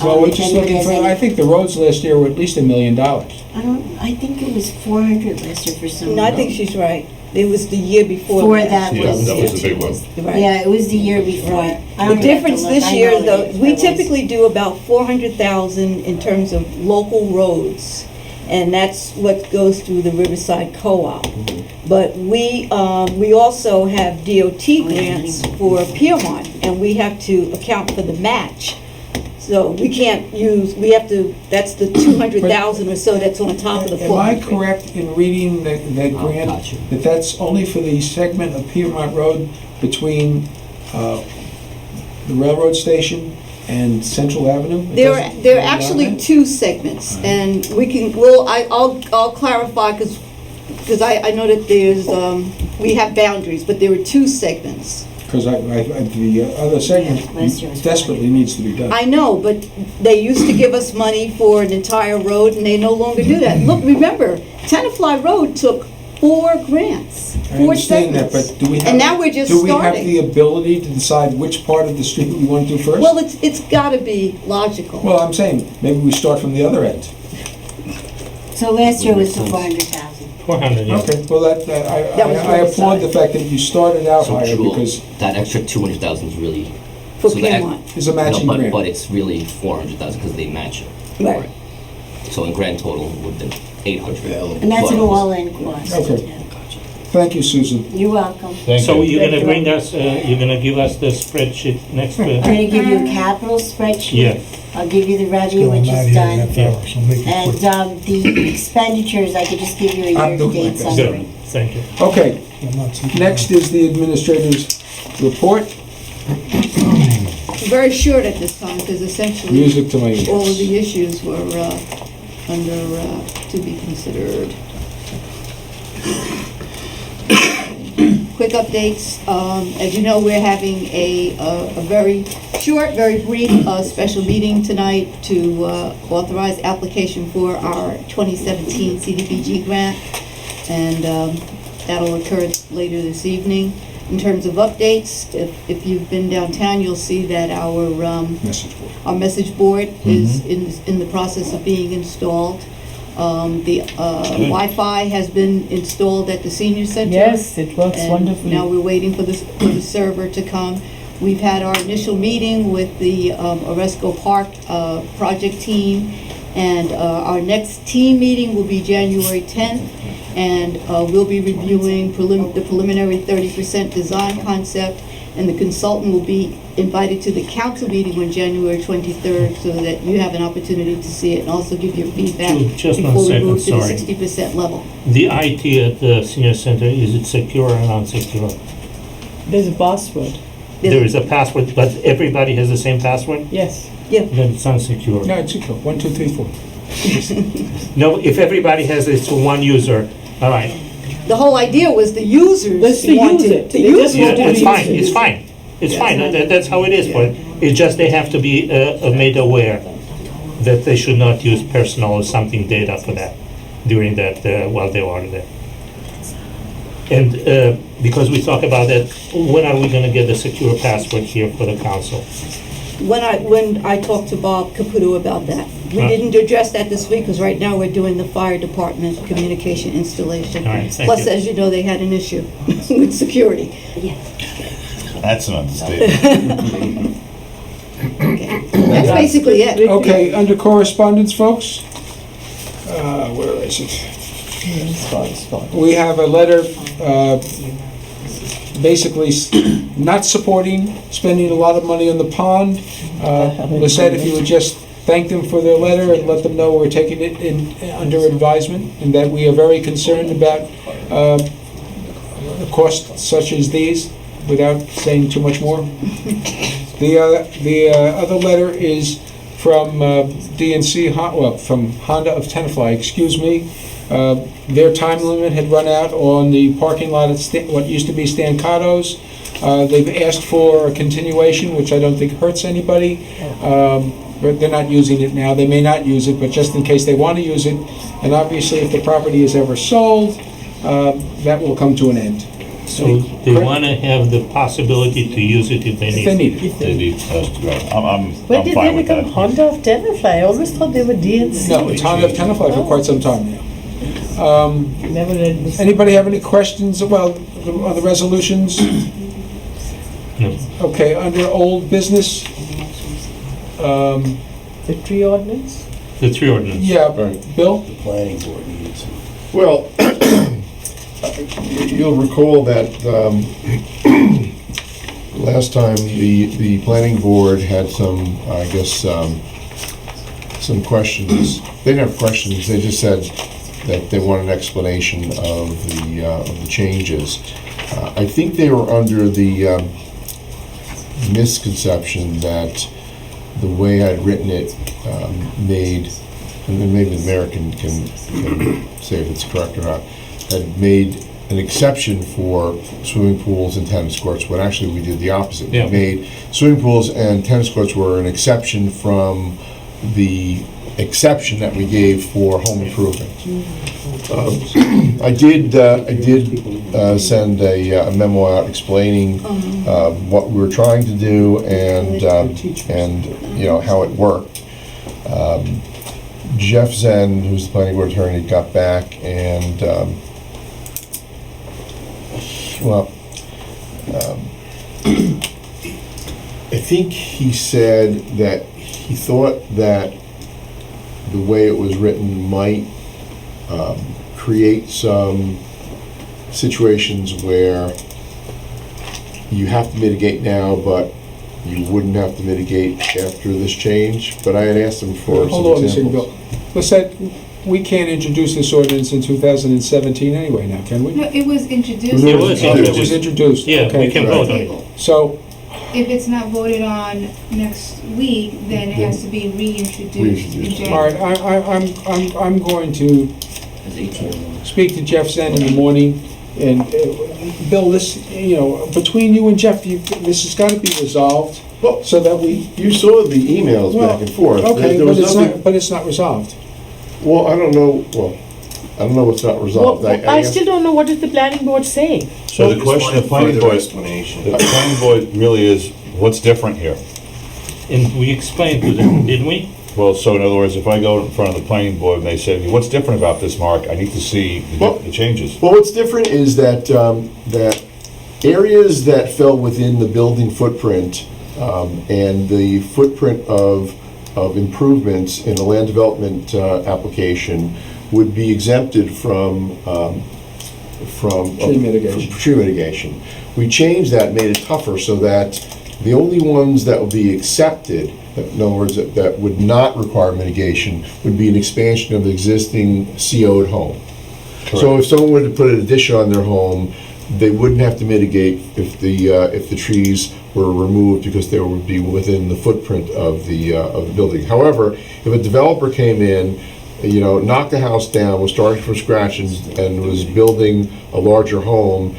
Well, we're if just anybody looking has for, any- I think the roads last year were at least $1 million. I think it was 400 last year for some. No, I think she's right. It was the year before. For that Yeah, was. that was the big one. Right. Yeah, it was the year before. I The don't have difference to look. this I year, know though, it we was. typically do about 400,000 in terms of local roads, and that's what goes through the Riverside Co-op. But we also have DOT grants for Piedmont, and we have to account for the match. So we can't use, we have to, that's the 200,000 or so that's on top of the 400. Am I correct in reading that grant, gotcha. that that's only for the segment of Piedmont Road between the railroad station and Central Avenue? It There doesn't are go down actually there? 2 segments, and we can, I'll clarify, because I know that there's, we have boundaries, but there are 2 segments. Because the other segment last year was desperately needs to be done. I know, but they used to give us money for an entire road, and they no longer do that. Look, remember, Tenafly Road took 4 grants, I 4 understand that, segments. but do we have? And now we're just Do we have starting. the ability to decide which part of the street we want to do first? Well, it's gotta be logical. Well, I'm saying, maybe we start from the other end. So last year was the 400,000. 400, yeah. Okay, well, That was I applaud Riverside. the fact that you started out So higher Jewel, because that extra 200,000 is really. For so Piedmont. it's a matching no, grant. but it's really 400,000 because they match it. Right. So in grand total would have been 800. And that's an But- all-in cost. Okay. Yeah. Thank you, Susan. You're welcome. So you're Thank gonna you. bring us, you're gonna give us the spreadsheet next, I'm gonna give you a capital spreadsheet. yeah. I'll give you the revenue, Still, I'm which out is here in done. half hour, so make it And quick. the expenditures, I could just give you a I'm doing my year-to-date best. summary. Thank you. Okay, I'm not sleeping. next is the administrator's report. Very short at this time, because essentially, Music to my ears. all of the issues were under, to be considered. Quick updates. As you know, we're having a very short, very brief special meeting tonight to authorize application for our 2017 CDBG grant, and that'll occur later this evening. In terms of updates, if you've been downtown, you'll see that our Message board. our message board is in the process of being installed. The Wi-Fi has been installed at the senior center. Yes, it works And wonderfully. now we're waiting for the server to come. We've had our initial meeting with the Oresco Park project team, and our next team meeting will be January 10th, and we'll be reviewing the preliminary 30% design concept, and the consultant will be invited to the council meeting on January 23rd, so that you have an opportunity to see it and also give your feedback Just one before we second, move to the sorry. 60% level. The IT at the senior center, is it secure or unsecure? There's a password. There is a password, but everybody has the same password? Yes. Then it's unsecure. No, it's secure. 1, 2, 3, 4. No, if everybody has it for one user, all right. The whole idea was the users That's to use wanted. it. The They just users Yeah, want to wanted it's use fine, it. it's fine. It's Yeah. fine, that's how it is, but it's just they have to be made aware that they should not use personal or something data for that during that, while they are there. And because we talk about that, when are we gonna get the secure password here for the council? When I talked to Bob Caputo about that. We Huh. didn't address that this week, because right now we're doing the fire department communication installation. All right, thank Plus, you. as you know, they had an issue with security. That's an understatement. Okay. That's basically it. Okay, under correspondence, folks, where is it? We have a letter basically not supporting spending a lot of money on the pond. Lisette, if you would just thank them for their letter and let them know we're taking it under advisement, and that we are very concerned about costs such as these, without saying too much more. The other letter is from DNC, from Honda of Tenafly, excuse me. Their time limit had run out on the parking lot at what used to be Stancato's. They've asked for a continuation, which I don't think hurts anybody, but they're not using it now. They may not use it, but just in case they want to use it, and obviously if the property is ever sold, that will come to an end. So they want to have the possibility to use it if they need If they need it. it. They need, that's great. I'm When did fine they with become that. Honda of Tenafly? I always thought they were DNC. No, it's Honda of Tenafly for quite some time now. Never read this. Anybody have any questions about the resolutions? No. Okay, under old business, The tree ordinance? The tree ordinance. yeah, Bill? Planning board needs. Well, you'll recall that last time the planning board had some, I guess, some questions. They didn't have questions, they just said that they want an explanation of the changes. I think they were under the misconception that the way I'd written it made, and then maybe the mayor can say if it's correct or not, had made an exception for swimming pools and tennis courts, when actually we did the opposite. Yeah. We made swimming pools and tennis courts were an exception from the exception that we gave for home improvement. I did send a memo out explaining what we were trying to do and you know how it worked. Jeff Zen, who's the planning board attorney, got back and I think he said that he thought that the way it was written might create some situations where you have to mitigate now, but you wouldn't have to mitigate after this change. But I had asked him for Hold some on a second, Bill. examples. Listen, we can't introduce this ordinance in 2017 anyway now, can we? No, it was introduced. It was Oh, it was introduced. Yeah, Okay. we can vote on it. So, If it's not voted on next week, then it has to be reintroduced in Reintroduced. all January. right, I'm going to speak to Jeff Zen in the morning, and Bill, this, you know, between you and Jeff, this has got to be resolved, Well, so that we, you saw the emails back and forth. okay, There but was it's nothing- not, but it's not resolved. Well, I don't know what's not resolved. Well, I still don't know what is the planning board saying. So the question of planning board, the planning board really is, what's different here? And we explained to them, didn't we? Well, so in other words, if I go in front of the planning board and they say, what's different about this, Mark? I need to see the changes. Well, what's different is that that areas that fell within the building footprint and the footprint of improvements in the land development application would be exempted from Tree mitigation. tree mitigation. We changed that, made it tougher so that the only ones that would be accepted, in other words, that would not require mitigation, would be an expansion of the existing CO'd home. So if someone were to put an addition on their home, they wouldn't have to mitigate if the trees were removed because they would be within the footprint of the building. However, if a developer came in, you know, knocked the house down, was starting from scratch and was building a larger home,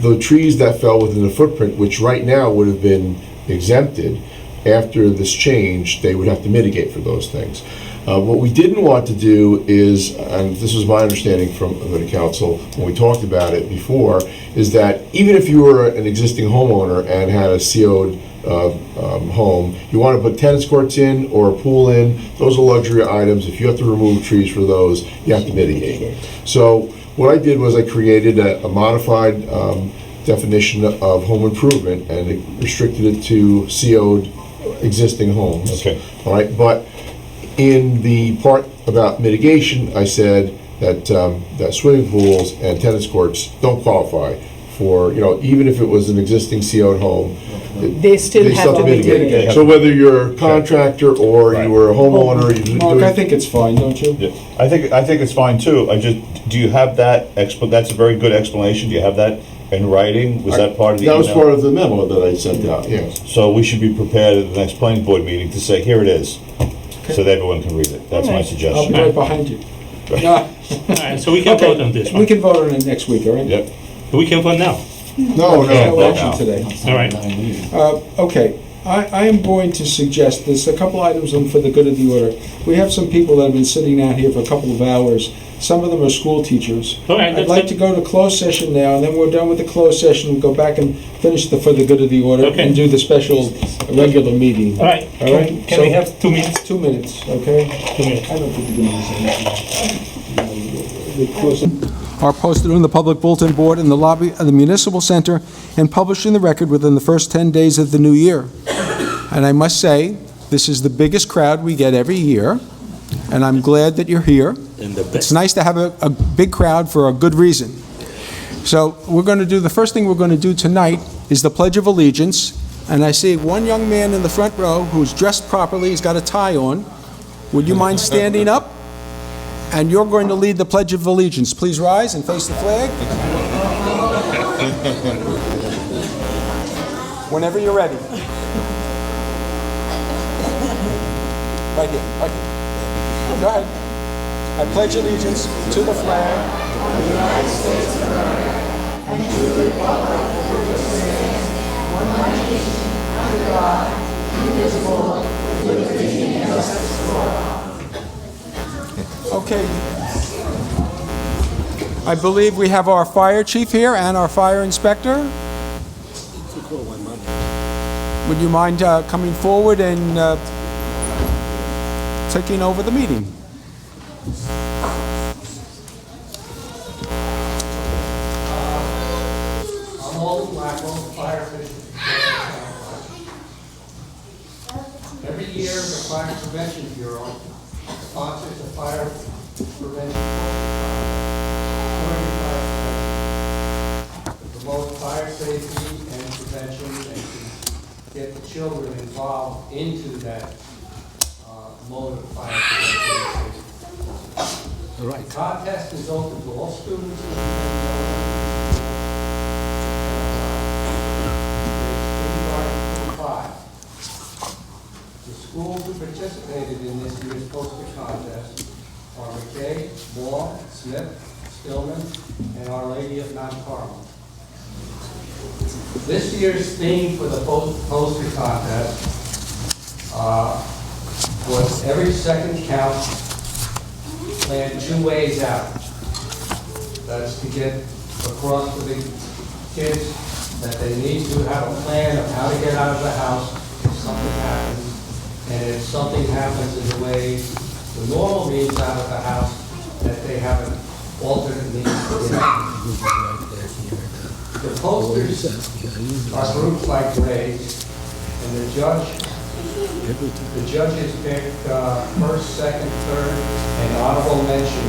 the trees that fell within the footprint, which right now would have been exempted, after this change, they would have to mitigate for those things. What we didn't want to do is, and this was my understanding from the council when we talked about it before, is that even if you were an existing homeowner and had a CO'd home, you want to put tennis courts in or a pool in, those are luxury items. If you have to remove trees for those, you have to mitigate. So what I did was I created a modified definition of home improvement and it restricted it to CO'd existing homes. Okay. All right, but in the part about mitigation, I said that that swimming pools and tennis courts don't qualify for, you know, even if it was an existing CO'd home, They still have to mitigate. So whether you're a contractor or you were a homeowner, you Mark, I think it's fine, don't you? Yeah, I think it's fine too. Do you have that that's a very good explanation. Do you have that in writing? Was that part of the That email? was part of the memo that I sent out, yes. So we should be prepared at the next planning board meeting to say, here it is, so that everyone can read it. That's my I'll suggestion. be right behind you. All right, so we can vote on this We one. can vote on it next week, all right? Yep. We can vote now. No, There's no no. action today. All right. Okay, I am going to suggest, there's a couple items on for the good of the order. We have some people that have been sitting out here for a couple of hours. Some of them are school teachers. All right, I'd that's like good. to go to closed session now, and then we're done with the closed session, we'll go back and finish the for the good of the order Okay. and do the special regular meeting. All right. All right? Can we have 2 minutes? 2 minutes, okay? 2 minutes. I don't think we're going to use anything. Are posted on the public bulletin board in the lobby of the municipal center and published in the record within the first 10 days of the new year. And I must say, this is the biggest crowd we get every year, and I'm glad that you're here. And the It's best. nice to have a big crowd for a good reason. So we're going to do, the first thing we're going to do tonight is the Pledge of Allegiance, and I see one young man in the front row who's dressed properly, he's got a tie on. Would you mind standing up? And you're going to lead the Pledge of Allegiance. Please rise and face the flag. Whenever you're ready. Right here, right here. Go ahead. I pledge allegiance to the flag of the United States of America and to the republic for which it stands, one nation, under God, indivisible, with liberty and justice for all. Okay. I believe we have our fire chief here and our fire inspector. Would you mind coming forward and taking over the meeting? I'm Alden Blackwell, fire official. Every year, the Fire Prevention Bureau sponsors a fire prevention to promote fire safety and prevention and to get the children involved into that mode of fire prevention. All right. The contest is open to all students. The schools who participated in this year's poster contest are McKay, Ball, Smith, Stillman, and Our Lady of Mount Carmel. This year's theme for the poster contest was every second count, plan 2 ways out. That's to get across to the kids that they need to have a plan of how to get out of the house if something happens. And if something happens in the way the normal means out of the house, that they have an alternate means to get out. The posters are grouped by grades, and the judges pick first, second, third, and honorable mention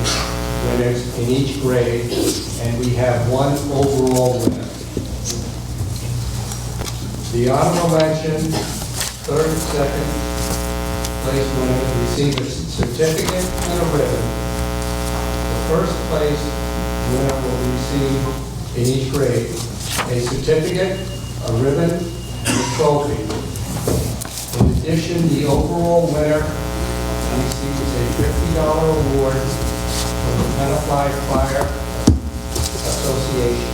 winners in each grade, and we have one overall winner. The honorable mention, third, second place winner receive a certificate and a ribbon. The first place winner will receive in each grade a certificate, a ribbon, and a trophy. In addition, the overall winner receives a $50 award from the Tenafly Fire Association.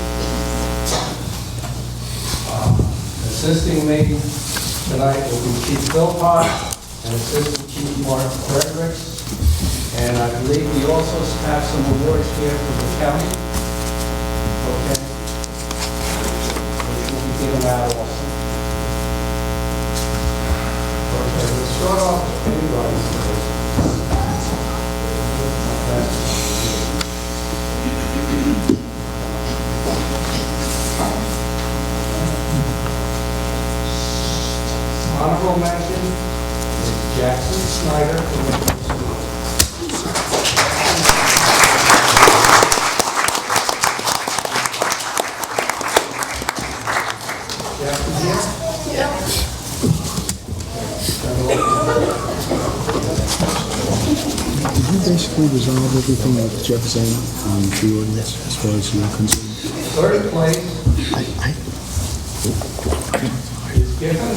Assisting me tonight will be Chief Philpott and Assistant Chief Mark Fredericks. And I believe we also have some awards here from the county. Okay. Which will be given out also. Okay, let's start off with anybody first. Honorable mention is Jackson Snyder from the Jackson here? Yeah. Did you basically resolve everything that Jeff said on the ordinance as far as you're concerned? Third place is given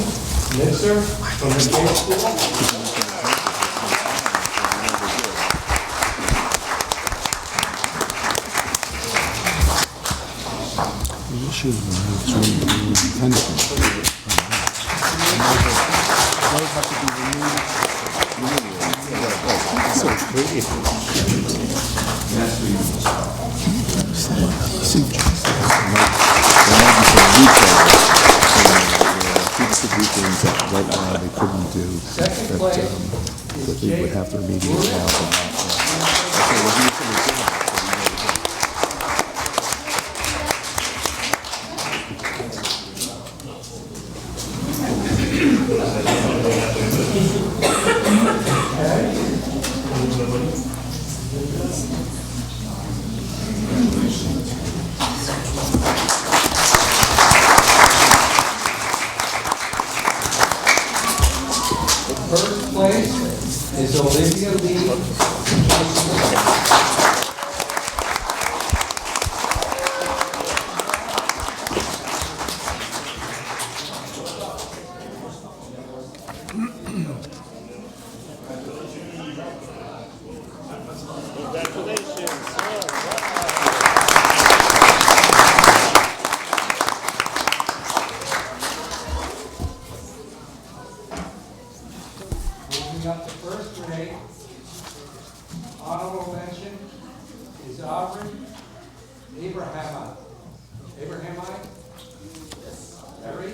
Nitzer from the Cape School. Right now, they couldn't do, that they would have their meetings First place is Olivia Lee. Moving up to first grade, honorable mention is Aubrey Abrahamite. Abrahamite? Larry?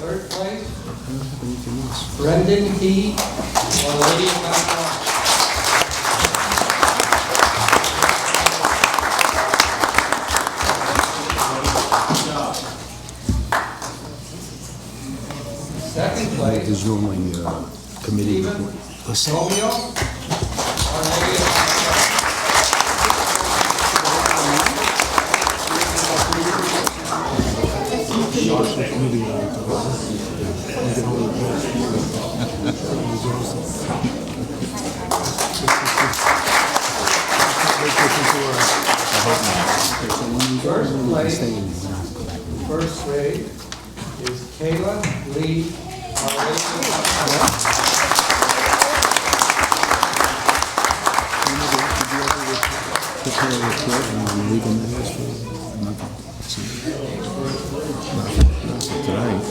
Third place, Brendan Key, or Lady of Mount Rock. Second place, There's normally committee. Stephen Romeo, or Lady of Mount First place, first grade, is Kayla Lee, our Lady of Mount Rock. Prepare a report on legal matters for nothing. Not for tonight.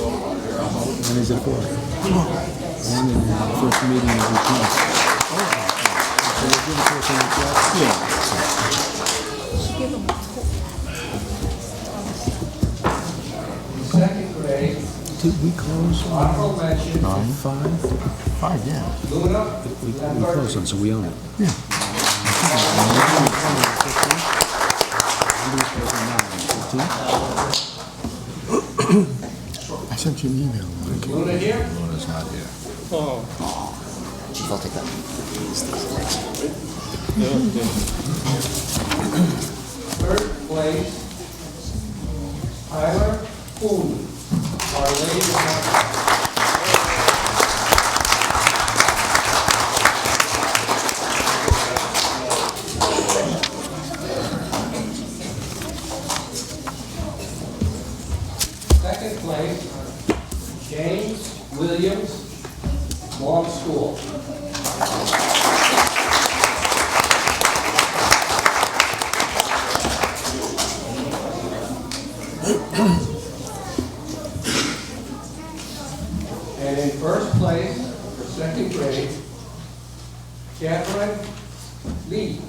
When is it for? One in the first meeting of each month. So we'll give it to us on the 12th? Yeah. Second grade, Did we close honorable mention, on 5? 5, yeah. Luna We Lamberti. closed on, so we own it. Yeah. I sent you an email, Mike. Luna here? Luna's not here. Oh. I'll take that. Third place, Tyler Poole, Our Lady of Mount Rock. Second place, James Williams, Long School. And in first place, for second grade, Catherine Lee,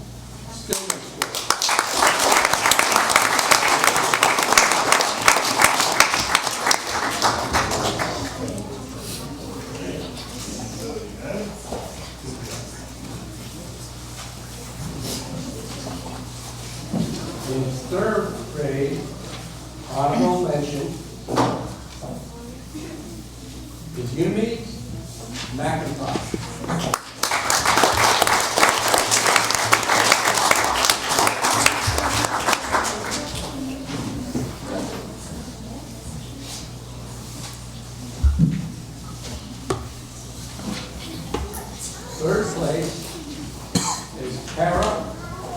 Stillman School. In third grade, honorable mention is Yumi McIntosh. Third place is Kara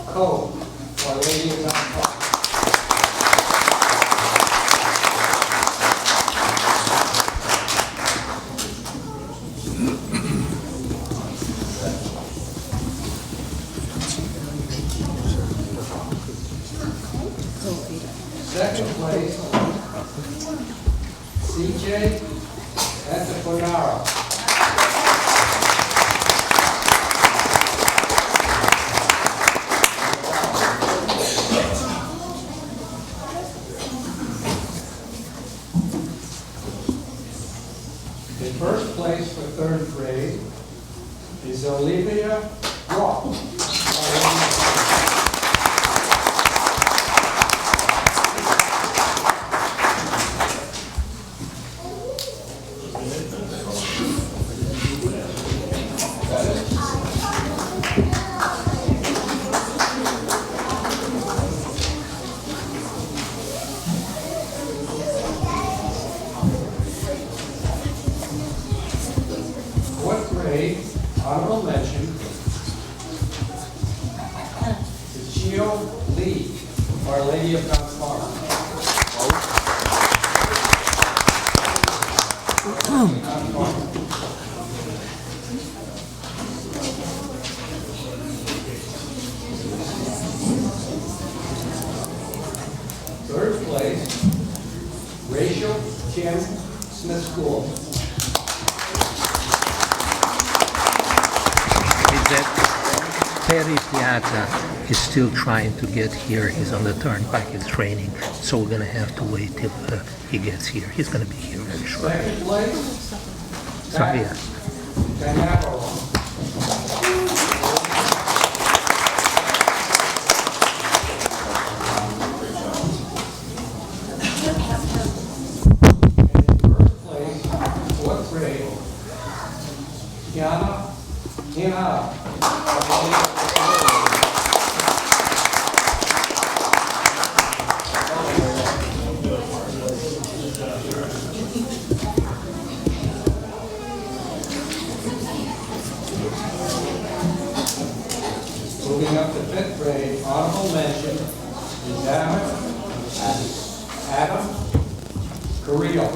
Cole, Our Lady of Mount Park. Second place, CJ Antifonaro. In first place for third grade is Olivia Rock. Fourth grade, honorable mention, to Chio Lee, Our Lady of Mount Third place, Rachel Kim Smith School. Is that Terry Piazza is still trying to get here. He's on the turnpike, it's training, so we're gonna have to wait till he gets here. He's gonna be here very shortly. Second place, So, yeah. Tenafly. Fourth grade, Kiana Hina. Moving up to fifth grade, honorable mention is Adam Carrillo.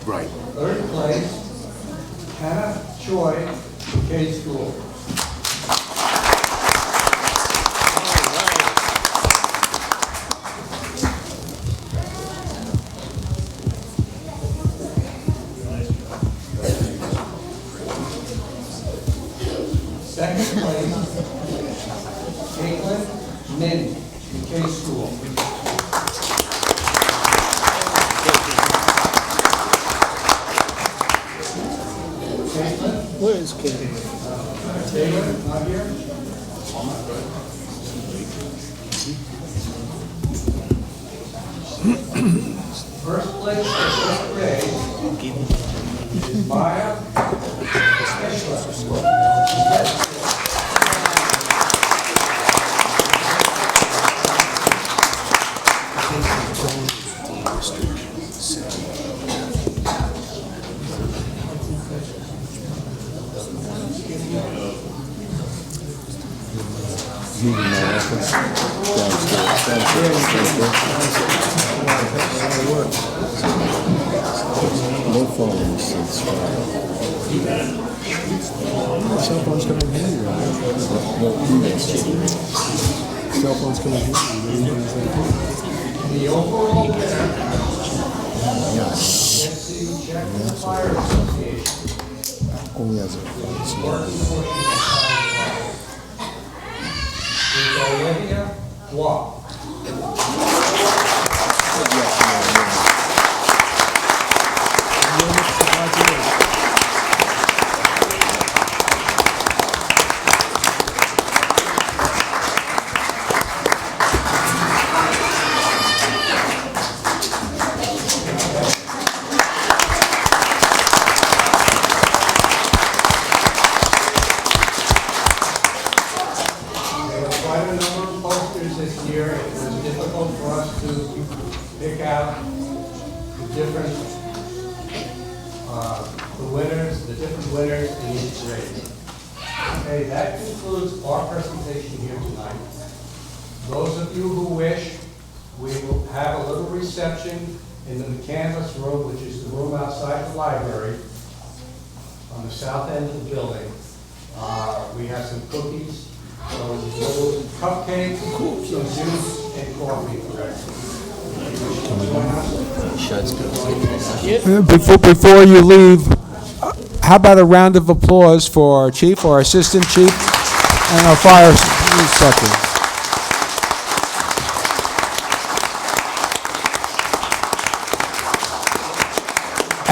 Right. Third place, Hannah Choi, K School. Second place, Caitlin Min, K School. Where is Katie? David, not here? First place for fifth grade is Maya Fischler. Moving my office no phone since cell phone's coming in handy right now. No emails. Cell phone's coming in handy. The overall winner Yeah. is the Czech Fire Association. Only as a Is Olivia Waugh. different, the different winners in each grade. Okay, that concludes our presentation here tonight. Those of you who wish, we will have a little reception in the McCandless room, which is the room outside the library on the south end of the building. We have some cookies, some little cupcakes, some juice, and coffee for everyone. Before you leave, how about a round of applause for our chief, our assistant chief, and our fire inspector?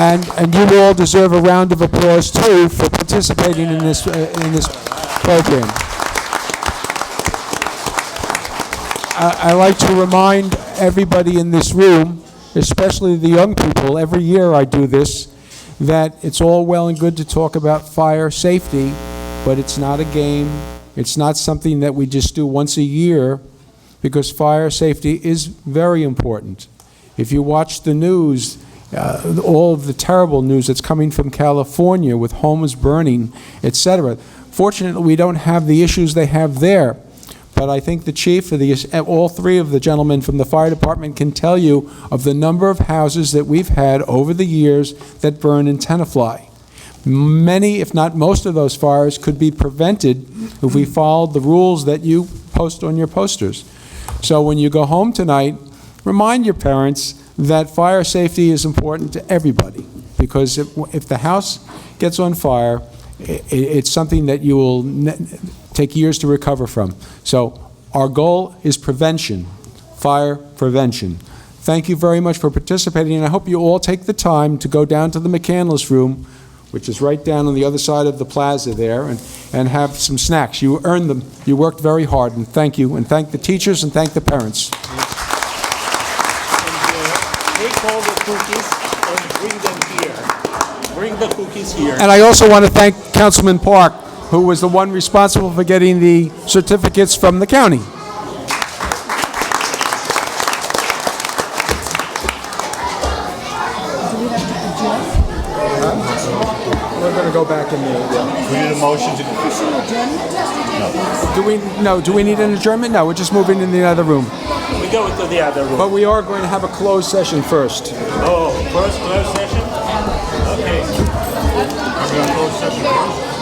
And you all deserve a round of applause too for participating in this program. I like to remind everybody in this room, especially the young people, every year I do this, that it's all well and good to talk about fire safety, but it's not a game. It's not something that we just do once a year, because fire safety is very important. If you watch the news, all of the terrible news that's coming from California with homes burning, etc. Fortunately, we don't have the issues they have there. But I think the chief, all three of the gentlemen from the fire department can tell you of the number of houses that we've had over the years that burn in Tenafly. Many, if not most of those fires could be prevented if we followed the rules that you post on your posters. So when you go home tonight, remind your parents that fire safety is important to everybody, because if the house gets on fire, it's something that you will take years to recover from. So our goal is prevention, fire prevention. Thank you very much for participating, and I hope you all take the time to go down to the McCandless room, which is right down on the other side of the plaza there, and have some snacks. You earned them. You worked very hard, and thank you. And thank the teachers, and thank the parents. Take all the cookies and bring them here. Bring the cookies here. And I also want to thank Councilman Park, who was the one responsible for getting the certificates from the county. We're going to go back in there. We need a motion to... Do we need an adjournment? No, we're just moving in the other room. We go into the other room. But we are going to have a closed session first. Oh, first closed session? Okay. Are we on closed session first?